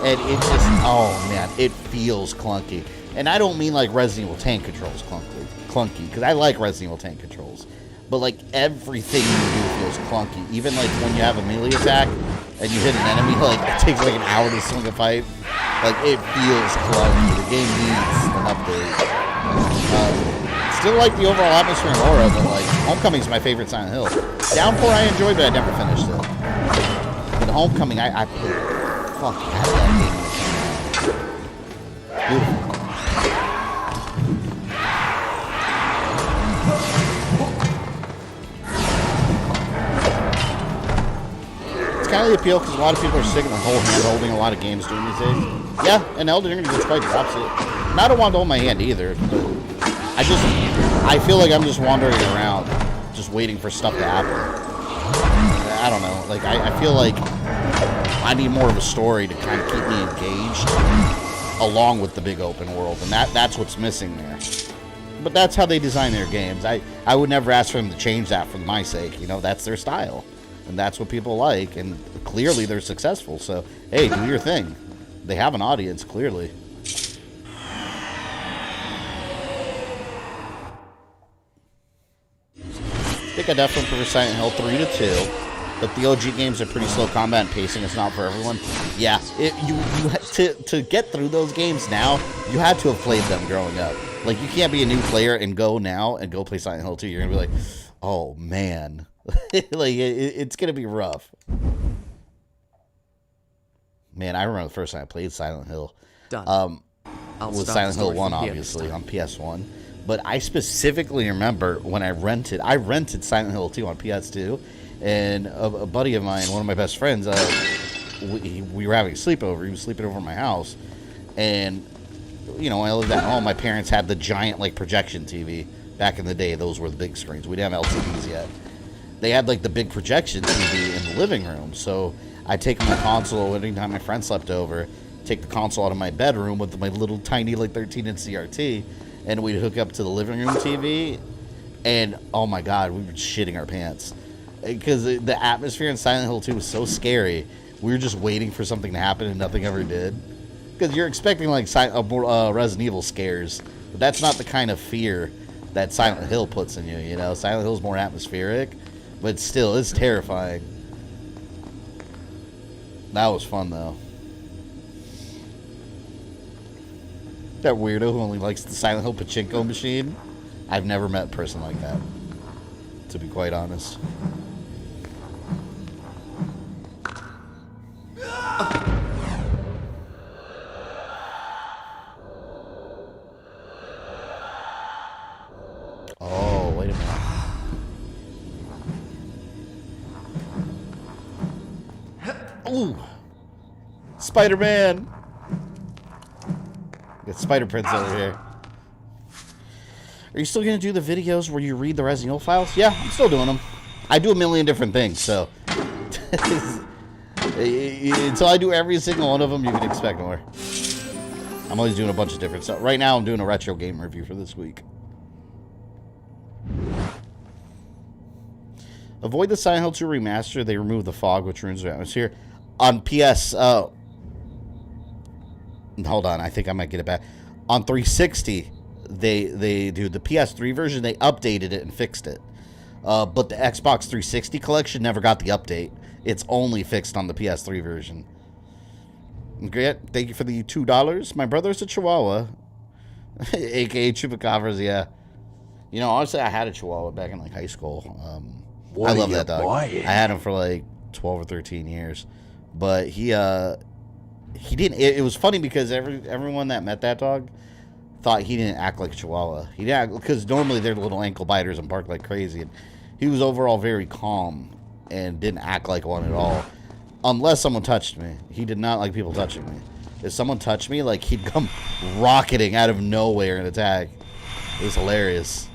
and it just, oh man, it feels clunky. And I don't mean like Resident Evil tank controls clunky, because I like Resident Evil tank controls. But like everything you do feels clunky. Even like when you have a melee attack and you hit an enemy, like it takes like an hour to swing a pipe. Like it feels clunky. The game needs an update. Still like the overall atmosphere and aura, but like Homecoming is my favorite Silent Hill. Downpour I enjoyed, but I never finished it. But Homecoming, I played fuck out of that game. Beautiful. Kind of the appeal because a lot of people are sick of the whole hand holding a lot of games doing these days. Yeah, and Elden Ring just quite drops it. And I don't want to hold my hand either, but I feel like I'm just wandering around, just waiting for stuff to happen. I don't know, like I feel like I need more of a story to kind of keep me engaged along with the big open world, and that's what's missing there. But that's how they design their games. I would never ask for them to change that for my sake. You know, that's their style. And that's what people like, and clearly they're successful. So, hey, do your thing. They have an audience, clearly. I think I definitely prefer Silent Hill 3 to 2, but the OG games are pretty slow combat and pacing. It's not for everyone. Yeah, to get through those games now, you had to have played them growing up. Like, you can't be a new player and go now and go play Silent Hill 2. You're going to be like, oh, man. Like it's gonna be rough. Man, I remember the first time I played Silent Hill. Done. Was Silent Hill 1 obviously on PS1. But I specifically remember when I rented Silent Hill 2 on PS2, and a buddy of mine, one of my best friends, we were having a sleepover. He was sleeping over at my house, and you know, I lived at home. My parents had the giant like projection TV Back in the day, those were the big screens. We didn't have LCDs yet. They had like the big projection TV in the living room. So I'd take my console anytime my friend slept over, take the console out of my bedroom with my little tiny like 13-inch CRT, and we'd hook up to the living room TV. And oh my God, we were shitting our pants. Because the atmosphere in Silent Hill 2 was so scary. We were just waiting for something to happen and nothing ever did. Because you're expecting like Resident Evil scares. But that's not the kind of fear that Silent Hill puts in you, you know? Silent Hill's more atmospheric. But still, it's terrifying. That was fun, though. That weirdo who only likes the Silent Hill pachinko machine. I've never met a person like that, to be quite honest. Oh, wait a minute. Ooh! Spider-Man! Got Spider-Prince over here. Are you still going to do the videos where you read the Resident Evil files? Yeah, I'm still doing them. I do a million different things, so... Until I do every single one of them, you can expect more. I'm always doing a bunch of different stuff. Right now, I'm doing a retro game review for this week. Avoid the Silent Hill 2 remaster. They remove the fog, which ruins the atmosphere. On PS... hold on, I think I might get it back. On 360... They do the PS3 version. They updated it and fixed it, but the Xbox 360 collection never got the update. It's only fixed on the PS3 version. Great, thank you for the $2. My brother's a Chihuahua, aka Chupacabras. Yeah, you know, honestly, I had a Chihuahua back in like high school. I love that dog. I had him for like 12 or 13 years, but he didn't. It was funny because everyone that met that dog thought he didn't act like a Chihuahua. He didn't act, because normally they're little ankle biters and bark like crazy. And he was overall very calm and didn't act like one at all, unless someone touched me. He did not like people touching me. If someone touched me, like he'd come rocketing out of nowhere and attack. It was hilarious.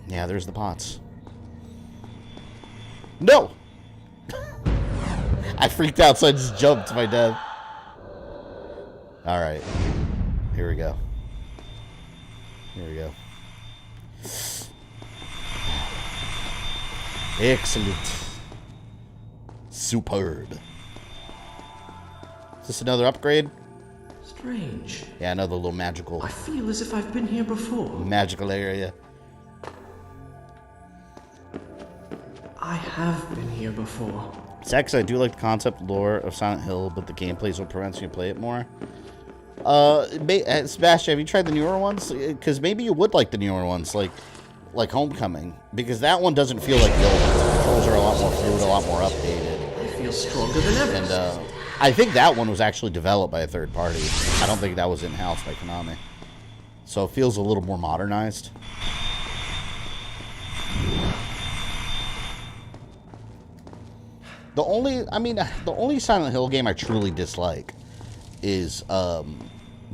Yeah, there's the pots. No! I freaked out, so I just jumped to my death. Alright. Here we go. Here we go. Excellent. Superb. Is this another upgrade? Strange. Yeah, another little magical. I feel as if I've been here before. Magical area. I have been here before. Sex, I do like the concept lore of Silent Hill, but the gameplay so prevents you to play it more. Sebastian, have you tried the newer ones? Because maybe you would like the newer ones, like Homecoming, because that one doesn't feel like the old ones. The controls are a lot more fluid, a lot more updated. I feel stronger than ever. And I think that one was actually developed by a third party. I don't think that was in-house by Konami. So it feels a little more modernized. The only Silent Hill game I truly dislike is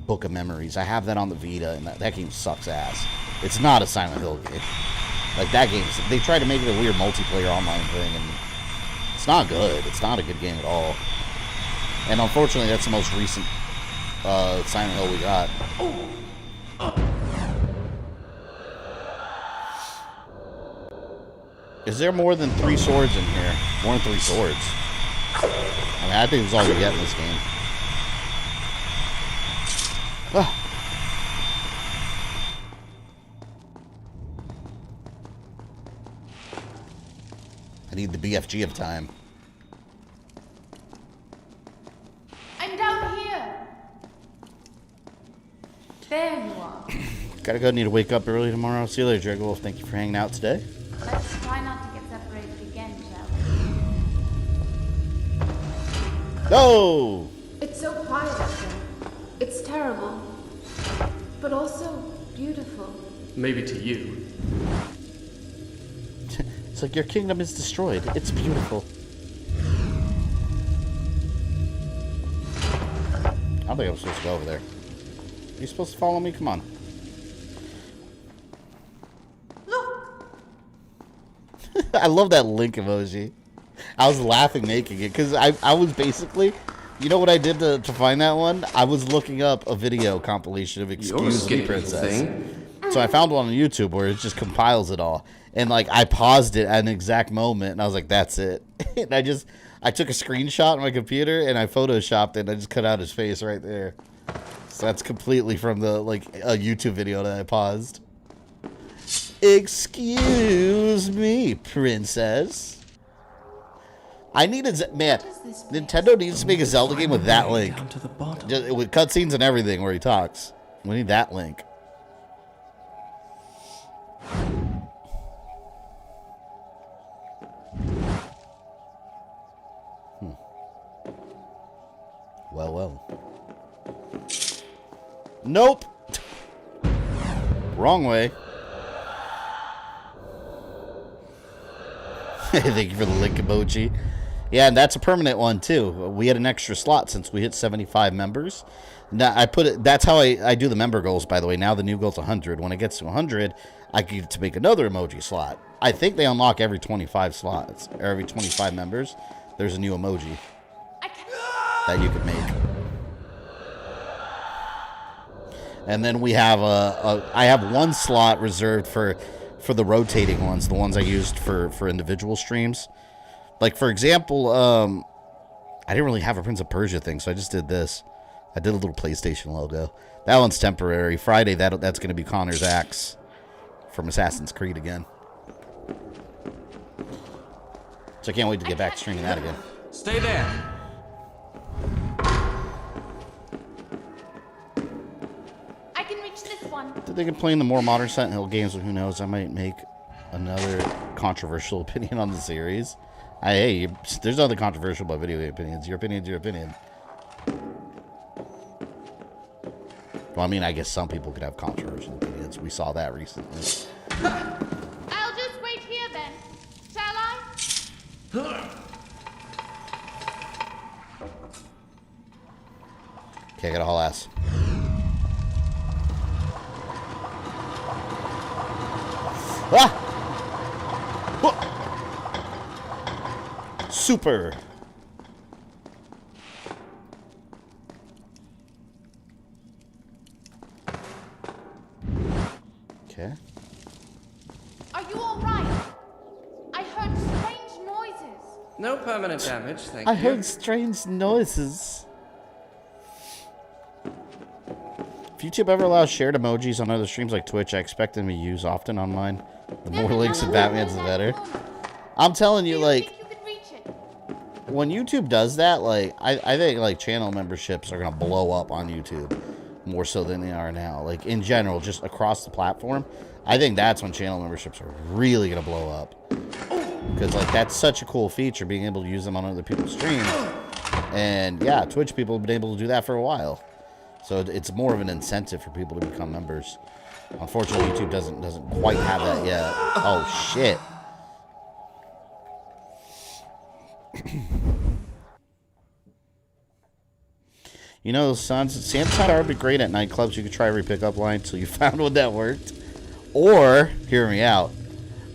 Book of Memories. I have that on the Vita, and that game sucks ass. It's not a Silent Hill game. Like, that game, they tried to make it a weird multiplayer online thing, and it's not good. It's not a good game at all. And unfortunately, that's the most recent Silent Hill we got. Is there more than 3 swords in here? More than 3 swords. I mean, I think that's all you get in this game. Ah. I need the BFG of time. I'm down here. There you are. Gotta go. Need to wake up early tomorrow. See you later, Dragolf. Thank you for hanging out today. Let's try not to get separated again, shall we? No! It's so quiet up there. It's terrible, but also beautiful. Maybe to you. It's like your kingdom is destroyed. It's beautiful. I don't think I'm supposed to go over there. You're supposed to follow me? Come on. Look! I love that link emoji. I was laughing making it because I was basically, you know what I did to find that one? I was looking up a video compilation of Excuse Me Princess. So I found one on YouTube where it just compiles it all. And like I paused it at an exact moment and I was like, that's it. And I took a screenshot on my computer and I photoshopped it and I just cut out his face right there. So that's completely from the a YouTube video that I paused. Excuse me, princess. I need man. Nintendo needs to make a Zelda game with that link. With cutscenes and everything where he talks. We need that link. Well. Nope. Wrong way. Thank you for the link emoji. Yeah, and that's a permanent one too. We had an extra slot since we hit 75 members. Now I put it. That's how I do the member goals. By the way, now the new goal's 100. When it gets to 100, I get to make another emoji slot. I think they unlock every 25 slots or every 25 members. There's a new emoji that you can make. And then we have I have one slot reserved for the rotating ones, the ones I used for individual streams. Like for example, I didn't really have a Prince of Persia thing, so I just did this. I did a little PlayStation logo. That one's temporary. Friday, that's going to be Connor's axe from Assassin's Creed again. So I can't wait to get back to streaming that again. Stay there. I can reach this one. Did they complain the more modern Silent Hill games? Who knows? I might make another controversial opinion on the series. Hey, there's nothing controversial about video game opinions. Your opinion's your opinion. Well, I mean, I guess some people could have controversial opinions. We saw that recently. I'll just wait here then. Shall I? Okay, I got a haul ass. Ah! Super. Okay. Are you all right? I heard strange noises. No permanent damage, thank you. I heard strange noises. If YouTube ever allows shared emojis on other streams like Twitch, I expect them to be used often on mine. The more links and Batman's, the better. I'm telling you, like, when YouTube does that, like, I think, like, channel memberships are going to blow up on YouTube more so than they are now. Like, in general, just across the platform, I think that's when channel memberships are really going to blow up. Because, like, that's such a cool feature, being able to use them on other people's streams. And, yeah, Twitch people have been able to do that for a while. So it's more of an incentive for people to become members. Unfortunately, YouTube doesn't quite have that yet. Oh, shit. You know, Santa Tower would be great at nightclubs. You could try every pickup line until you found one that worked. Or, hear me out,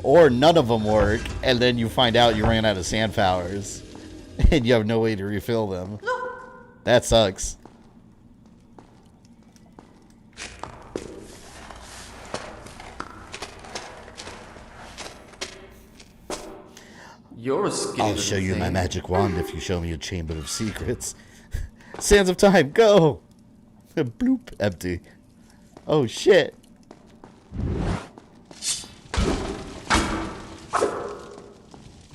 or none of them work, and then you find out you ran out of sand powers, and you have no way to refill them. That sucks. You're a skinny I'll show you my magic wand if you show me a chamber of secrets. Sands of time, go! Bloop, empty. Oh shit.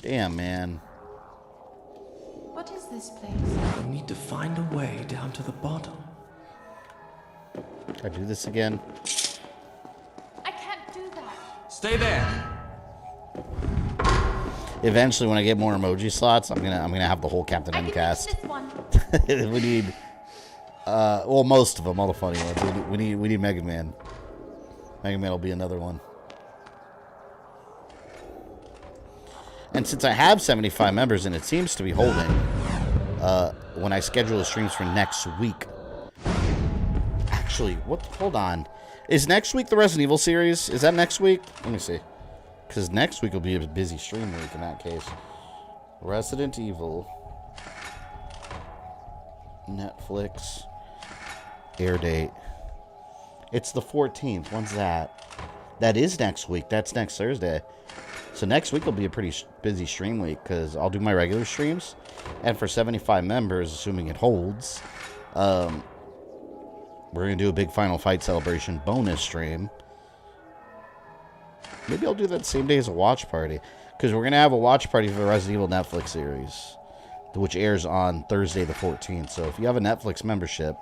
Damn, man. What is this place? We need to find a way down to the bottom. Can I do this again? I can't do that. Stay there. Eventually, when I get more emoji slots, I'm gonna have the whole Captain M cast. We need, well, most of them, all the funny ones. We need Mega Man. Mega Man will be another one. And since I have 75 members and it seems to be holding, when I schedule the streams for next week, Actually, what? Hold on. Is next week the Resident Evil series? Is that next week? Let me see. Because next week will be a busy stream week in that case. Resident Evil. Netflix. Air date. It's the 14th. When's that? That is next week. That's next Thursday. So next week will be a pretty busy stream week because I'll do my regular streams. And for 75 members, assuming it holds, we're going to do a big Final Fight celebration bonus stream. Maybe I'll do that same day as a watch party. Because we're going to have a watch party for the Resident Evil Netflix series, which airs on Thursday the 14th. So if you have a Netflix membership,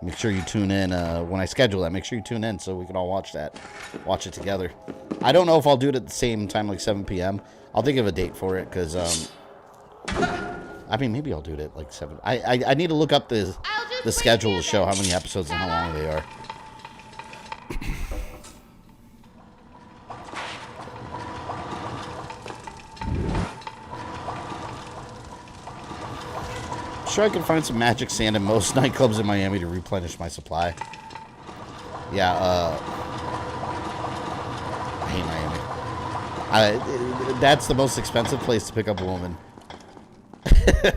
make sure you tune in. When I schedule that, make sure you tune in so we can all watch that. Watch it together. I don't know if I'll do it at the same time, like 7 p.m. I'll think of a date for it, because, I mean, maybe I'll do it at, like, 7. I need to look up the schedule to show how many episodes and how long they are. Sure, I can find some magic sand in most nightclubs in Miami to replenish my supply. Yeah, I hate Miami. That's the most expensive place to pick up a woman.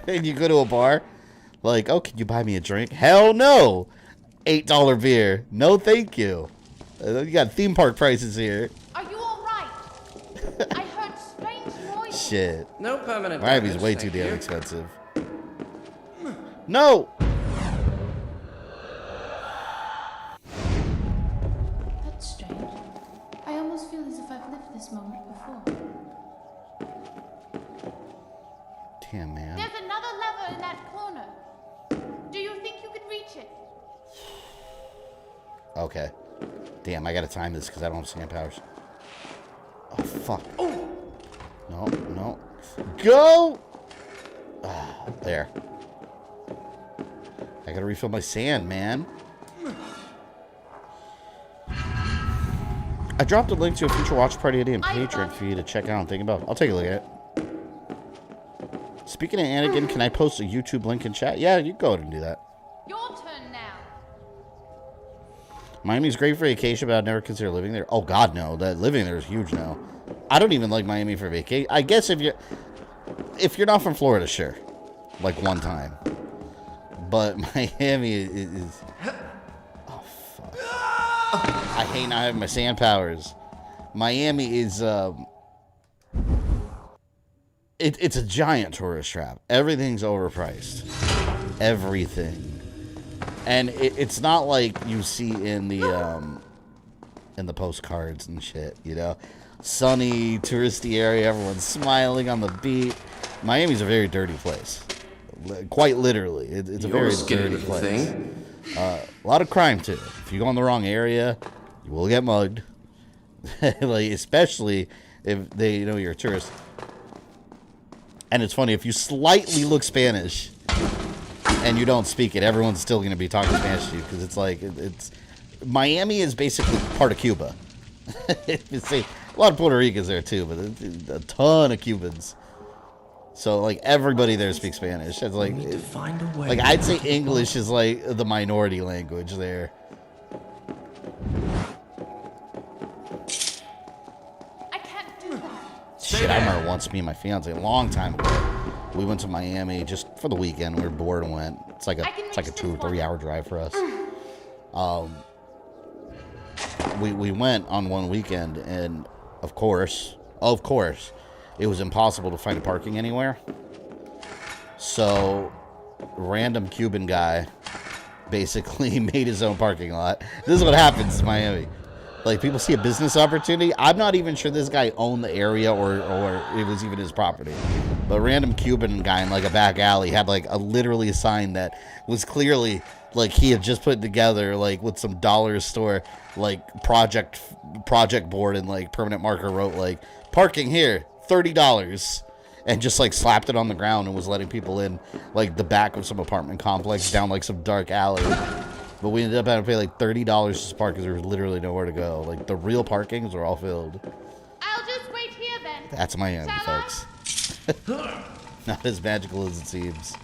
And you go to a bar, like, oh, can you buy me a drink? Hell no! $8 beer. No, thank you. You got theme park prices here. Are you alright? I heard strange noises. Shit. No permanent Miami's damage, way too thank damn you. expensive. No! That's strange. I almost feel as if I've lived this moment before. Damn, man. There's another lever in that corner. Do you think you could reach it? Okay. Damn, I gotta time this because I don't have sand powers. Oh, fuck. Oh! No, no. Go! Ah, there. I gotta refill my sand, man. I dropped a link to a future watch party idea in Patreon for you to check out and think about. I'll take a look at it. Speaking of Anakin, can I post a YouTube link in chat? Yeah, you go ahead and do that. Your turn now. Miami's great for vacation, but I'd never consider living there. Oh, God, no. That living there is huge now. I don't even like Miami for vacation. I guess if you're not from Florida, sure. Like one time. But Miami is... Oh, fuck. I hate not having my sand powers. Miami is... It's a giant tourist trap. Everything's overpriced. Everything. And it's not like you see in the postcards and shit, you know? Sunny, touristy area, everyone's smiling on the beach. Miami's a very dirty place. Quite literally. It's a very dirty place. A lot of crime, too. If you go in the wrong area, you will get mugged. Like, especially if they know you're a tourist. And it's funny, if you slightly look Spanish and you don't speak it, everyone's still going to be talking Spanish to you, because it's like, Miami is basically part of Cuba. See, a lot of Puerto Ricans there too, but a ton of Cubans. So like everybody there speaks Spanish. It's like, need to find a way. Like I'd say English is like the minority language there. I can't do that. Shit, I remember once me and my fiance, a long time ago, we went to Miami just for the weekend. We were bored and went. It's like a 2 or 3 hour drive for us. We went on one weekend, and of course, it was impossible to find parking anywhere. So, random Cuban guy basically made his own parking lot. This is what happens in Miami. Like, people see a business opportunity. I'm not even sure this guy owned the area or it was even his property. But a random Cuban guy in, like, a back alley had, like, literally a sign that was clearly, like, he had just put together, like, with some dollar store, like, project board and, like, permanent marker wrote, like, parking here, $30. And just, like, slapped it on the ground and was letting people in, like, the back of some apartment complex down, like, some dark alley. But we ended up having to pay like $30 to park because there was literally nowhere to go. Like, the real parkings were all filled. I'll just wait here then. That's Miami, folks. Not as magical as it seems.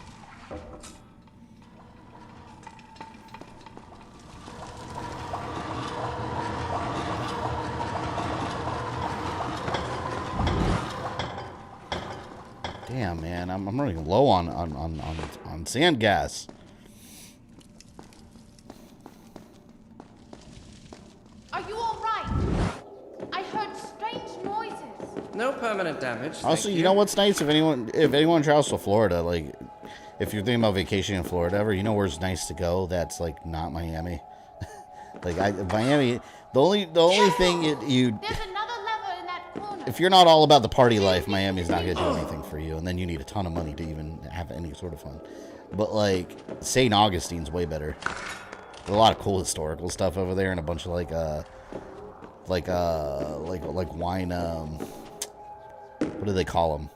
Damn, man, I'm running low on sand gas. Are you all right? I heard strange noises. No permanent damage. Also, thank you know what's nice if anyone travels to Florida, like if you're thinking about vacationing in Florida ever, you know where's nice to go? That's like not Miami. Like Miami, the only thing you There's another lever in that corner. if you're not all about the party life, Miami's not gonna do anything for you, and then you need a ton of money to even have any sort of fun. But like St. Augustine's way better. There's a lot of cool historical stuff over there, and a bunch of like wine. What do they call them?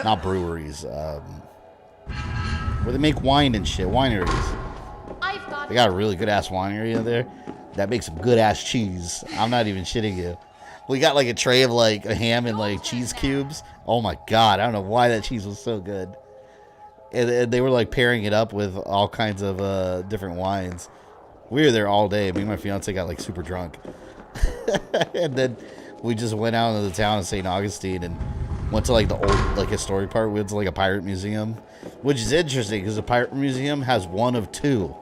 Not breweries. Where they make wine and shit. Wineries. They got a really good ass winery in there that makes some good ass cheese. I'm not even shitting you. We got like a tray of like a ham and like cheese cubes. Oh my god, I don't know why that cheese was so good. And they were like pairing it up with all kinds of different wines. We were there all day. Me and my fiance got like super drunk. And then we just went out into the town of St. Augustine and went to like the old like historic part. We went to like a pirate museum, which is interesting because the pirate museum has one of two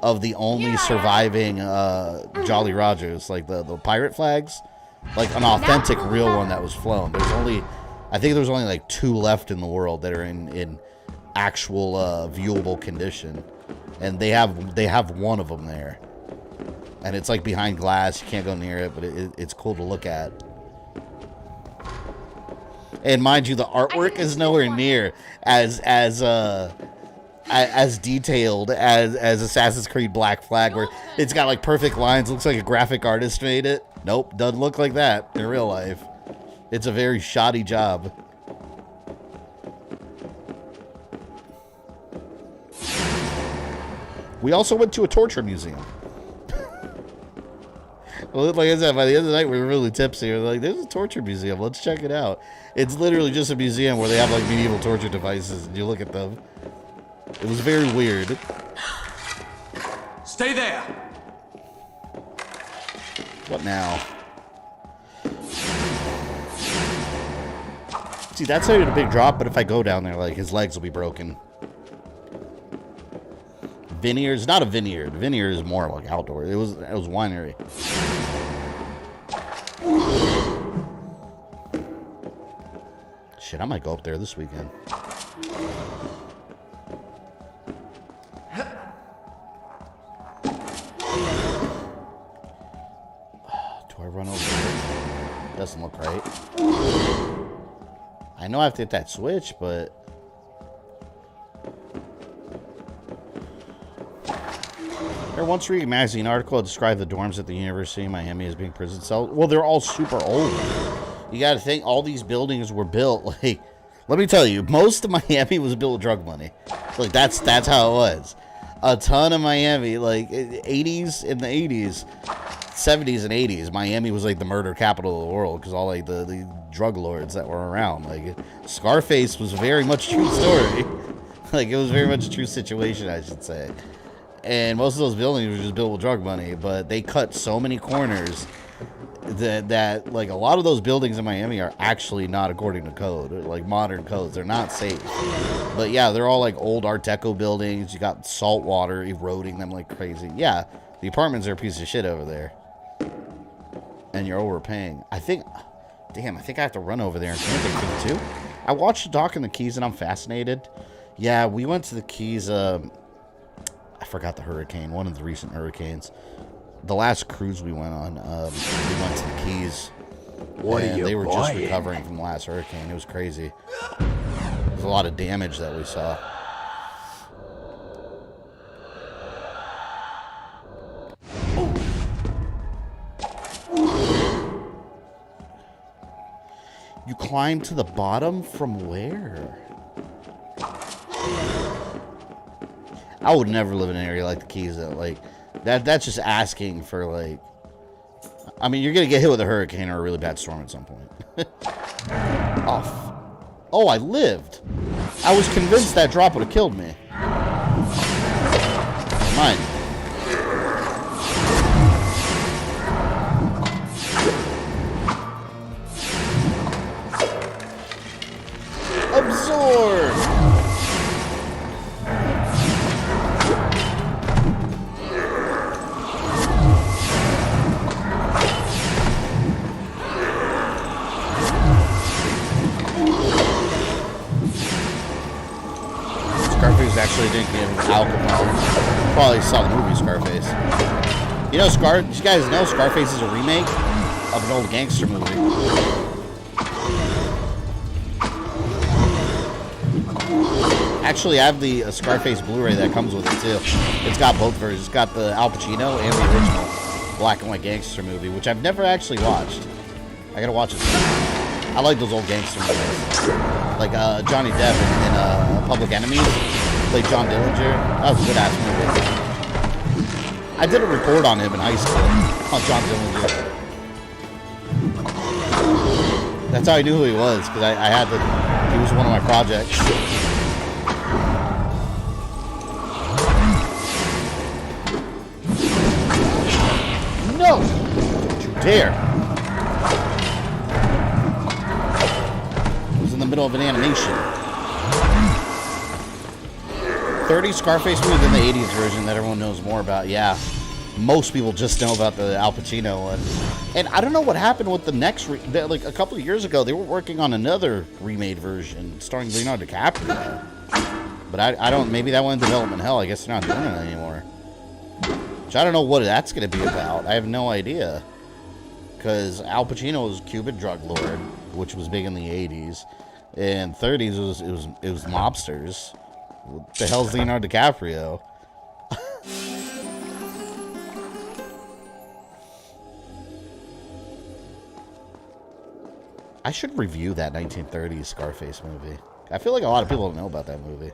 of the only surviving Jolly Rogers, like the pirate flags, like an authentic real one that was flown. I think there's only like 2 left in the world that are in actual viewable condition, and they have one of them there, and it's like behind glass. You can't go near it, but it's cool to look at. And mind you, the artwork is nowhere near as detailed as Assassin's Creed Black Flag, where it's got like perfect lines. Looks like a graphic artist made it. Nope, doesn't look like that in real life. It's a very shoddy job. We also went to a torture museum. Well, like I said, by the end of the night, we were really tipsy. We were like, there's a torture museum. Let's check it out. It's literally just a museum where they have like medieval torture devices, and you look at them. It was very weird. Stay there. What now? See, that's not even a big drop, but if I go down there, like, his legs will be broken. Vineyards, not a vineyard. Vineyard is more like outdoor. It was winery. Shit, I might go up there this weekend. Do I run over here? Doesn't look right. I know I have to hit that switch, but there once read a magazine article that described the dorms at the University of Miami as being prison cells. Well, they're all super old. You got to think all these buildings were built like. Let me tell you, most of Miami was built with drug money. Like that's how it was. A ton of Miami, like 80s in the 80s, 70s and 80s, Miami was like the murder capital of the world because all like the drug lords that were around. Like Scarface was very much a true story. Like it was very much a true situation, I should say. And most of those buildings were just built with drug money, but they cut so many corners that like a lot of those buildings in Miami are actually not according to code, like modern codes. They're not safe. But yeah, they're all like old Art Deco buildings. You got salt water eroding them like crazy. Yeah, the apartments are a piece of shit over there. And you're overpaying. I think I have to run over there and camping too. I watched the dock in the Keys and I'm fascinated. Yeah, we went to the Keys, I forgot the hurricane, one of the recent hurricanes. The last cruise we went on, we went to the Keys. And they were just recovering from the last hurricane. It was crazy. There's a lot of damage that we saw. You climbed to the bottom from where? I would never live in an area like the Keys, though. Like, that's just asking for, like... I mean, you're going to get hit with a hurricane or a really bad storm at some point. Oh, I lived. I was convinced that drop would have killed me. Mine. Absorb! actually drinking alcohol. Probably saw the movie Scarface. You know, you guys know Scarface is a remake of an old gangster movie. Actually, I have the Scarface Blu-ray that comes with it too. It's got both versions. It's got the Al Pacino and the original black and white gangster movie, which I've never actually watched. I gotta watch it soon. I like those old gangster movies. Like Johnny Depp in Public Enemies. Played John Dillinger. That was a good ass movie. I did a report on him in high school on John Dillinger. That's how I knew who he was, because I had to. He was one of my projects. No! Don't you dare! It was in the middle of an animation. 30 Scarface movies in the 80s version that everyone knows more about. Yeah, most people just know about the Al Pacino one. And I don't know what happened with the next, like a couple of years ago, they were working on another remade version starring Leonardo DiCaprio. But I don't, maybe that went in development hell. I guess they're not doing it anymore. Which I don't know what that's going to be about. I have no idea. Because Al Pacino was a Cuban drug lord, which was big in the 80s. And 30s it was mobsters. What the hell's Leonardo DiCaprio? I should review that 1930s Scarface movie. I feel like a lot of people don't know about that movie.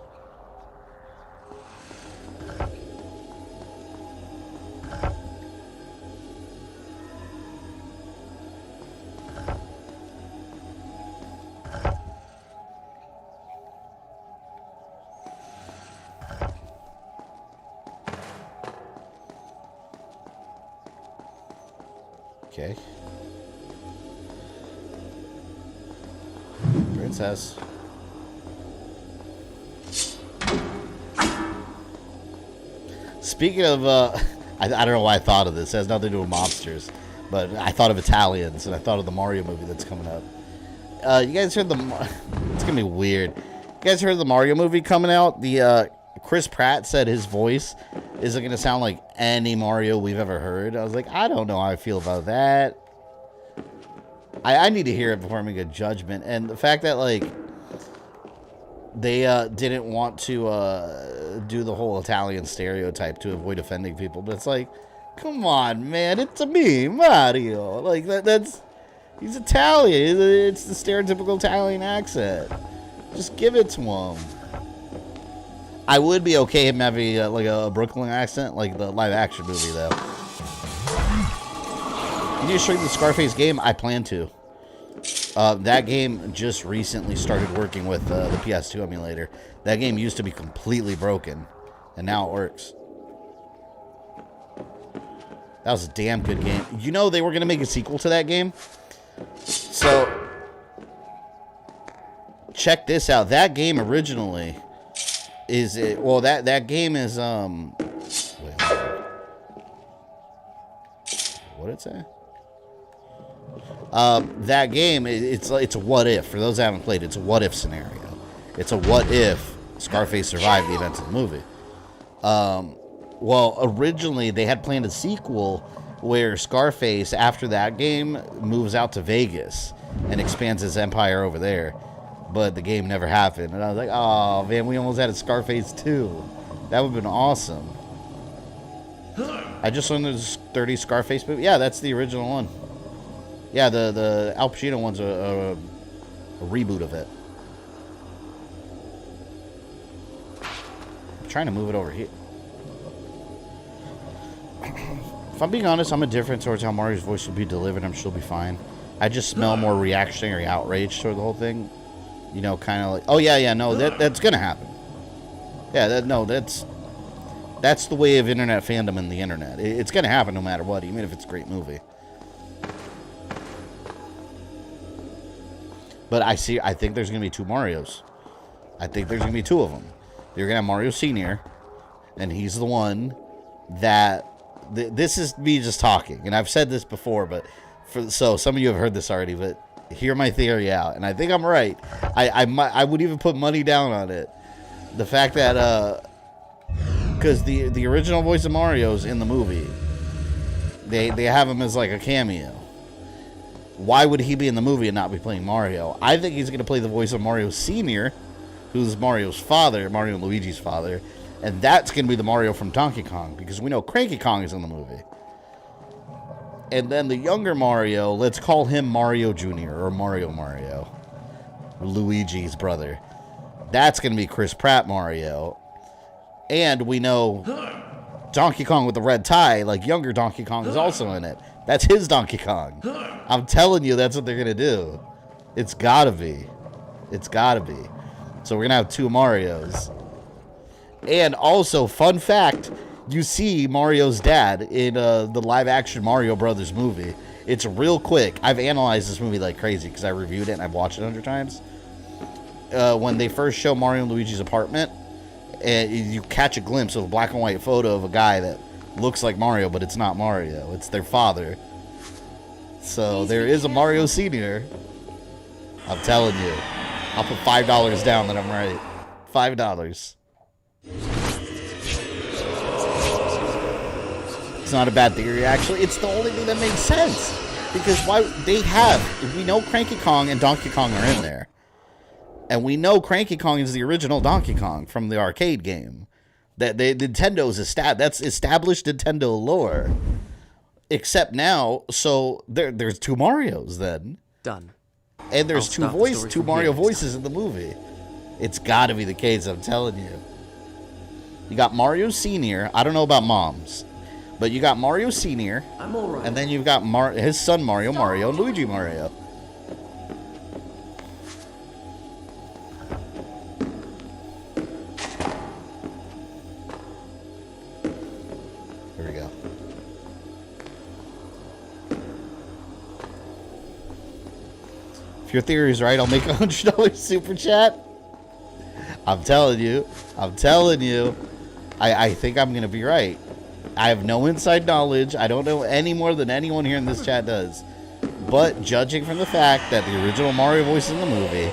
Okay. Princess. Speaking of, I don't know why I thought of this. It has nothing to do with mobsters. But I thought of Italians, and I thought of the Mario movie that's coming up. You guys heard the... It's going to be weird. You guys heard the Mario movie coming out? The Chris Pratt said his voice isn't going to sound like any Mario we've ever heard. I was like, I don't know how I feel about that. I need to hear it before I make a judgment. And the fact that, like, they didn't want to do the whole Italian stereotype to avoid offending people. But it's like, come on, man. It's me, Mario. Like, that's... He's Italian. It's the stereotypical Italian accent. Just give it to him. I would be okay him having like a Brooklyn accent, like the live action movie, though. You need to stream the Scarface game? I plan to. That game just recently started working with the PS2 emulator. That game used to be completely broken, and now it works. That was a damn good game. You know they were going to make a sequel to that game? So, check this out. That game originally is it? Well, that game is wait, what did it say? That game it's a what if. For those that haven't played, it's a what if scenario. It's a what if Scarface survived the events of the movie. Well, originally they had planned a sequel where Scarface, after that game, moves out to Vegas and expands his empire over there. But the game never happened. And I was like, oh, man, we almost had a Scarface 2. That would have been awesome. I just learned there's 30 Scarface movies. Yeah, that's the original one. Yeah, the Al Pacino one's a reboot of it. I'm trying to move it over here. If I'm being honest, I'm indifferent towards how Mario's voice will be delivered. I'm sure she'll be fine. I just smell more reactionary outrage toward the whole thing. You know, kind of like, oh yeah, no, that's gonna happen. Yeah, that's the way of internet fandom in the internet. It's gonna happen no matter what, even if it's a great movie. But I think there's gonna be 2 Marios. I think there's gonna be 2 of them. You're gonna have Mario Sr., and he's the one that. This is me just talking, and I've said this before, but so some of you have heard this already, but hear my theory out, and I think I'm right. I would even put money down on it. The fact that Because the original voice of Mario's in the movie. They have him as like a cameo. Why would he be in the movie and not be playing Mario? I think he's going to play the voice of Mario Sr., who's Mario's father, Mario and Luigi's father. And that's going to be the Mario from Donkey Kong, because we know Cranky Kong is in the movie. And then the younger Mario, let's call him Mario Jr. or Mario. Luigi's brother. That's going to be Chris Pratt Mario. And we know Donkey Kong with the red tie, like younger Donkey Kong, is also in it. That's his Donkey Kong. I'm telling you, that's what they're going to do. It's got to be. It's got to be. So we're going to have 2 Marios. And also, fun fact, you see Mario's dad in the live-action Mario Brothers movie. It's real quick. I've analyzed this movie like crazy because I reviewed it and I've watched it 100 times. When they first show Mario and Luigi's apartment, and you catch a glimpse of a black and white photo of a guy that looks like Mario, but it's not Mario. It's their father. So there is a Mario Sr. I'm telling you. I'll put $5 down that I'm right. $5. It's not a bad theory, actually. It's the only thing that makes sense. Because we know Cranky Kong and Donkey Kong are in there. And we know Cranky Kong is the original Donkey Kong from the arcade game. That Nintendo's that's established Nintendo lore. Except now, so there's 2 Marios then. Done. And there's 2 Mario voices in the movie. It's got to be the case, I'm telling you. You got Mario Sr. I don't know about Moms. But you got Mario Sr. I'm all right. And then you've got his son Mario, and Luigi Mario. Here we go. If your theory is right, I'll make $100 super chat. I'm telling you. I think I'm going to be right. I have no inside knowledge. I don't know any more than anyone here in this chat does. But judging from the fact that the original Mario voice in the movie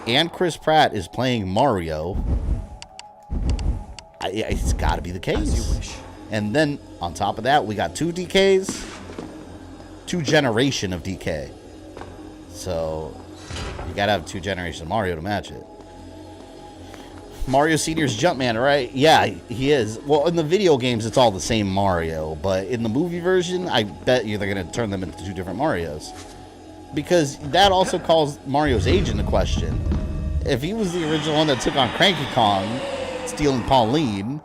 and Chris Pratt is playing Mario, it's got to be the case. As you wish. And then on top of that, we got 2 DKs, 2 generation of DK. So you got to have 2 generations of Mario to match it. Mario Sr.'s Jumpman, right? Yeah, he is. Well, in the video games, it's all the same Mario. But in the movie version, I bet you they're going to turn them into 2 different Marios. Because that also calls Mario's age into question. If he was the original one that took on Cranky Kong, stealing Pauline,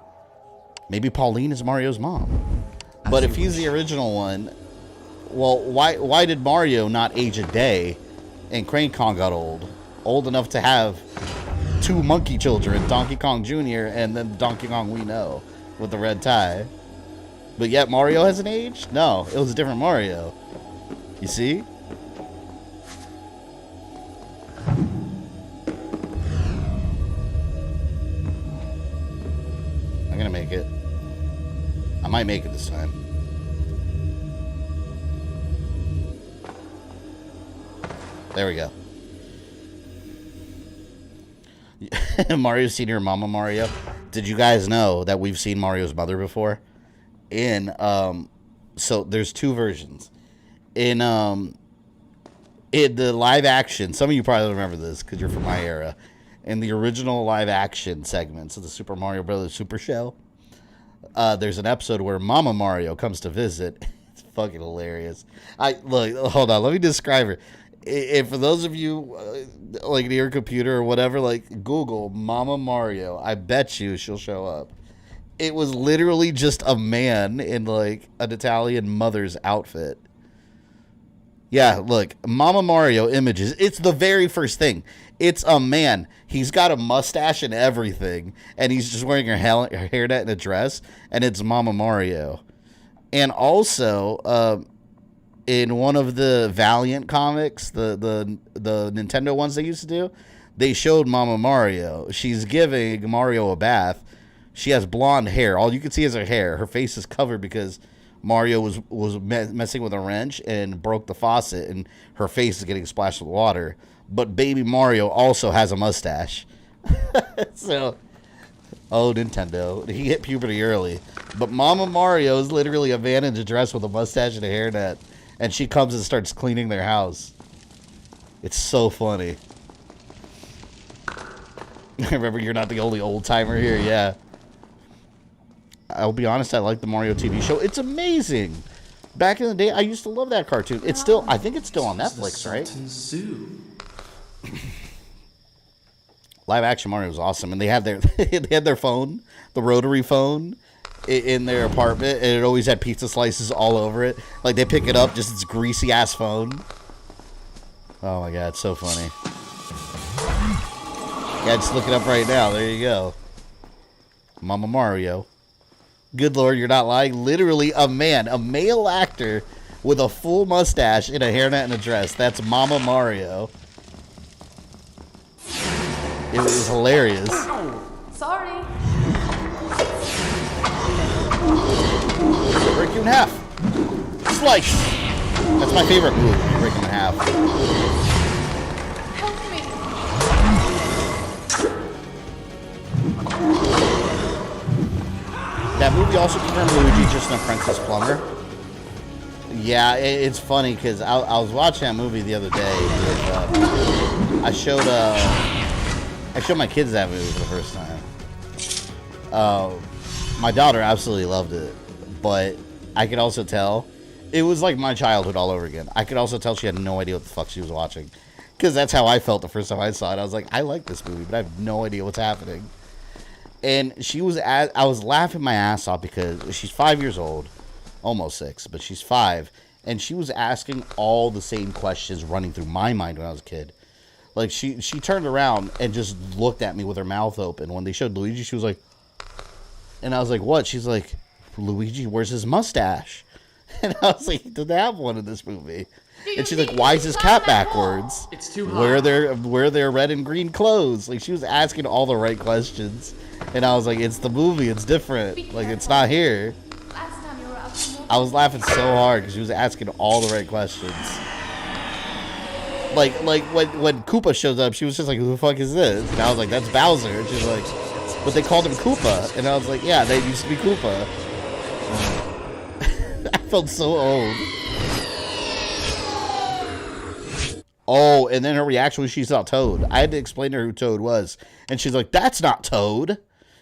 maybe Pauline is Mario's mom. But if he's the original one, well, why did Mario not age a day and Cranky Kong got old enough to have 2 monkey children, Donkey Kong Jr. and then Donkey Kong we know with the red tie. But yet Mario hasn't aged? No, it was a different Mario. You see? I'm gonna make it. I might make it this time. There we go. Mario Sr. and Mama Mario. Did you guys know that we've seen Mario's mother before? So there's 2 versions. In the live action, some of you probably remember this because you're from my era. In the original live action segments of the Super Mario Brothers Super Show, there's an episode where Mama Mario comes to visit. It's fucking hilarious. Hold on, let me describe her. If for those of you like near a computer or whatever, like Google Mama Mario, I bet you she'll show up. It was literally just a man in like an Italian mother's outfit. Yeah, look, Mama Mario images. It's the very first thing. It's a man. He's got a mustache and everything, and he's just wearing her hairnet and a dress, and it's Mama Mario. And also, in one of the Valiant comics, the Nintendo ones they used to do, they showed Mama Mario. She's giving Mario a bath. She has blonde hair. All you can see is her hair. Her face is covered because Mario was messing with a wrench and broke the faucet, and her face is getting splashed with water. But baby Mario also has a mustache. So Oh, Nintendo. He hit puberty early. But Mama Mario is literally a man in a dress with a mustache and a hairnet. And she comes and starts cleaning their house. It's so funny. Remember, you're not the only old-timer here. Yeah. I'll be honest, I like the Mario TV show. It's amazing. Back in the day, I used to love that cartoon. It's still, I think it's still on Netflix, right? Zoo. Live action Mario was awesome, and they had their phone, the rotary phone, in their apartment, and it always had pizza slices all over it. Like they pick it up, just this greasy ass phone. Oh my god, it's so funny. Yeah, just look it up right now. There you go. Mama Mario. Good lord, you're not lying. Literally a man, a male actor with a full mustache and a hairnet and a dress. That's Mama Mario. It was hilarious. Sorry. Break you in half. Slice. That's my favorite move. Break him in half. Help me. That movie also confirmed Luigi's just an apprentice plumber. Yeah, it's funny because I was watching that movie the other day. With, I showed my kids that movie for the first time. My daughter absolutely loved it, but I could also tell it was like my childhood all over again. I could also tell she had no idea what the fuck she was watching, because that's how I felt the first time I saw it. I was like, I like this movie, but I have no idea what's happening. And I was laughing my ass off because she's 5 years old, almost 6, but she's 5, and she was asking all the same questions running through my mind when I was a kid. Like, she turned around and just looked at me with her mouth open. When they showed Luigi, she was like, and I was like, what? She's like, Luigi, where's his mustache? And I was like, he doesn't have one in this movie. And she's like, why is his cap backwards? It's too hot. Wear their red and green clothes. Like, she was asking all the right questions. And I was like, it's the movie. It's different. Like, it's not here. Last time you were up north. I was laughing so hard because she was asking all the right questions. Like when Koopa shows up, she was just like, who the fuck is this? And I was like, that's Bowser. And she's like, but they called him Koopa. And I was like, yeah, they used to be Koopa. I felt so old. Oh, and then her reaction when she saw Toad. I had to explain to her who Toad was. And she's like, that's not Toad.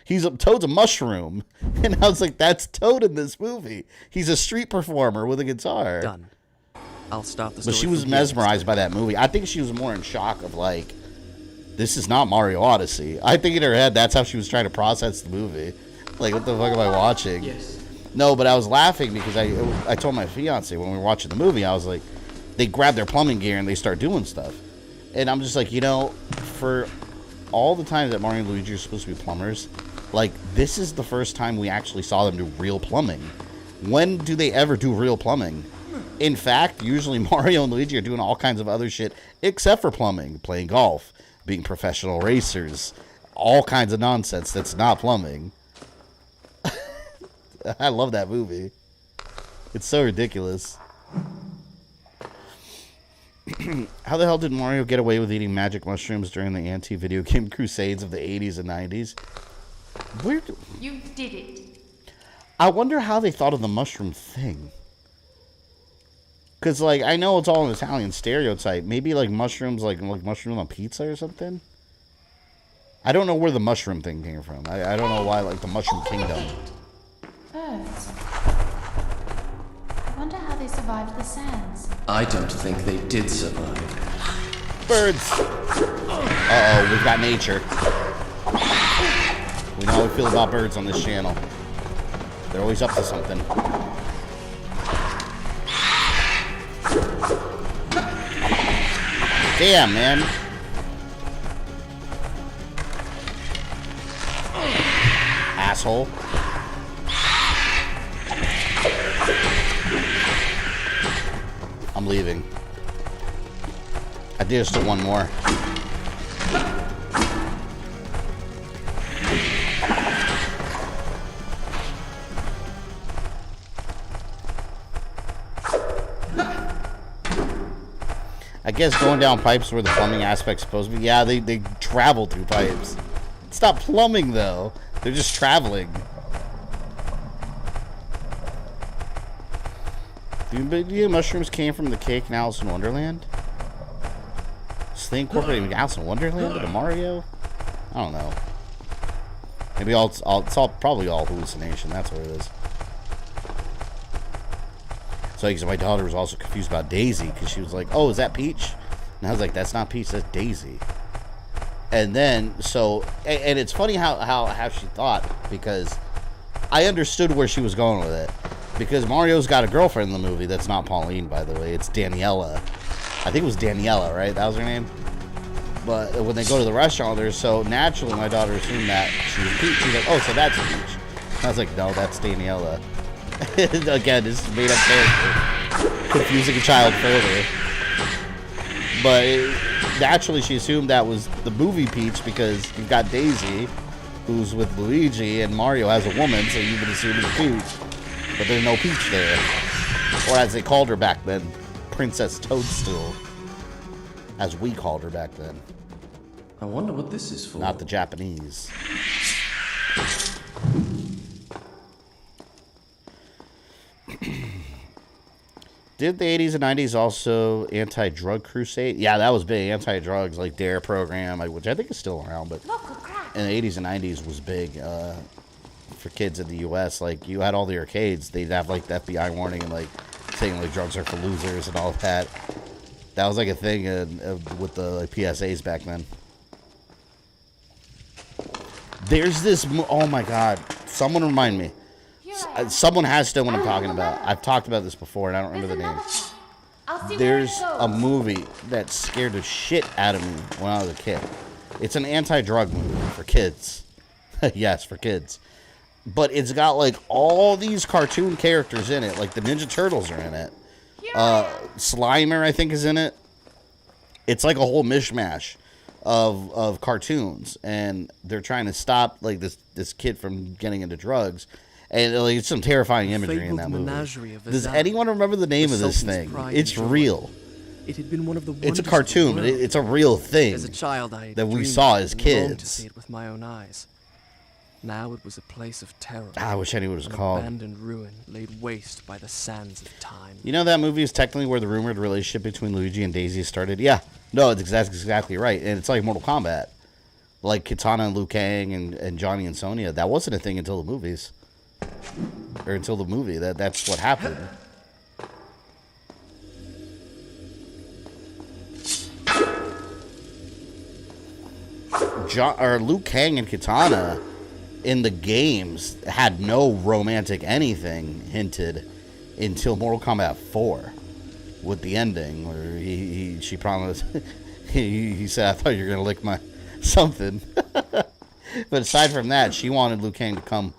Toad's a mushroom. And I was like, that's Toad in this movie. He's a street performer with a guitar. Done. I'll start the story. But she was mesmerized by that movie. I think she was more in shock of like, this is not Mario Odyssey. I think in her head, that's how she was trying to process the movie. Like, what the fuck am I watching? Yes. No, but I was laughing because I told my fiance when we were watching the movie, I was like, they grab their plumbing gear and they start doing stuff. And I'm just like, you know, for all the times that Mario and Luigi are supposed to be plumbers, like, this is the first time we actually saw them do real plumbing. When do they ever do real plumbing? In fact, usually Mario and Luigi are doing all kinds of other shit except for plumbing, playing golf, being professional racers, all kinds of nonsense that's not plumbing. I love that movie. It's so ridiculous. How the hell did Mario get away with eating magic mushrooms during the anti-video game crusades of the 80s and 90s? You did it. I wonder how they thought of the mushroom thing. Because, like, I know it's all an Italian stereotype. Maybe, like, mushrooms, like mushrooms on pizza or something? I don't know where the mushroom thing came from. I don't know why, like, the Mushroom Kingdom. Birds. I wonder how they survived the sands. I don't think they did survive. Birds! Uh-oh, we've got nature. We know how we feel about birds on this channel. They're always up to something. Damn, man. Asshole. I'm leaving. I think there's still one more. I guess going down pipes where the plumbing aspect's supposed to be. Yeah, they travel through pipes. It's not plumbing, though. They're just traveling. Do you mushrooms came from the cake in Alice in Wonderland? Is they incorporating Alice in Wonderland into Mario? I don't know. Maybe it's probably all hallucination. That's what it is. So because my daughter was also confused about Daisy because she was like, "Oh, is that Peach?" And I was like, "That's not Peach. That's Daisy." And then and it's funny how she thought, because I understood where she was going with it. Because Mario's got a girlfriend in the movie that's not Pauline, by the way. It's Daniela. I think it was Daniela, right? That was her name. But when they go to the restaurant, so naturally my daughter assumed that she was Peach. She's like, "Oh, so that's Peach." And I was like, "No, that's Daniela." Again, this is made up character, confusing a child further. But naturally, she assumed that was the movie Peach because you've got Daisy, who's with Luigi, and Mario has a woman, so you would assume it's Peach. But there's no Peach there, or as they called her back then, Princess Toadstool, as we called her back then. I wonder what this is for. Not the Japanese. Did the 80s and 90s also anti-drug crusade? Yeah, that was big. Anti-drugs, like DARE program, which I think is still around, but in the 80s and 90s was big for kids in the U.S. Like, you had all the arcades. They'd have, like, the FBI warning and, like, saying, like, drugs are for losers and all of that. That was, like, a thing with the like, PSAs back then. There's this... Oh, my God. Someone remind me. Someone has to know what I'm talking about. I've talked about this before, and I don't remember the name. There's a movie that scared the shit out of me when I was a kid. It's an anti-drug movie for kids. Yes, for kids. But it's got, like, all these cartoon characters in it. Like, the Ninja Turtles are in it. Slimer, I think, is in it. It's like a whole mishmash of cartoons. And they're trying to stop, like, this kid from getting into drugs. And like, it's some terrifying imagery in that movie. Does anyone remember the name of this thing? It's real. It had been one of the It's a cartoon. It's a real thing. As a child, I that we saw as kids. To see it with my own eyes. Now it was a place of terror. I wish I knew what it was called. Abandoned ruin laid waste by the sands of time. You know that movie is technically where the rumored relationship between Luigi and Daisy started? Yeah. No, it's exactly right. And it's like Mortal Kombat. Like Kitana and Liu Kang and Johnny and Sonya. That wasn't a thing until the movies. Or until the movie. That's what happened. Liu Kang and Kitana in the games had no romantic anything hinted until Mortal Kombat 4 with the ending where she promised he said, "I thought you were gonna lick my something." But aside from that, she wanted Liu Kang to come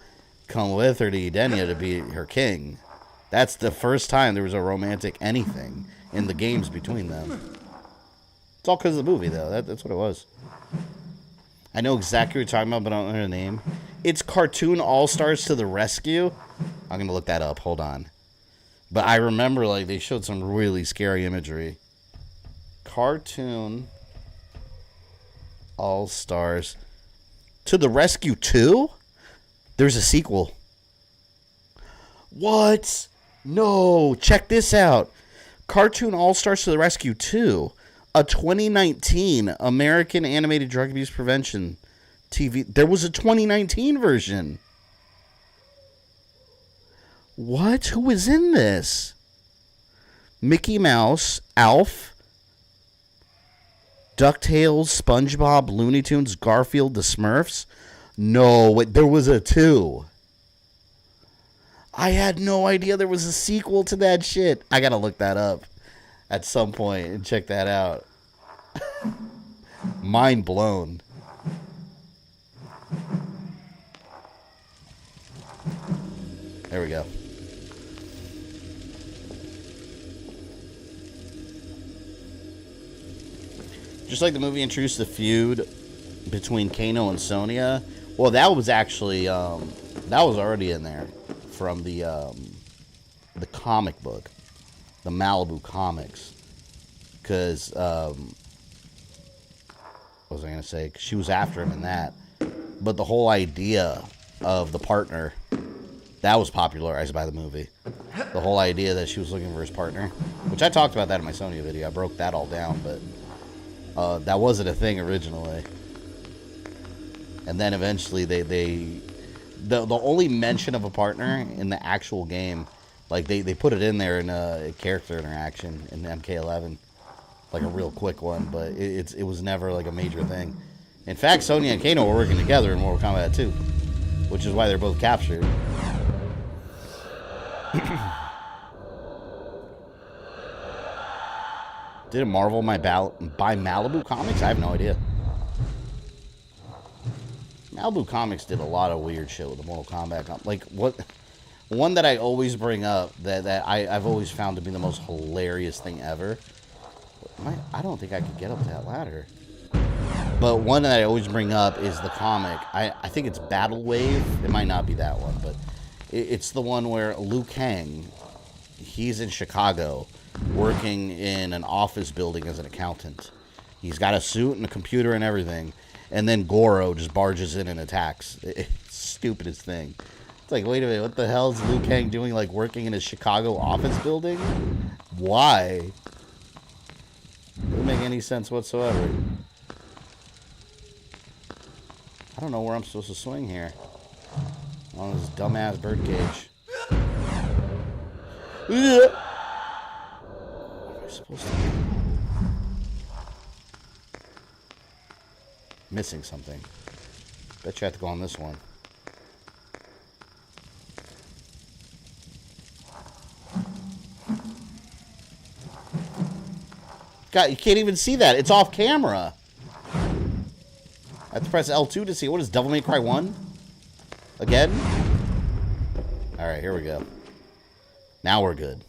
with her to Edenia to be her king. That's the first time there was a romantic anything in the games between them. It's all because of the movie, though. That's what it was. I know exactly what you're talking about, but I don't know the name. It's Cartoon All-Stars to the Rescue. I'm going to look that up. Hold on. But I remember, like, they showed some really scary imagery. Cartoon All-Stars to the Rescue 2? There's a sequel. What? No. Check this out. Cartoon All-Stars to the Rescue 2. A 2019 American Animated Drug Abuse Prevention TV. There was a 2019 version. What? Who was in this? Mickey Mouse, Alf, DuckTales, SpongeBob, Looney Tunes, Garfield, the Smurfs. No, wait, there was a 2. I had no idea there was a sequel to that shit. I gotta look that up at some point and check that out. Mind blown. There we go. Just like the movie introduced the feud between Kano and Sonya. Well, that was actually that was already in there from the comic book, the Malibu comics. Because what was I gonna say? 'Cause she was after him in that. But the whole idea of the partner, that was popularized by the movie. The whole idea that she was looking for his partner, which I talked about that in my Sonya video. I broke that all down, but that wasn't a thing originally. And then eventually the only mention of a partner in the actual game, like they put it in there in a character interaction in MK11, like a real quick one, but it was never like a major thing. In fact, Sonya and Kano were working together in Mortal Kombat 2, which is why they're both captured. Did Marvel buy Malibu Comics? I have no idea. Malibu Comics did a lot of weird shit with the Mortal Kombat. Like, one that I always bring up that I've always found to be the most hilarious thing ever. I don't think I could get up that ladder. But one that I always bring up is the comic. I think it's Battle Wave. It might not be that one, but it's the one where Liu Kang, he's in Chicago working in an office building as an accountant. He's got a suit and a computer and everything. And then Goro just barges in and attacks. It's the stupidest thing. It's like, wait a minute, what the hell is Liu Kang doing, like, working in a Chicago office building? Why? Doesn't make any sense whatsoever. I don't know where I'm supposed to swing here. On this dumbass birdcage. What am I supposed to do? Missing something. Bet you have to go on this one. God, you can't even see that. It's off camera. I have to press L2 to see. What is Devil May Cry 1? Again? Alright, here we go. Now we're good.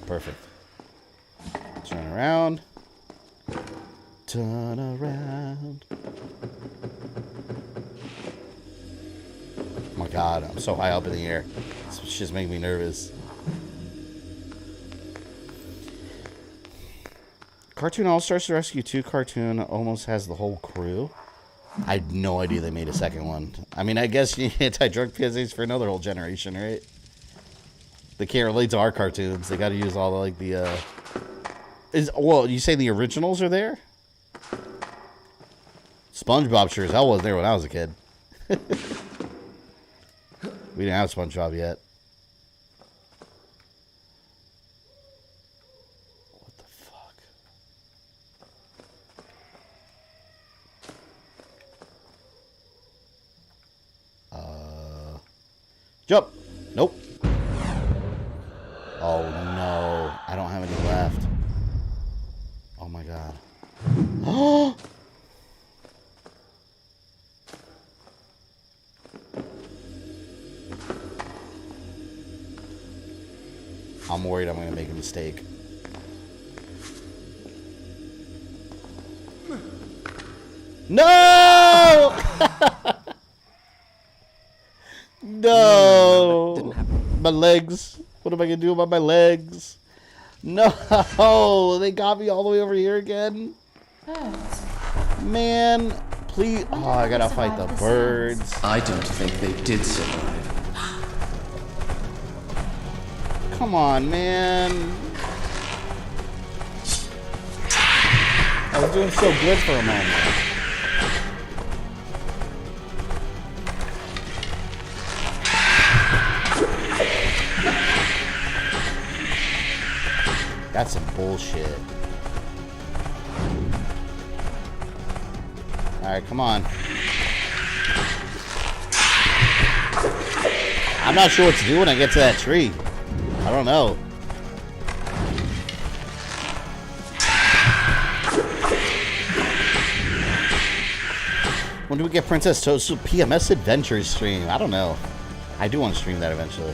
Perfect. Turn around. Turn around. Oh my god, I'm so high up in the air. This just making me nervous. Cartoon All-Stars to Rescue 2 cartoon almost has the whole crew. I had no idea they made a second one. I mean, I guess you need anti-drug PSAs for another whole generation, right? They can't relate to our cartoons. They got to use all the, like, the, well, you say the originals are there? SpongeBob sure as hell wasn't there when I was a kid. We didn't have SpongeBob yet. What the fuck? Jump! Nope. Oh no, I don't have any left. Oh my god. Oh! I'm worried I'm gonna make a mistake. No! No! My legs. What am I gonna do about my legs? No! They got me all the way over here again. Birds. Man, please. Oh, I gotta fight the birds. I don't think they did survive. Come on, man. I was doing so good for a moment. That's some bullshit. Alright, come on. I'm not sure what to do when I get to that tree. I don't know. When do we get Princess Tosu PMS Adventures stream? I don't know. I do want to stream that eventually.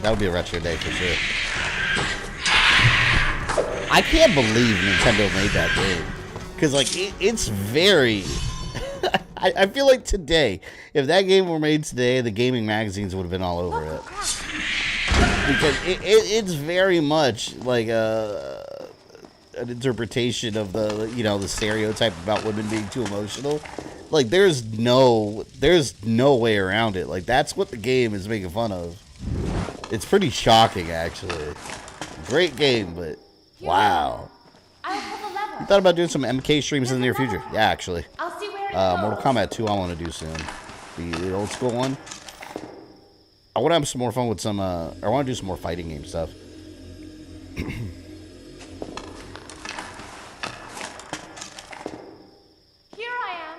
That would be a retro day for sure. I can't believe Nintendo made that game. Because, like, it's very... I feel like today, if that game were made today, the gaming magazines would have been all over it. Because it's very much like an interpretation of the, you know, the stereotype about women being too emotional. Like, there's no way around it. Like, that's what the game is making fun of. It's pretty shocking, actually. Great game, but wow. I'll pull the lever. I thought about doing some MK streams in the near future. Yeah, actually. I'll see where it goes. Mortal Kombat 2 I want to do soon. The old school one. I want to have some more fun with some, I want to do some more fighting game stuff. Here I am.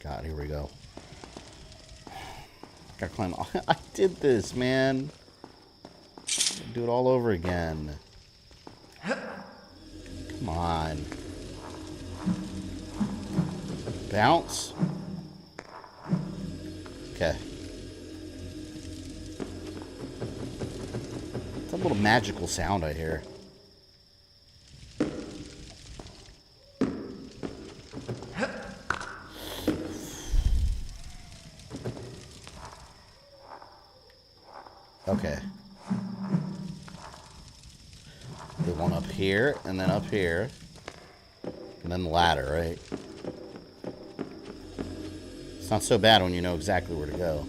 God, here we go. Gotta climb. I did this, man. Do it all over again. Come on. Bounce. Okay. It's a little magical sound I hear. Okay. The one up here, and then up here. And then the ladder, right? It's not so bad when you know exactly where to go.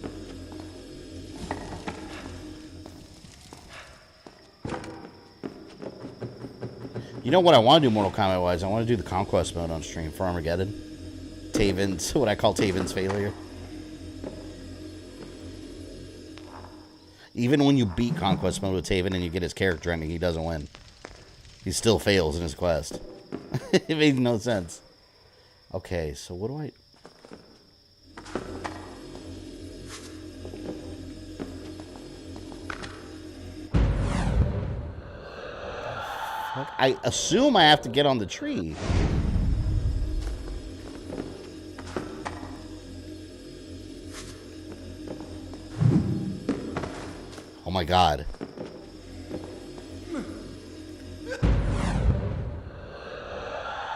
You know what I want to do Mortal Kombat-wise? I want to do the Conquest mode on stream for Armageddon. Taven's, what I call Taven's failure. Even when you beat Conquest mode with Taven and you get his character ending, he doesn't win. He still fails in his quest. It makes no sense. Okay, so what do I... I assume I have to get on the tree. Oh my god.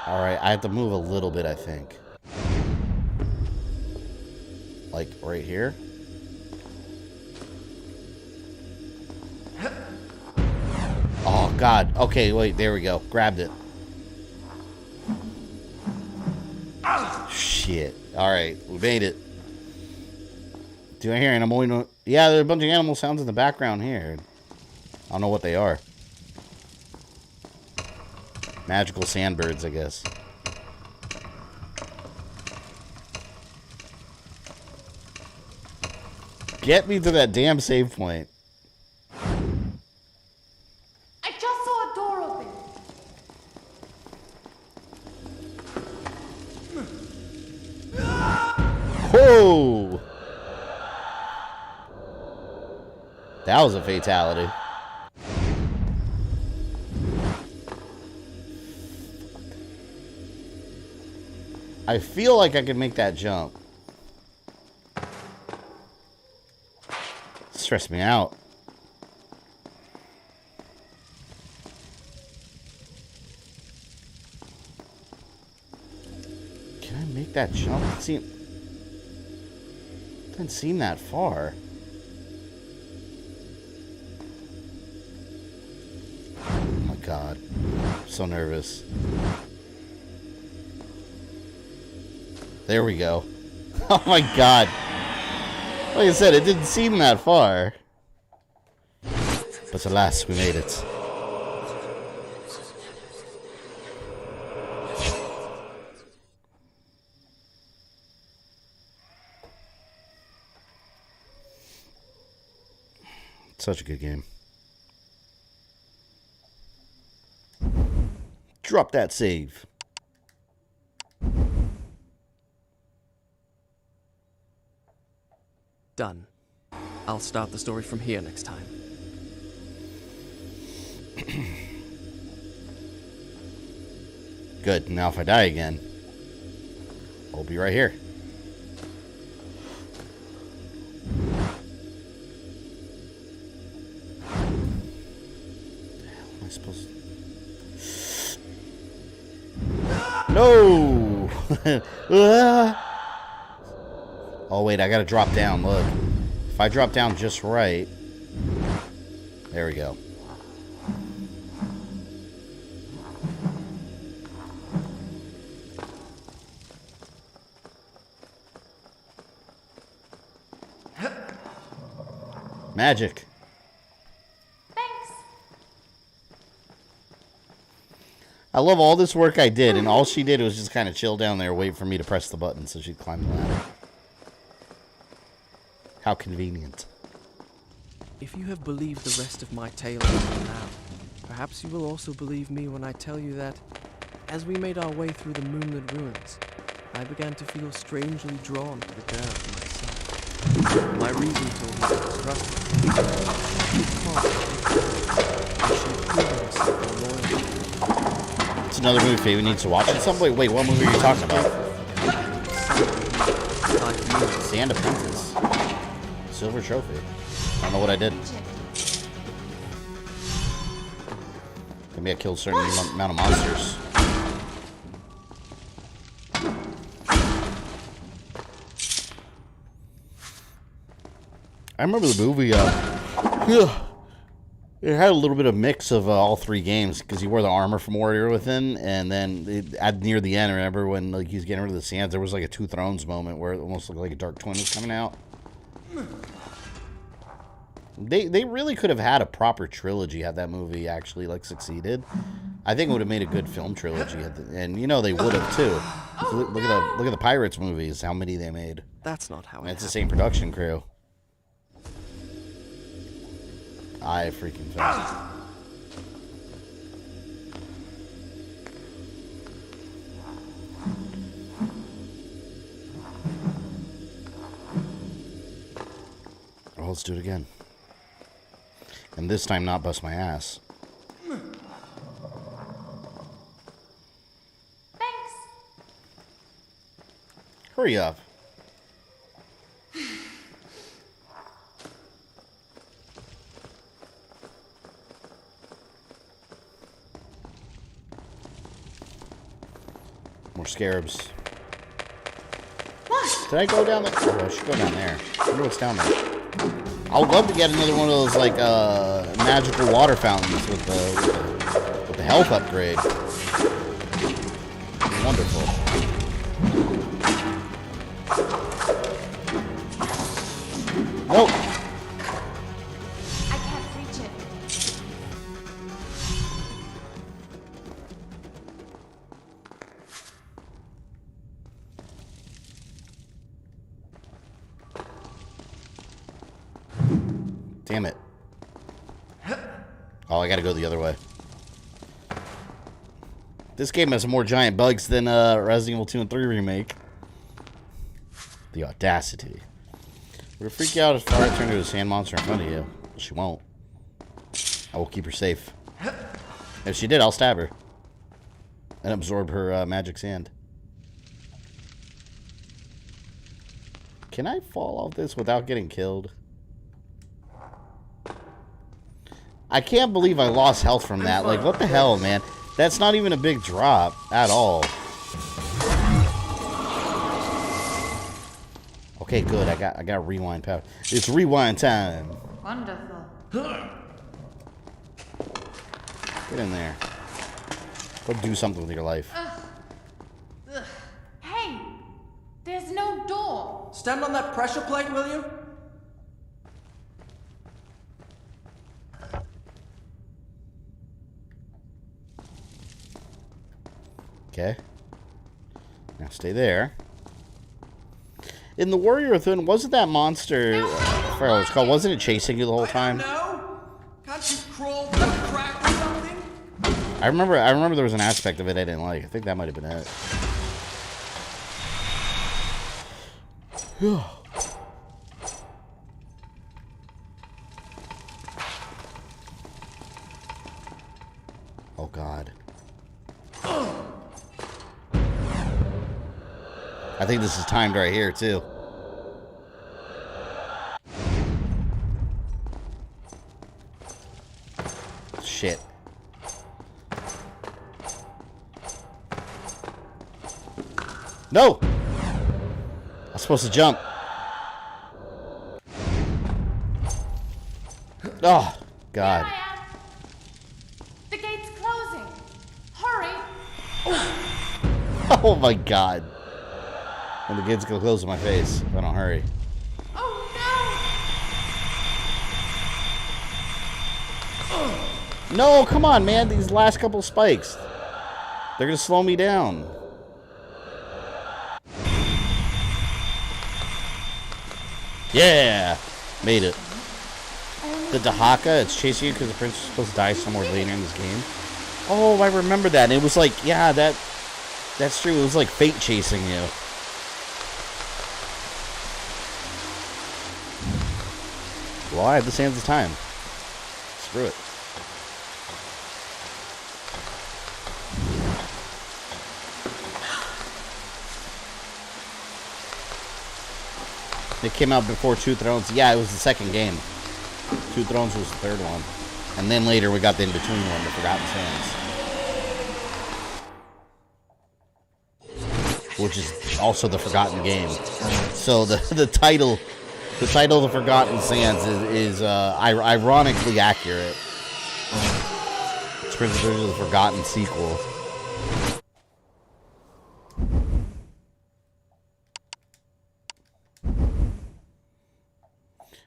Alright, I have to move a little bit, I think. Like, right here? Oh, God. Okay, wait, there we go. Grabbed it. Shit. Alright, we made it. Do I hear animal? Yeah, there are a bunch of animal sounds in the background here. I don't know what they are. Magical sandbirds, I guess. Get me to that damn save point. I just saw a door open. Whoa! That was a fatality. I feel like I can make that jump. Stress me out. Can I make that jump? It doesn't seem that far. Oh my god. I'm so nervous. There we go. Oh my god. Like I said, it didn't seem that far. But alas, we made it. Such a good game. Drop that save. Done. I'll start the story from here next time. Good. Now if I die again, I'll be right here. What am I supposed to... No! Oh wait, I gotta drop down, look. If I drop down just right... There we go. Magic. Thanks. I love all this work I did, and all she did was just kind of chill down there, wait for me to press the button so she'd climb the ladder. How convenient. If you have believed the rest of my tale until now, perhaps you will also believe me when I tell you that, as we made our way through the moonlit ruins, I began to feel strangely drawn to the girl at my side. My reason told me to trust her. It's another movie Faye needs to watch at some point. Wait, what movie are you talking about? Sand of Princess. Silver trophy. I don't know what I did. Maybe I killed a certain amount of monsters. I remember the movie, it had a little bit of mix of all three games, because he wore the armor from Warrior Within, and then near the end, remember when like he was getting rid of the sands, there was like a Two Thrones moment where it almost looked like a Dark Twin was coming out. They really could have had a proper trilogy had that movie actually like succeeded. I think it would have made a good film trilogy, and you know they would have too. Look at the Pirates movies, how many they made. That's not how it's the same production crew. I freaking fell. Well, let's do it again. And this time not bust my ass. Thanks. Hurry up. More scarabs. What? Did I go down there? Oh, I should go down there. I wonder what's down there. I would love to get another one of those like magical water fountains with the health upgrade. Wonderful. Nope. I can't reach it. Damn it. Oh, I gotta go the other way. This game has more giant bugs than Resident Evil 2 and 3 remake. The audacity. Would it freak you out if Farah turned into a sand monster in front of you? Well, she won't. I will keep her safe. If she did, I'll stab her. And absorb her magic sand. Can I fall off this without getting killed? I can't believe I lost health from that. Like, what the hell, man? That's not even a big drop at all. Okay, good. I got rewind power. It's rewind time. Wonderful. Get in there. Go do something with your life. Hey, there's no door. Stand on that pressure plate, will you? Okay. Now stay there. In the Warrior Within, wasn't that monster, I forgot what it's called, wasn't it chasing you the whole time? No. Can't you crawl through a crack or something? I remember there was an aspect of it I didn't like. I think that might have been it. Oh God. I think this is timed right here too. Shit. No! I was supposed to jump. Oh, God. Here I am. The gate's closing. Hurry. Oh, my God. And the gate's gonna close in my face if I don't hurry. Oh, no. No, come on, man. These last couple spikes. They're gonna slow me down. Yeah! Made it. The Dahaka, it's chasing you because the prince is supposed to die somewhere later in this game. Oh, I remember that. It was like, yeah, that's true. It was like fate chasing you. Well, I had the sands of time. Screw it. It came out before Two Thrones. Yeah, it was the second game. Two Thrones was the third one. And then later we got the in-between one, the Forgotten Sands. Which is also the Forgotten game. So the title of the Forgotten Sands is ironically accurate. It's Prince of Persia: The Forgotten sequel.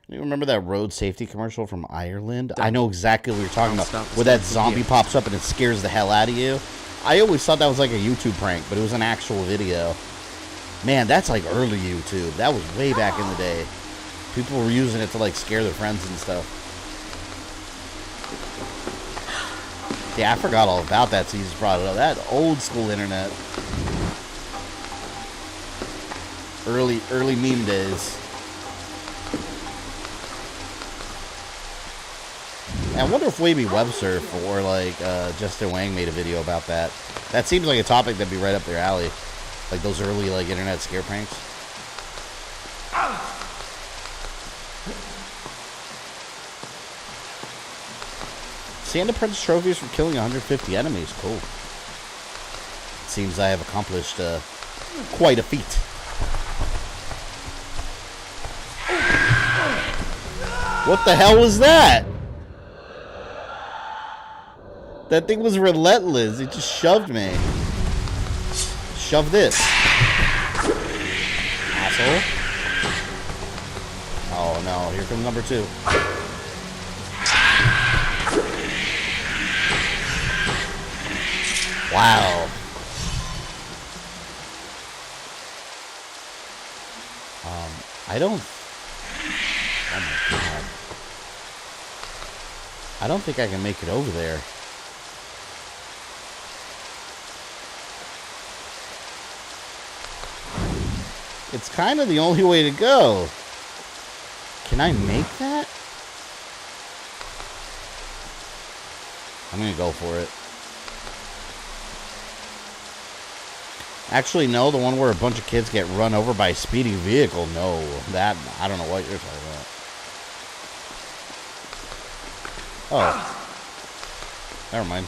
You remember that road safety commercial from Ireland? I know exactly what you're talking about. Where that zombie pops up and it scares the hell out of you. I always thought that was like a YouTube prank, but it was an actual video. Man, that's like early YouTube. That was way back in the day. People were using it to like scare their friends and stuff. Yeah, I forgot all about that, so you just brought it up. That old school internet. Early meme days. I wonder if Wavy Webster or like Justin Wang made a video about that. That seems like a topic that'd be right up their alley. Like those early like internet scare pranks. Sand Apprentice trophies for killing 150 enemies. Cool. Seems I have accomplished quite a feat. What the hell was that? That thing was relentless. It just shoved me. Shove this. Asshole. Oh no, here comes number 2. Wow. I don't... Oh my God. I don't think I can make it over there. It's kind of the only way to go. Can I make that? I'm gonna go for it. Actually, no, the one where a bunch of kids get run over by a speeding vehicle. No, that, I don't know what you're talking about. Oh. Never mind.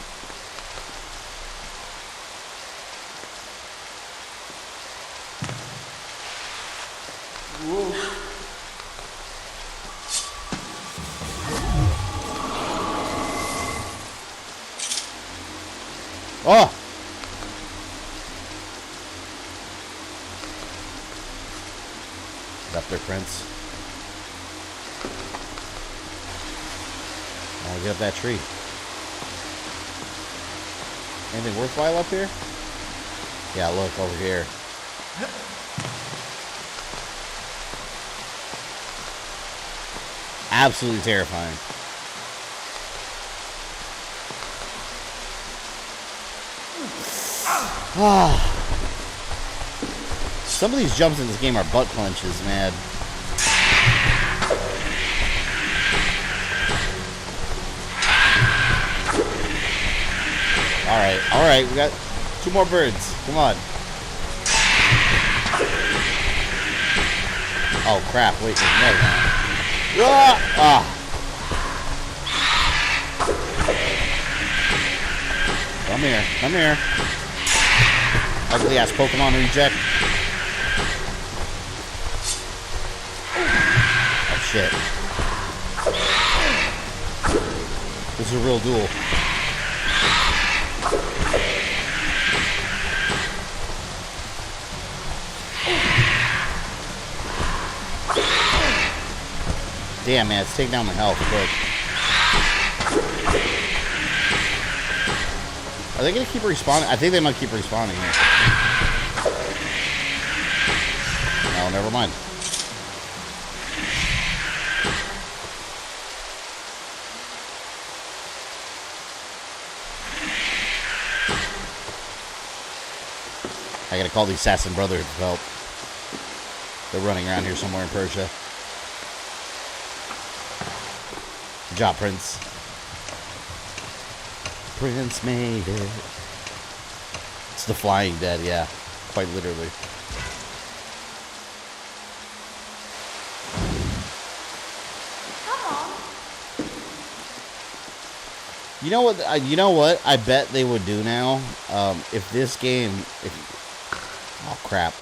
Whoa. Oh! Up there, Prince. I'll get up that tree. Anything worthwhile up here? Yeah, look over here. Absolutely terrifying. Ah. Some of these jumps in this game are butt clenches, man. Alright, we got 2 more birds. Come on. Oh crap, wait, there's more now. Ah! Come here, come here. Ugly ass Pokemon reject. Oh shit. is a real duel. Damn, man, it's taking down my health quick. Are they gonna keep respawning? I think they might keep respawning here. No, never mind. I gotta call the Assassin Brotherhood for help. They're running around here somewhere in Persia. Good job, Prince. Prince made it. It's the Flying Dead, yeah. Quite literally. Come on. You know what? You know what? I bet they would do now. If this game, oh crap,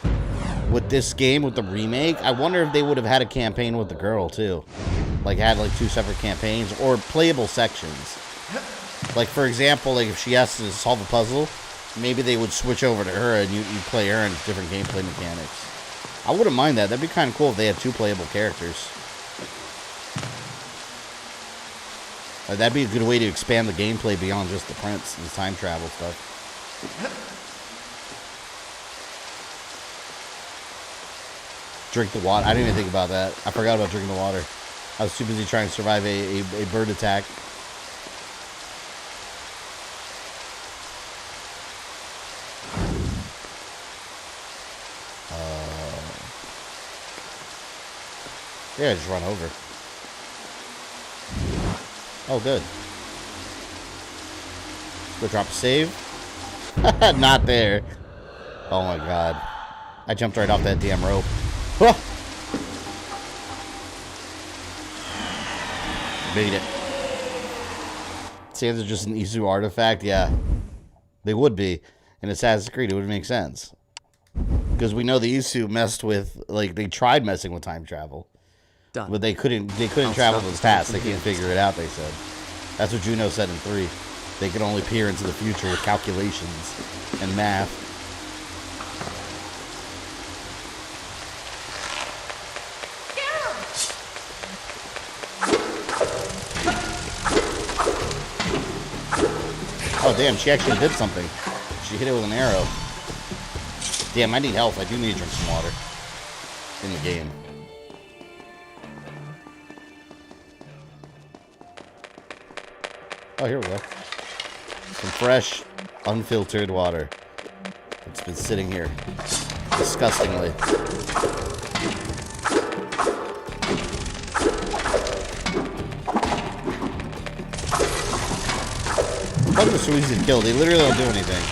with this game with the remake, I wonder if they would have had a campaign with the girl too, like had like 2 separate campaigns or playable sections. Like for example, like if she has to solve a puzzle, maybe they would switch over to her and you play her in different gameplay mechanics. I wouldn't mind that. That'd be kind of cool if they had 2 playable characters. That'd be a good way to expand the gameplay beyond just the prince and the time travel stuff. Drink the water. I didn't even think about that. I forgot about drinking the water. I was too busy trying to survive a bird attack. Yeah, just run over. Oh, good. Let's go drop a save. Not there. Oh my god. I jumped right off that damn rope. Made it. Sands are just an Isu artifact? Yeah. They would be. In Assassin's Creed, it would make sense. Because we know the Isu messed with, like, they tried messing with time travel. Done. But they couldn't travel to the past. They can't figure it out, they said. That's what Juno said in 3. They could only peer into the future with calculations and math. Oh, damn, she actually did something. She hit it with an arrow. Damn, I need health. I do need to drink some water. In the game. Oh, here we go. Some fresh, unfiltered water. It's been sitting here. Disgustingly. Fuck, so easy to kill. They literally don't do anything.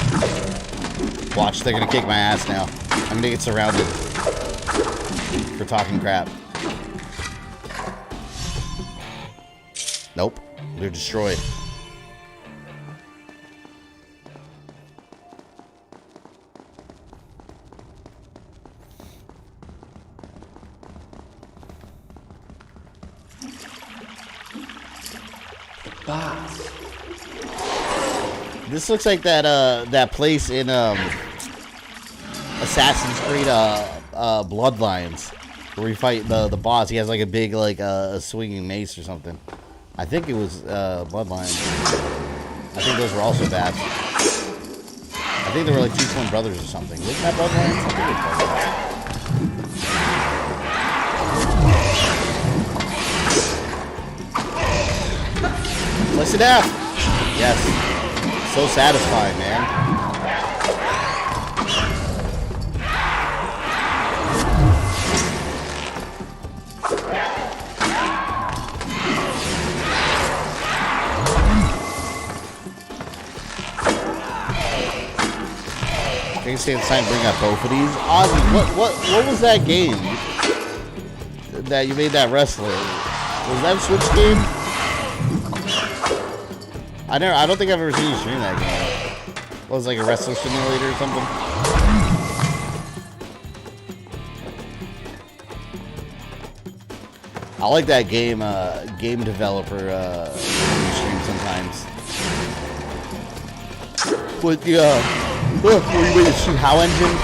Watch, they're gonna kick my ass now. I'm gonna get surrounded. For talking crap. Nope. They're destroyed. This looks like that place in Assassin's Creed Bloodlines, where we fight the boss. He has like a big a swinging mace or something. I think it was Bloodlines. I think those were also bad. I think they were like 2 twin brothers or something. Wasn't that Bloodlines? I think it was Bloodlines. Slice it out. Yes. So satisfying, man. I can say it's time to bring up both of these. Ozzy, what was that game that you made that wrestler? Was that a Switch game? I don't think I've ever seen you stream that game. What was it, like a wrestler simulator or something? I like that game developer stream sometimes. times. With the, what do you mean, the How engine?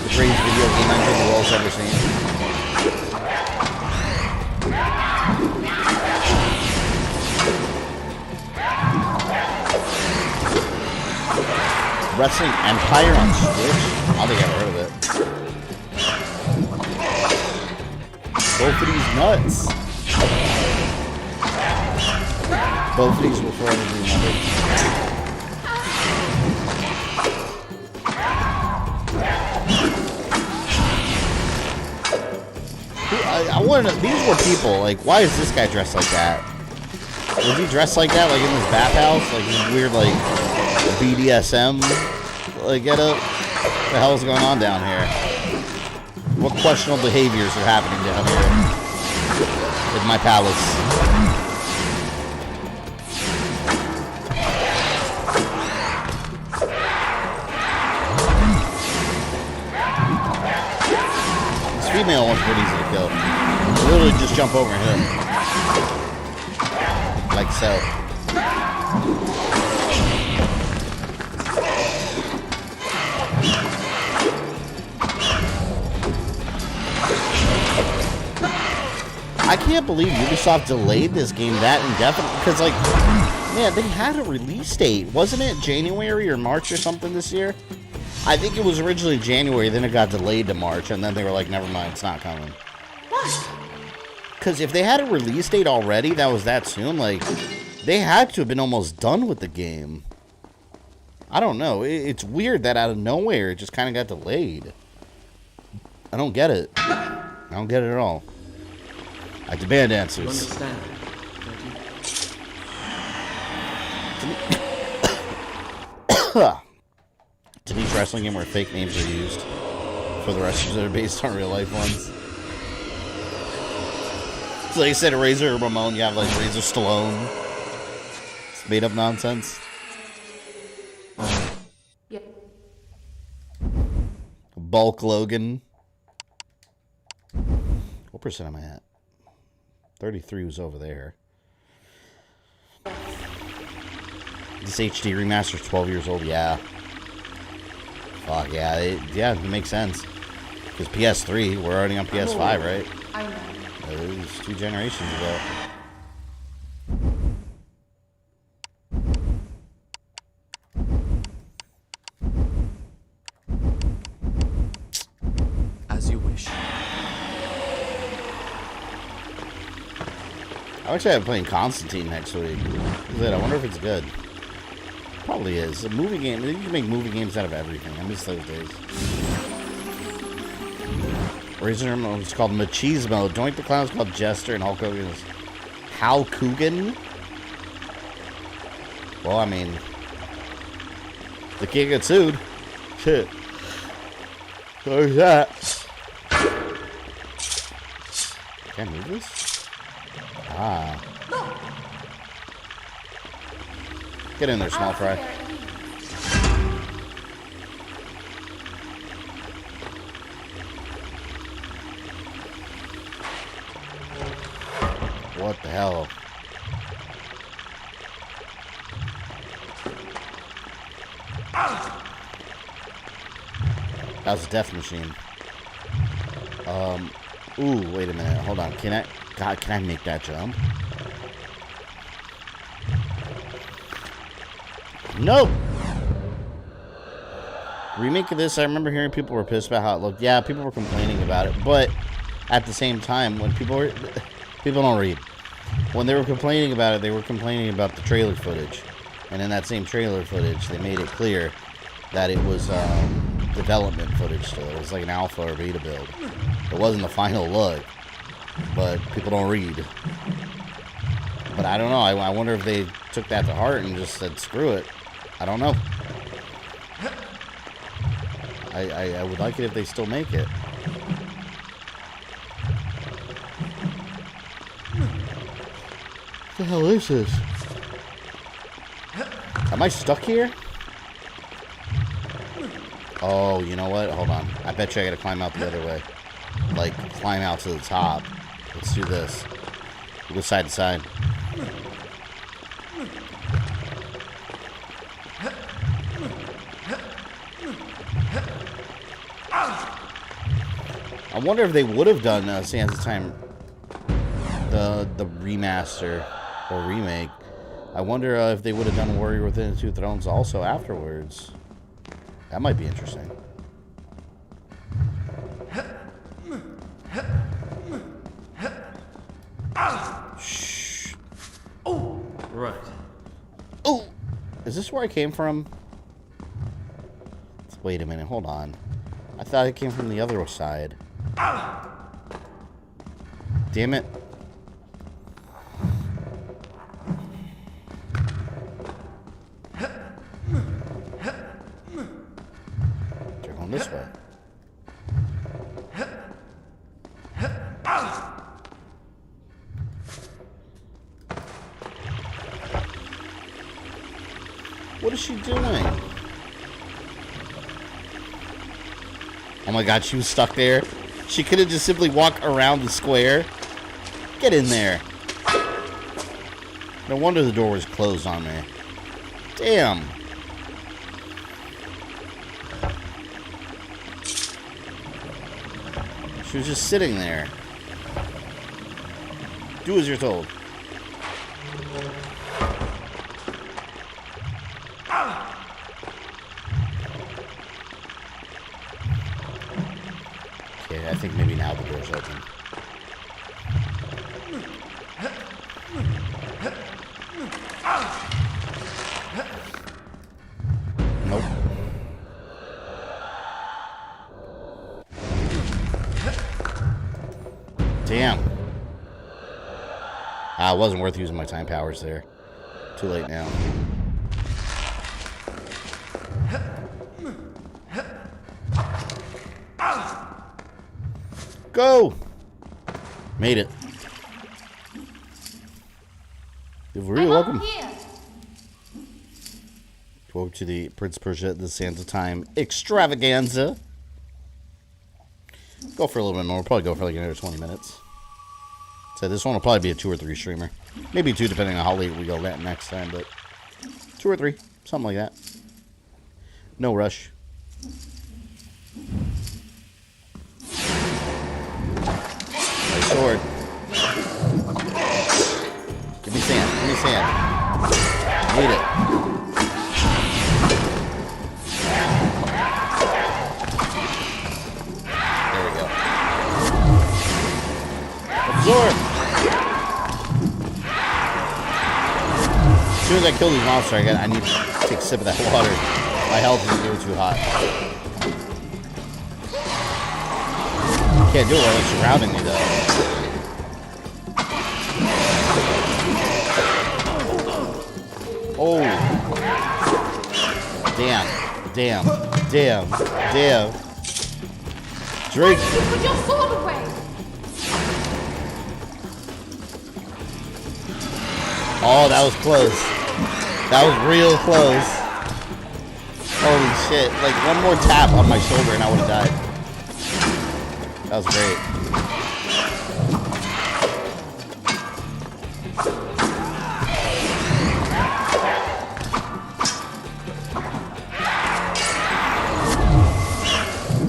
The greatest video game engine the world's ever seen. Wrestling Empire on Switch? I don't think I've heard of it. Both of these nuts. Both of these will forever be remembered. I want to know, these were people, like, why is this guy dressed like that? Was he dressed like that, like in his bathhouse? Like, this weird, like, BDSM, like, get up? What the hell is going on down here? What questionable behaviors are happening down here in my palace? This female one's pretty easy to kill. Literally just jump over him. Like so. I can't believe Ubisoft delayed this game that indefinitely, because, like, man, they had a release date. Wasn't it January or March or something this year? I think it was originally January, then it got delayed to March, and then they were like, never mind, it's not coming. What? Because if they had a release date already that was that soon, like, they had to have been almost done with the game. I don't know. It's weird that out of nowhere it just kind of got delayed. I don't get it. I don't get it at all. I demand answers. You understand, don't you? To each wrestling game where fake names are used for the wrestlers that are based on real life ones. So like I said, Razor Ramon, you have like Razor Stallone. It's made up nonsense. Yeah. Bulk Logan. What percent am I at? 33 was over there. This HD remaster is 12 years old. Yeah. Fuck yeah. It makes sense. Because PS3, we're already on PS5, right? I know. It was 2 generations ago. As you wish. I wish I had playing Constantine next week. I wonder if it's good. Probably is. A movie game. You can make movie games out of everything. I miss those days. Razor is called Machismo. Doink the Clown is called Jester, and Hulk Hogan is Hal Coogan. Well, I mean, the kid gets sued. Shit. There's that. Can I move this? Ah. Get in there, small fry. What the hell? That was a death machine. Ooh, wait a minute. Hold on. Can I make that jump? Nope. Remake of this, I remember hearing people were pissed about how it looked. Yeah, people were complaining about it, but at the same time, when people don't read. When they were complaining about it, they were complaining about the trailer footage. And in that same trailer footage, they made it clear that it was development footage still. It was like an alpha or beta build. It wasn't the final look, but people don't read. But I don't know. I wonder if they took that to heart and just said, screw it. I don't know. I would like it if they still make it. What the hell is this? Am I stuck here? Oh, you know what? Hold on. I bet you I gotta climb out the other way. Like, climb out to the top. Let's do this. We'll go side to side. I wonder if they would have done Sands of Time, the remaster or remake. I wonder if they would have done Warrior Within the Two Thrones also afterwards. That might be interesting. Shh. Oh, right. Oh, is this where I came from? Wait a minute, hold on. I thought it came from the other side. Damn it. They're going this way. What is she doing? Oh my god, she was stuck there. She could have just simply walked around the square. Get in there. No wonder the door was closed on me. Damn. She was just sitting there. Do as you're told. Okay, I think maybe now the door's open. Nope. Damn. Ah, it wasn't worth using my time powers there. Too late now. Go! Made it. You're very welcome. Welcome to the Prince of Persia, the Sands of Time extravaganza. Go for a little bit more. We'll probably go for like another 20 minutes. So this one will probably be a 2 or 3 streamer. Maybe 2 depending on how late we go next time, but 2 or 3. Something like that. No rush. My sword. Give me sand. Give me sand. Need it. There we go. Absorb. As soon as I kill these monsters, I need to take a sip of that water. My health is a little too hot. Can't do it while it's surrounding me, though. Oh. Damn. Damn. Damn. Damn. Drink. Put your sword away. Oh, that was close. That was real close. Holy shit. Like, one more tap on my shoulder and I would have died. That was great.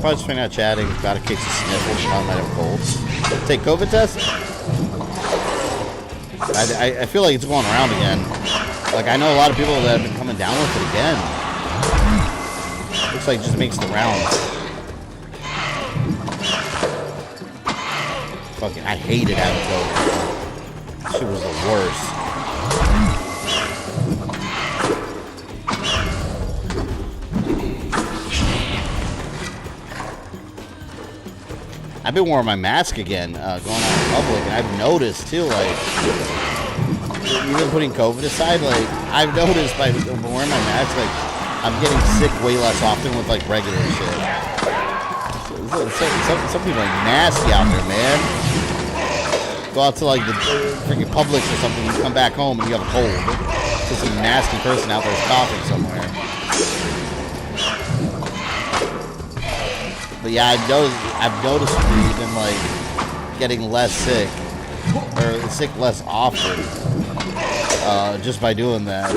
Probably just out chatting. Got a case of sniffles. Probably might have colds. Take COVID test? I feel like it's going around again. Like, I know a lot of people that have been coming down with it again. Looks like it just makes the rounds. Fucking, I hated having COVID. Shit was the worst. I've been wearing my mask again, going out in public, and I've noticed too, like, even putting COVID aside, like, I've noticed by wearing my mask, like, I'm getting sick way less often with, like, regular shit. Some people are nasty out there, man. Go out to, like, the freaking Publix or something, you come back home and you have a cold. There's some nasty person out there coughing somewhere. But yeah, I've noticed we've been, like, getting less sick, or sick less often, just by doing that.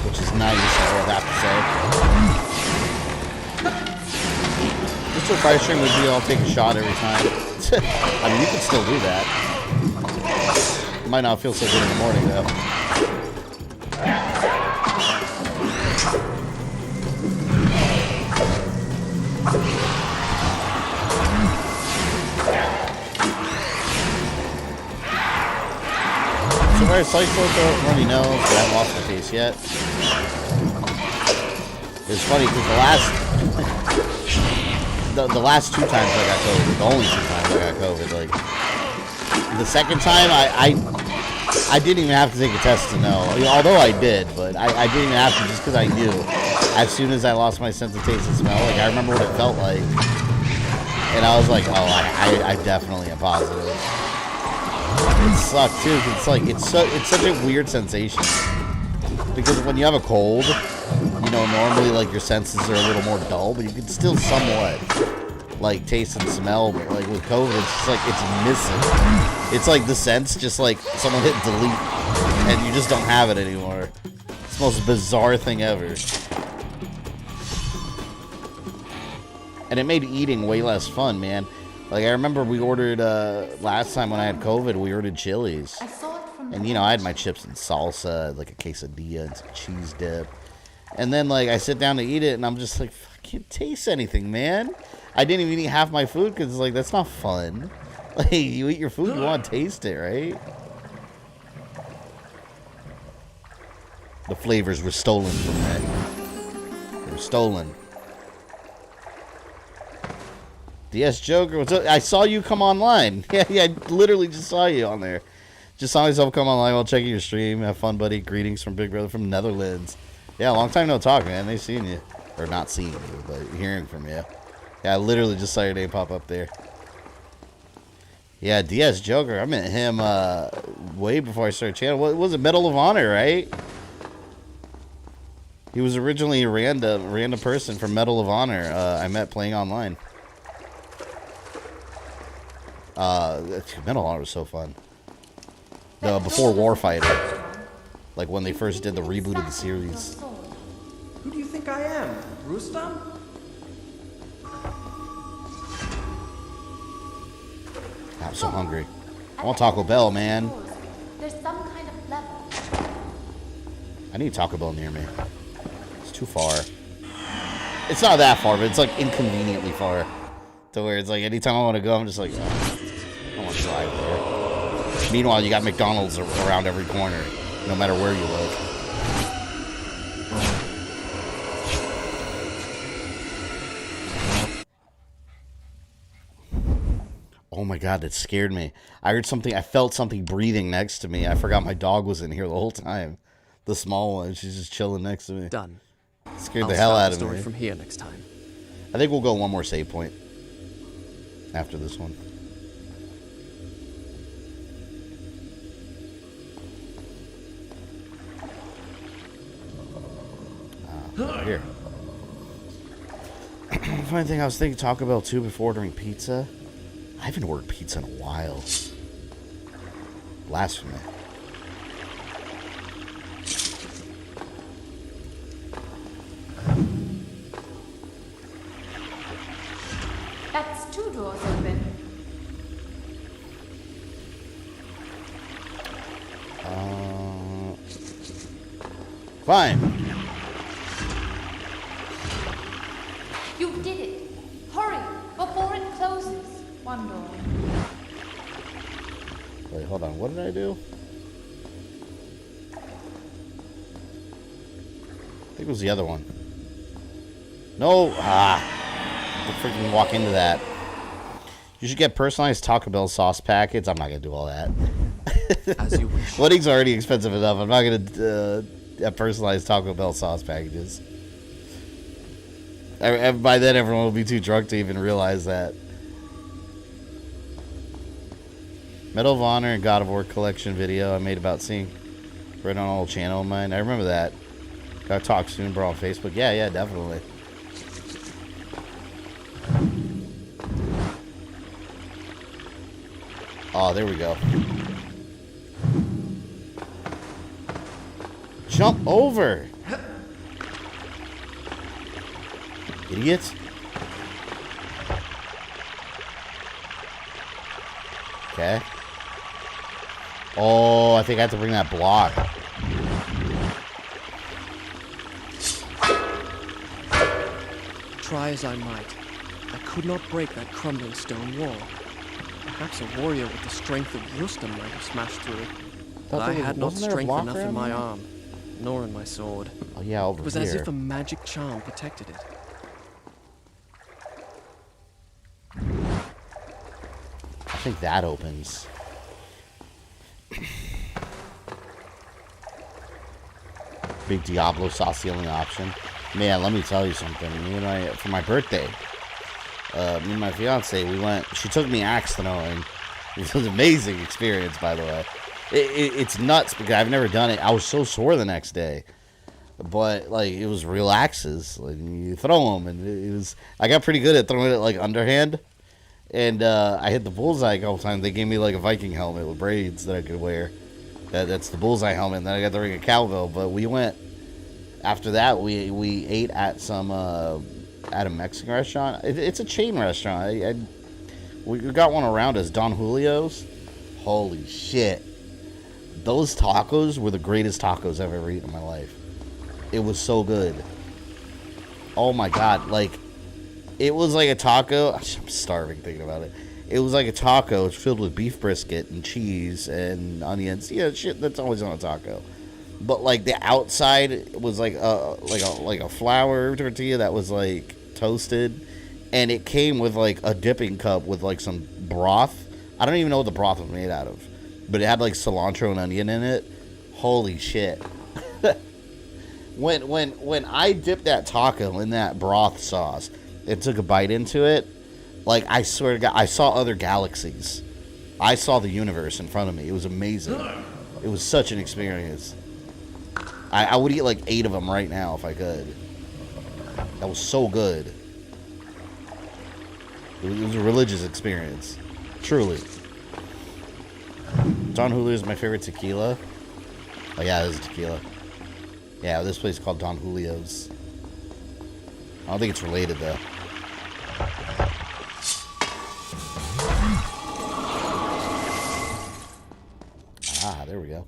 Which is nice, I would have to say. future fire stream would be I'll take a shot every time. I mean, you can still do that. It might not feel so good in the morning, though. So where Cyclo don't really know, but I haven't lost my face yet. It's funny because the last 2 times I got COVID, the only 2 times I got COVID, like the second time I didn't even have to take a test to know. Although I did, but I didn't even have to just because I knew. As soon as I lost my sense of taste and smell, like I remember what it felt like, and I was like, oh, I definitely am positive. It sucked too, 'cause it's like it's such a weird sensation. Because when you have a cold, you know, normally like your senses are a little more dull, but you can still somewhat like taste and smell. But like with COVID, it's just like it's missing. It's like the sense, just like someone hit delete, and you just don't have it anymore. It's the most bizarre thing ever. And it made eating way less fun, man. Like, I remember we ordered, last time when I had COVID, we ordered Chili's. And, you know, I had my chips and salsa, like a quesadilla and some cheese dip. And then, like, I sit down to eat it, and I'm just like, I can't taste anything, man. I didn't even eat half my food, because, like, that's not fun. Like, you eat your food, you want to taste it, right? The flavors were stolen from me. They were stolen. DS Joker, what's up? I saw you come online. Yeah, I literally just saw you on there. Just saw myself come online while checking your stream. Have fun, buddy. Greetings from Big Brother from Netherlands. Yeah, long time no talk, man. They've seen you. Or not seeing you, but hearing from you. Yeah, I literally just saw your name pop up there. Yeah, DS Joker. I met him way before I started channel. What was it? Medal of Honor, right? He was originally a random person from Medal of Honor. I met playing online. Medal of Honor was so fun. Before Warfighter. Like when they first did the reboot of the series. Who do you think I am? Rustam? I'm so hungry. I want Taco Bell, man. There's some kind of level. I need Taco Bell near me. It's too far. It's not that far, but it's like inconveniently far. To where it's like anytime I want to go, I'm just like, oh, I don't want to drive there. Meanwhile, you got McDonald's around every corner, no matter where you look. Oh my god, that scared me. I heard something, I felt something breathing next to me. I forgot my dog was in here the whole time. The small one, she's just chilling next to me. Done. Scared the hell out of me. Story from here next time. I think we'll go one more save point after this one. Here. Funny thing, I was thinking Taco Bell too before ordering pizza. I haven't ordered pizza in a while. Blasphemy. That's 2 doors open. Fine. You did it. Hurry, before it closes. 1 door. Wait, hold on. What did I do? I think it was the other one. No. I'll freaking walk into that. You should get personalized Taco Bell sauce packets. I'm not going to do all that. As you wish. Weddings are already expensive enough. I'm not going to have personalized Taco Bell sauce packages. By then, everyone will be too drunk to even realize that. Medal of Honor and God of War collection video I made about seeing right on an old channel of mine. I remember that. Gotta talk soon, bro, on Facebook. Yeah, definitely. Oh, there we go. Jump over! Idiots. Okay. Oh, I think I have to bring that block. Try as I might, I could not break that crumbling stone wall. Perhaps a warrior with the strength of Rustam might have smashed through it. But I had not strength enough in my arm, nor in my sword. Oh yeah, over here. It was as if a magic charm protected it. I think that opens. Big Diablo sauce the only option. Man, let me tell you something. For my birthday, me and my fiance, we went. She took me axe throwing. It was an amazing experience, by the way. It's nuts because I've never done it. I was so sore the next day, but like it was real axes. Like you throw them, and it was. I got pretty good at throwing it like underhand, and I hit the bullseye a couple times. They gave me like a Viking helmet with braids that I could wear. That's the bullseye helmet. And then I got to ring a cowbell. But we went after that. We ate at some at a Mexican restaurant. It's a chain restaurant. We got one around us, Don Julio's. Holy shit. Those tacos were the greatest tacos I've ever eaten in my life. It was so good. Oh my god. Like, it was like a taco. I'm starving thinking about it. It was like a taco. It's filled with beef brisket and cheese and onions. Yeah, shit, that's always on a taco. But like the outside was like a flour tortilla that was like toasted. And it came with like a dipping cup with like some broth. I don't even know what the broth was made out of. But it had like cilantro and onion in it. Holy shit. When I dipped that taco in that broth sauce and took a bite into it, like I swear to God, I saw other galaxies. I saw the universe in front of me. It was amazing. It was such an experience. I would eat like 8 of them right now if I could. That was so good. It was a religious experience. Truly. Don Julio's my favorite tequila. Oh yeah, this is tequila. Yeah, this place is called Don Julio's. I don't think it's related though. Ah, there we go.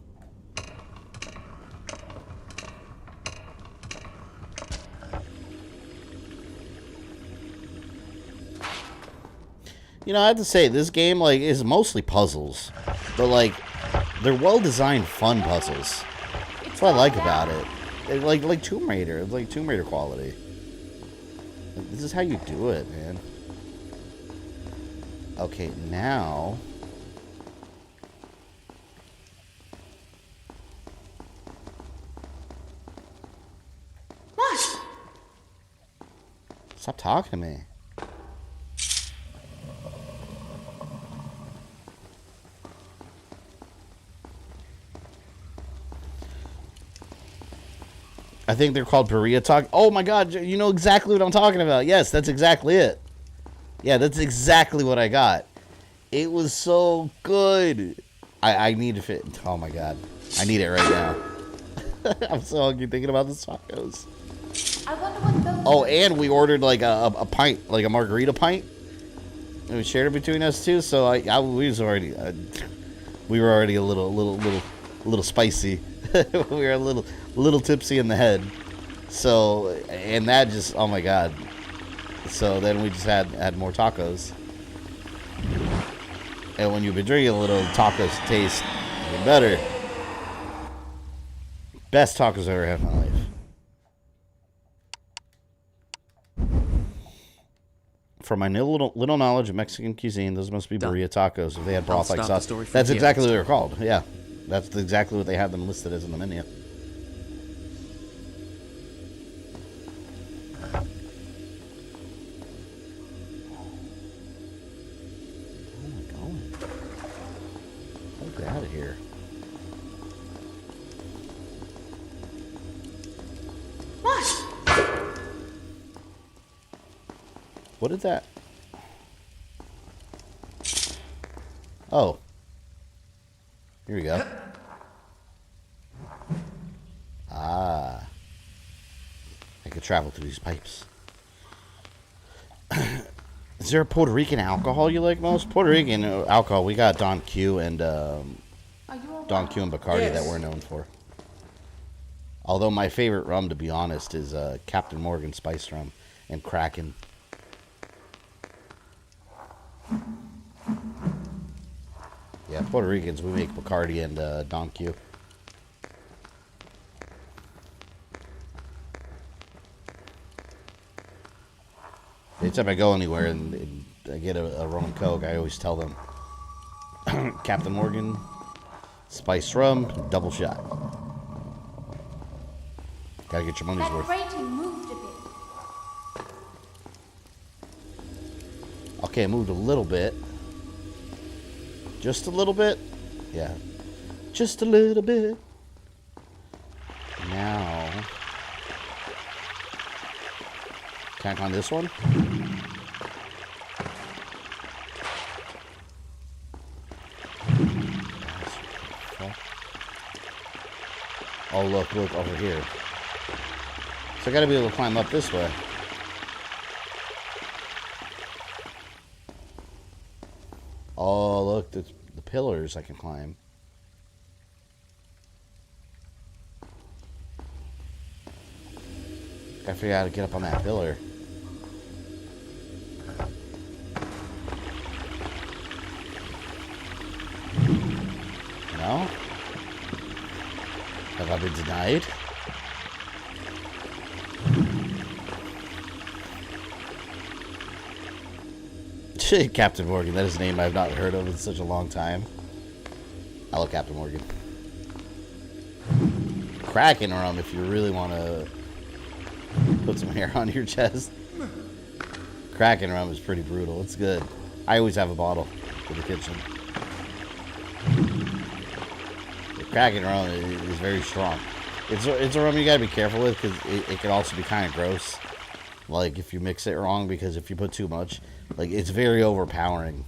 You know, I have to say, this game, like, is mostly puzzles. But, like, they're well-designed, fun puzzles. That's what I like about it. Like Tomb Raider. It's like Tomb Raider quality. Like, this is how you do it, man. Okay, now... What? Stop talking to me. I think they're called burrito tacos. Oh my god, you know exactly what I'm talking about. Yes, that's exactly it. Yeah, that's exactly what I got. It was so good. I need to fit. Oh my god. I need it right now. I'm so hungry thinking about the tacos. I wonder what those Oh, and we ordered like a pint, like a margarita pint. And we shared it between us two, so we were already a little spicy. We were a little tipsy in the head. So, and that just, oh my god. So then we just had more tacos. And when you've been drinking a little, tacos taste even better. Best tacos I've ever had in my life. From my little knowledge of Mexican cuisine, those must be burrito tacos if they had broth like sauce. That's exactly what they're called. Yeah, that's exactly what they have them listed as in the menu. Where am I going? Let's get out of here. What? What is that? Oh. Here we go. Ah. I could travel through these pipes. Is there a Puerto Rican alcohol you like most? Puerto Rican alcohol, we got Don Q and Don Q and Bacardi that we're known for. Although my favorite rum, to be honest, is Captain Morgan Spice Rum and Kraken. Yeah, Puerto Ricans, we make Bacardi and Don Q. Anytime I go anywhere and I get a rum and coke, I always tell them Captain Morgan Spice Rum, double shot. Gotta get your money's That worth. grating moved a bit. Okay, it moved a little bit. Just a little bit? Yeah. Just a little bit. Now. Can I climb this one? Oh, look over here. So I gotta be able to climb up this way. Oh, look, the pillars I can climb. Gotta figure out how to get up on that pillar. No? Have I been denied? Captain Morgan, that is a name I've not heard of in such a long time. I love Captain Morgan. Kraken rum if you really want to put some hair on your chest. Kraken rum is pretty brutal. It's good. I always have a bottle for the kitchen. The Kraken rum is very strong. It's a rum you gotta be careful with because it can also be kind of gross. Like if you mix it wrong, because if you put too much, like it's very overpowering.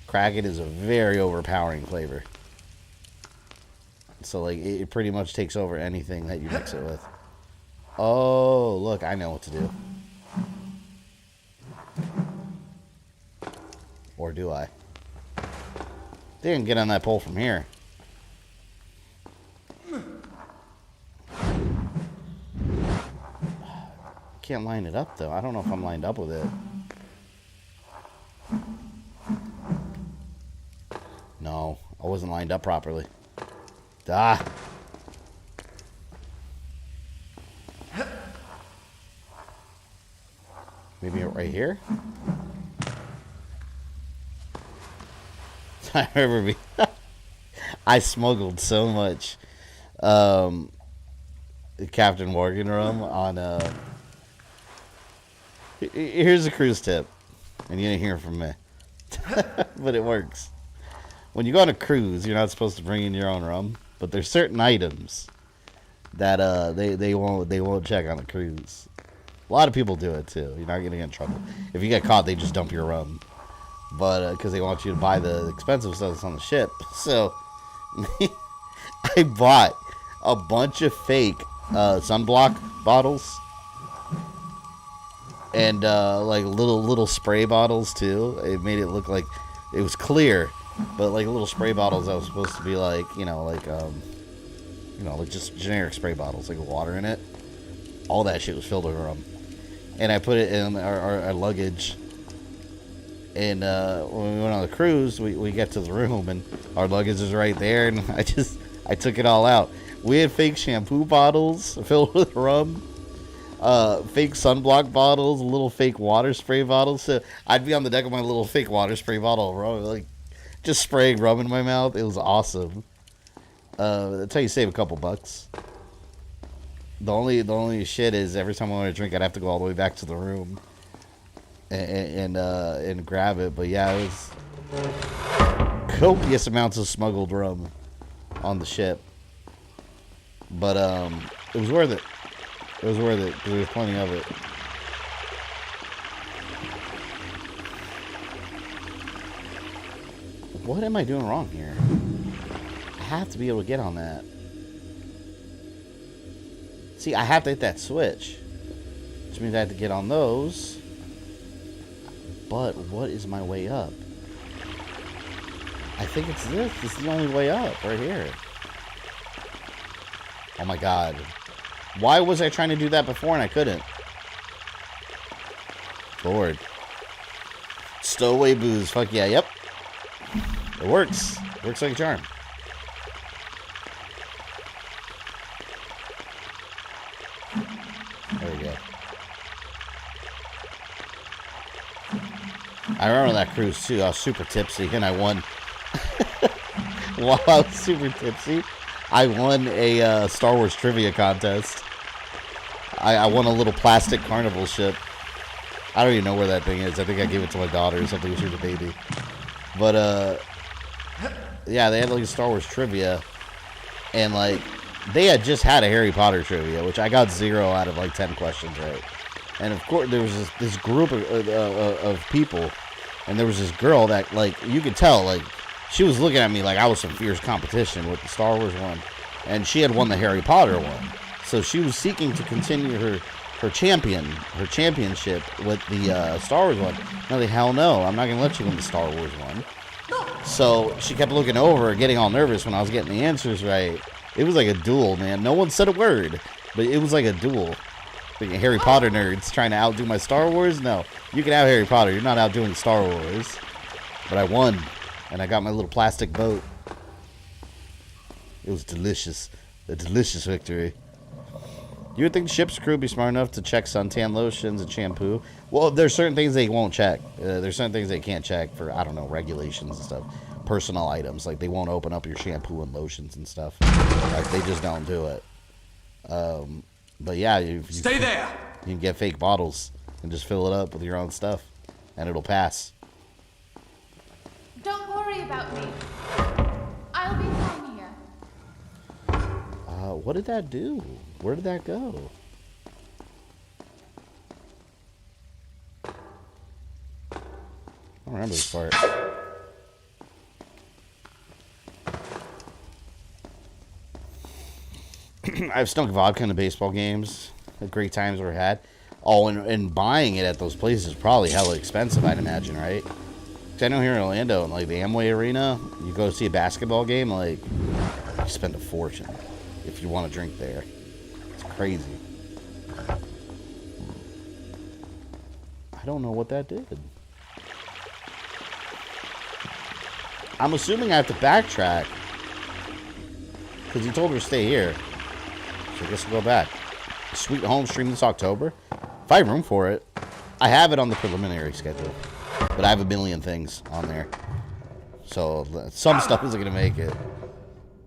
Kraken is a very overpowering flavor. So like it pretty much takes over anything that you mix it with. Oh, look, I know what to do. Or do I? They didn't get on that pole from here. Can't line it up though. I don't know if I'm lined up with it. No, I wasn't lined up properly. Ah. Maybe right here? I remember me. I smuggled so much Captain Morgan rum on here's a cruise tip. And you didn't hear it from me. But it works. When you go on a cruise, you're not supposed to bring in your own rum, but there's certain items that they won't check on a cruise. A lot of people do it too. You're not gonna get in trouble. If you get caught, they just dump your rum. But because they want you to buy the expensive stuff that's on the ship. So I bought a bunch of fake sunblock bottles. And like little spray bottles too. It made it look like it was clear, but like little spray bottles that was supposed to be like like just generic spray bottles, like water in it. All that shit was filled with rum, and I put it in our luggage. And when we went on the cruise, we get to the room and our luggage is right there, and I took it all out. We had fake shampoo bottles filled with rum. Fake sunblock bottles, little fake water spray bottles. So I'd be on the deck of my little fake water spray bottle of rum, like just spraying rum in my mouth. It was awesome. That's how you save a couple bucks. The only shit is every time I want to drink, I'd have to go all the way back to the room and grab it. But yeah, it was copious amounts of smuggled rum on the ship. But it was worth it. It was worth it, because there was plenty of it. What am I doing wrong here? I have to be able to get on that. See, I have to hit that switch. Which means I have to get on those. But what is my way up? I think it's this. This is the only way up, right here. Oh my god. Why was I trying to do that before and I couldn't? Lord. Stowaway booze. Fuck yeah, yep. It works. Works like a charm. There we go. I remember that cruise too. I was super tipsy and I won. While I was super tipsy, I won a Star Wars trivia contest. I won a little plastic carnival ship. I don't even know where that thing is. I think I gave it to my daughter or something when she was a baby. But, yeah, they had like Star Wars trivia. And, like, they had just had a Harry Potter trivia, which I got 0 out of, like, 10 questions right. And, of course, there was this group of people. And there was this girl that, like, you could tell, like, she was looking at me like I was some fierce competition with the Star Wars one. And she had won the Harry Potter one. So she was seeking to continue her championship with the Star Wars one. No, the hell no. I'm not going to let you win the Star Wars one. So she kept looking over, getting all nervous when I was getting the answers right. It was like a duel, man. No one said a word, but it was like a duel. Like Harry Potter nerds trying to outdo my Star Wars? No. You can out Harry Potter. You're not outdoing Star Wars. But I won, and I got my little plastic boat. It was delicious. A delicious victory. You would think the ship's crew would be smart enough to check suntan lotions and shampoo. Well, there's certain things they won't check. There's certain things they can't check for, I don't know, regulations and stuff. Personal items. Like, they won't open up your shampoo and lotions and stuff. Like, they just don't do it. But, yeah. Stay there! You can get fake bottles and just fill it up with your own stuff. And it'll pass. Don't worry about me. I'll be fine here. What did that do? Where did that go? I don't remember this part. I've stunk vodka in the baseball games. The great times were had. Oh, and buying it at those places is probably hella expensive, I'd imagine, right? 'Cause I know here in Orlando, in like the Amway Arena, you go see a basketball game, like, you spend a fortune if you want to drink there. It's crazy. I don't know what that did. I'm assuming I have to backtrack. Because he told her to stay here. So I guess we'll go back. Sweet Home stream this October. If I have room for it. I have it on the preliminary schedule. But I have a million things on there. So some stuff isn't going to make it.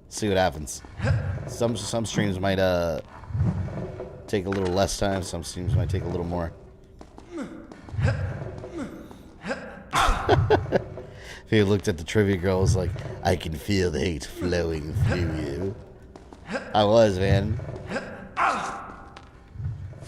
See what happens. Some streams might take a little less time. Some streams might take a little more. He looked at the trivia girl, was like, I can feel the hate flowing through you. I was, man.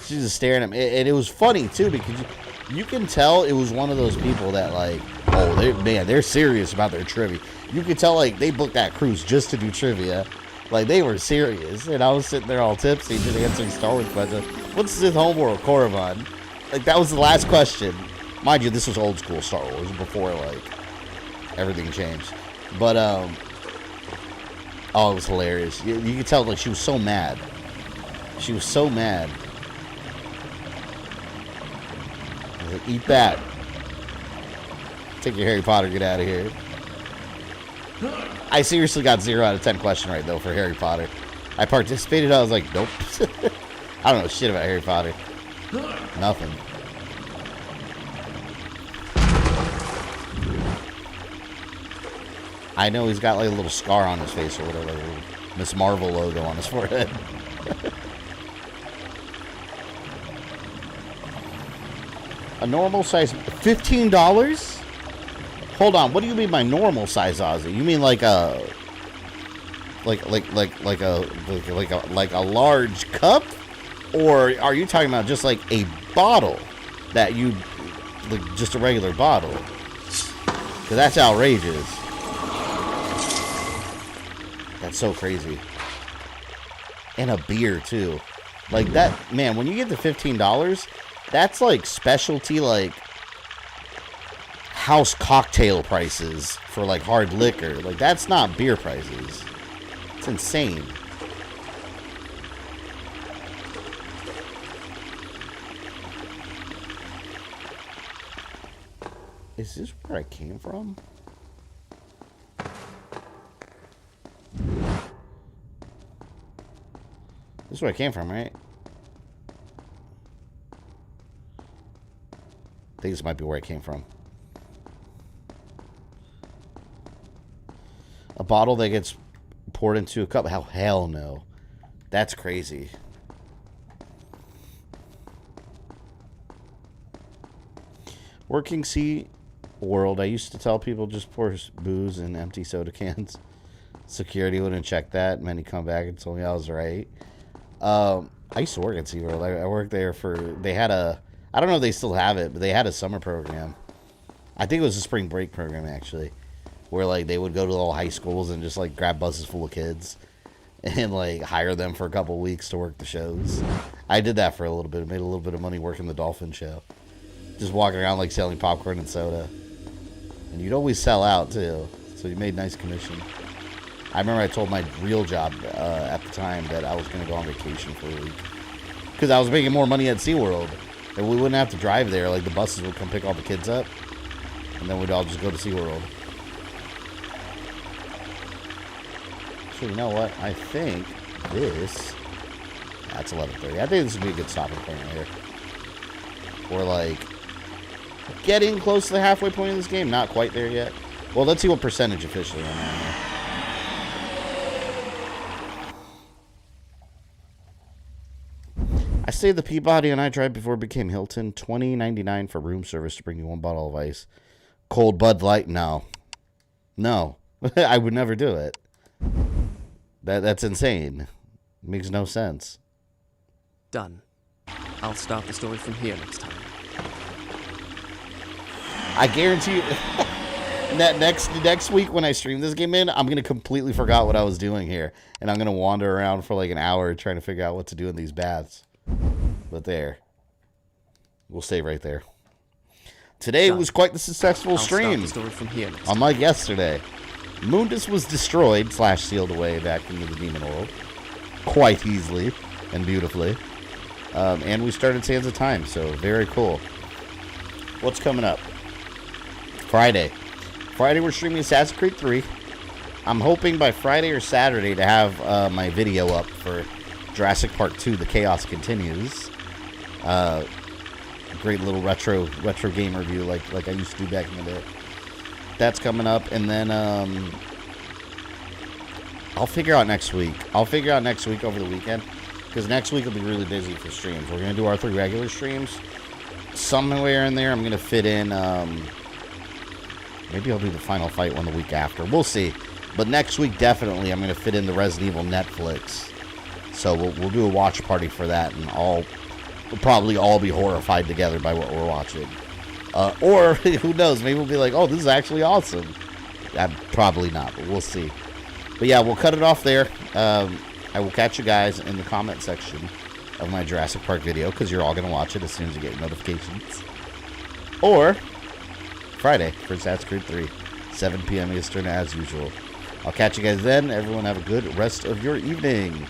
She's just staring at me. And it was funny, too, because you can tell it was one of those people that, like, oh, they're serious about their trivia. You could tell, like, they booked that cruise just to do trivia. Like, they were serious. And I was sitting there all tipsy, just answering Star Wars questions. What's Sith homeworld, Korriban? Like, that was the last question. Mind you, this was old school Star Wars before, like, everything changed. But, oh, it was hilarious. You could tell, like, she was so mad. She was so mad. I was like, eat that. Take your Harry Potter, get out of here. I seriously got 0 out of 10 question right, though, for Harry Potter. I participated, I was like, nope. I don't know shit about Harry Potter. Nothing. I know he's got like a little scar on his face or whatever. Miss Marvel logo on his forehead. A normal size, $15? Hold on, what do you mean by normal size Ozzy? You mean like a like a large cup? Or are you talking about just like a bottle that you like just a regular bottle? Cause that's outrageous. That's so crazy. And a beer too. Like that, man, when you get to $15, that's like specialty, like house cocktail prices for like hard liquor. Like, that's not beer prices. It's insane. Is this where I came from? This is where I came from, right? I think this might be where I came from. A bottle that gets poured into a cup. Hell no. That's crazy. Working Sea World, I used to tell people just pour booze in empty soda cans. Security wouldn't check that. And then he come back and told me I was right. I used to work at SeaWorld. I worked there for, they had a, I don't know if they still have it, but they had a summer program. I think it was a spring break program, actually, where, like, they would go to all high schools and just, like, grab buses full of kids and, like, hire them for a couple of weeks to work the shows. I did that for a little bit. Made a little bit of money working the Dolphin show. Just walking around, like, selling popcorn and soda. And you'd always sell out, too, so you made nice commission. I remember I told my real job at the time that I was going to go on vacation for a week. Because I was making more money at SeaWorld. And we wouldn't have to drive there. Like, the buses would come pick all the kids up. And then we'd all just go to SeaWorld. So, you know what? I think this... That's 11:30. I think this would be a good stopping point right here. We're, like, getting close to the halfway point of this game. Not quite there yet. Well, let's see what percentage officially I'm on here. I stayed at the Peabody and I tried before it became Hilton. $20.99 for room service to bring you one bottle of ice. Cold Bud Light? No. No. I would never do it. That's insane. It makes no sense. Done. I'll start the story from here next time. I guarantee you that next week when I stream this game in, I'm going to completely forgot what I was doing here. And I'm going to wander around for like an hour trying to figure out what to do in these baths. But there. We'll stay right there. Today was quite the successful stream. The story from here next unlike yesterday. Mundus was destroyed / sealed away back into the demon world. Quite easily and beautifully. And we started Sands of Time, so very cool. What's coming up? Friday. Friday we're streaming Assassin's Creed 3. I'm hoping by Friday or Saturday to have my video up for Jurassic Park 2, The Chaos Continues. Great little retro game review like I used to do back in the day. That's coming up, and then I'll figure out next week. I'll figure out next week over the weekend, because next week will be really busy for streams. We're going to do our 3 regular streams. Somewhere in there, I'm going to fit in, maybe I'll do the Final Fight one the week after. We'll see. But next week, definitely, I'm going to fit in the Resident Evil Netflix. So we'll do a watch party for that, and we'll probably all be horrified together by what we're watching. Or, who knows, maybe we'll be like, oh, this is actually awesome. Probably not, but we'll see. But yeah, we'll cut it off there. I will catch you guys in the comment section of my Jurassic Park video, because you're all going to watch it as soon as you get notifications. Or Friday for Assassin's Creed 3, 7 p.m. Eastern as usual. I'll catch you guys then. Everyone have a good rest of your evening.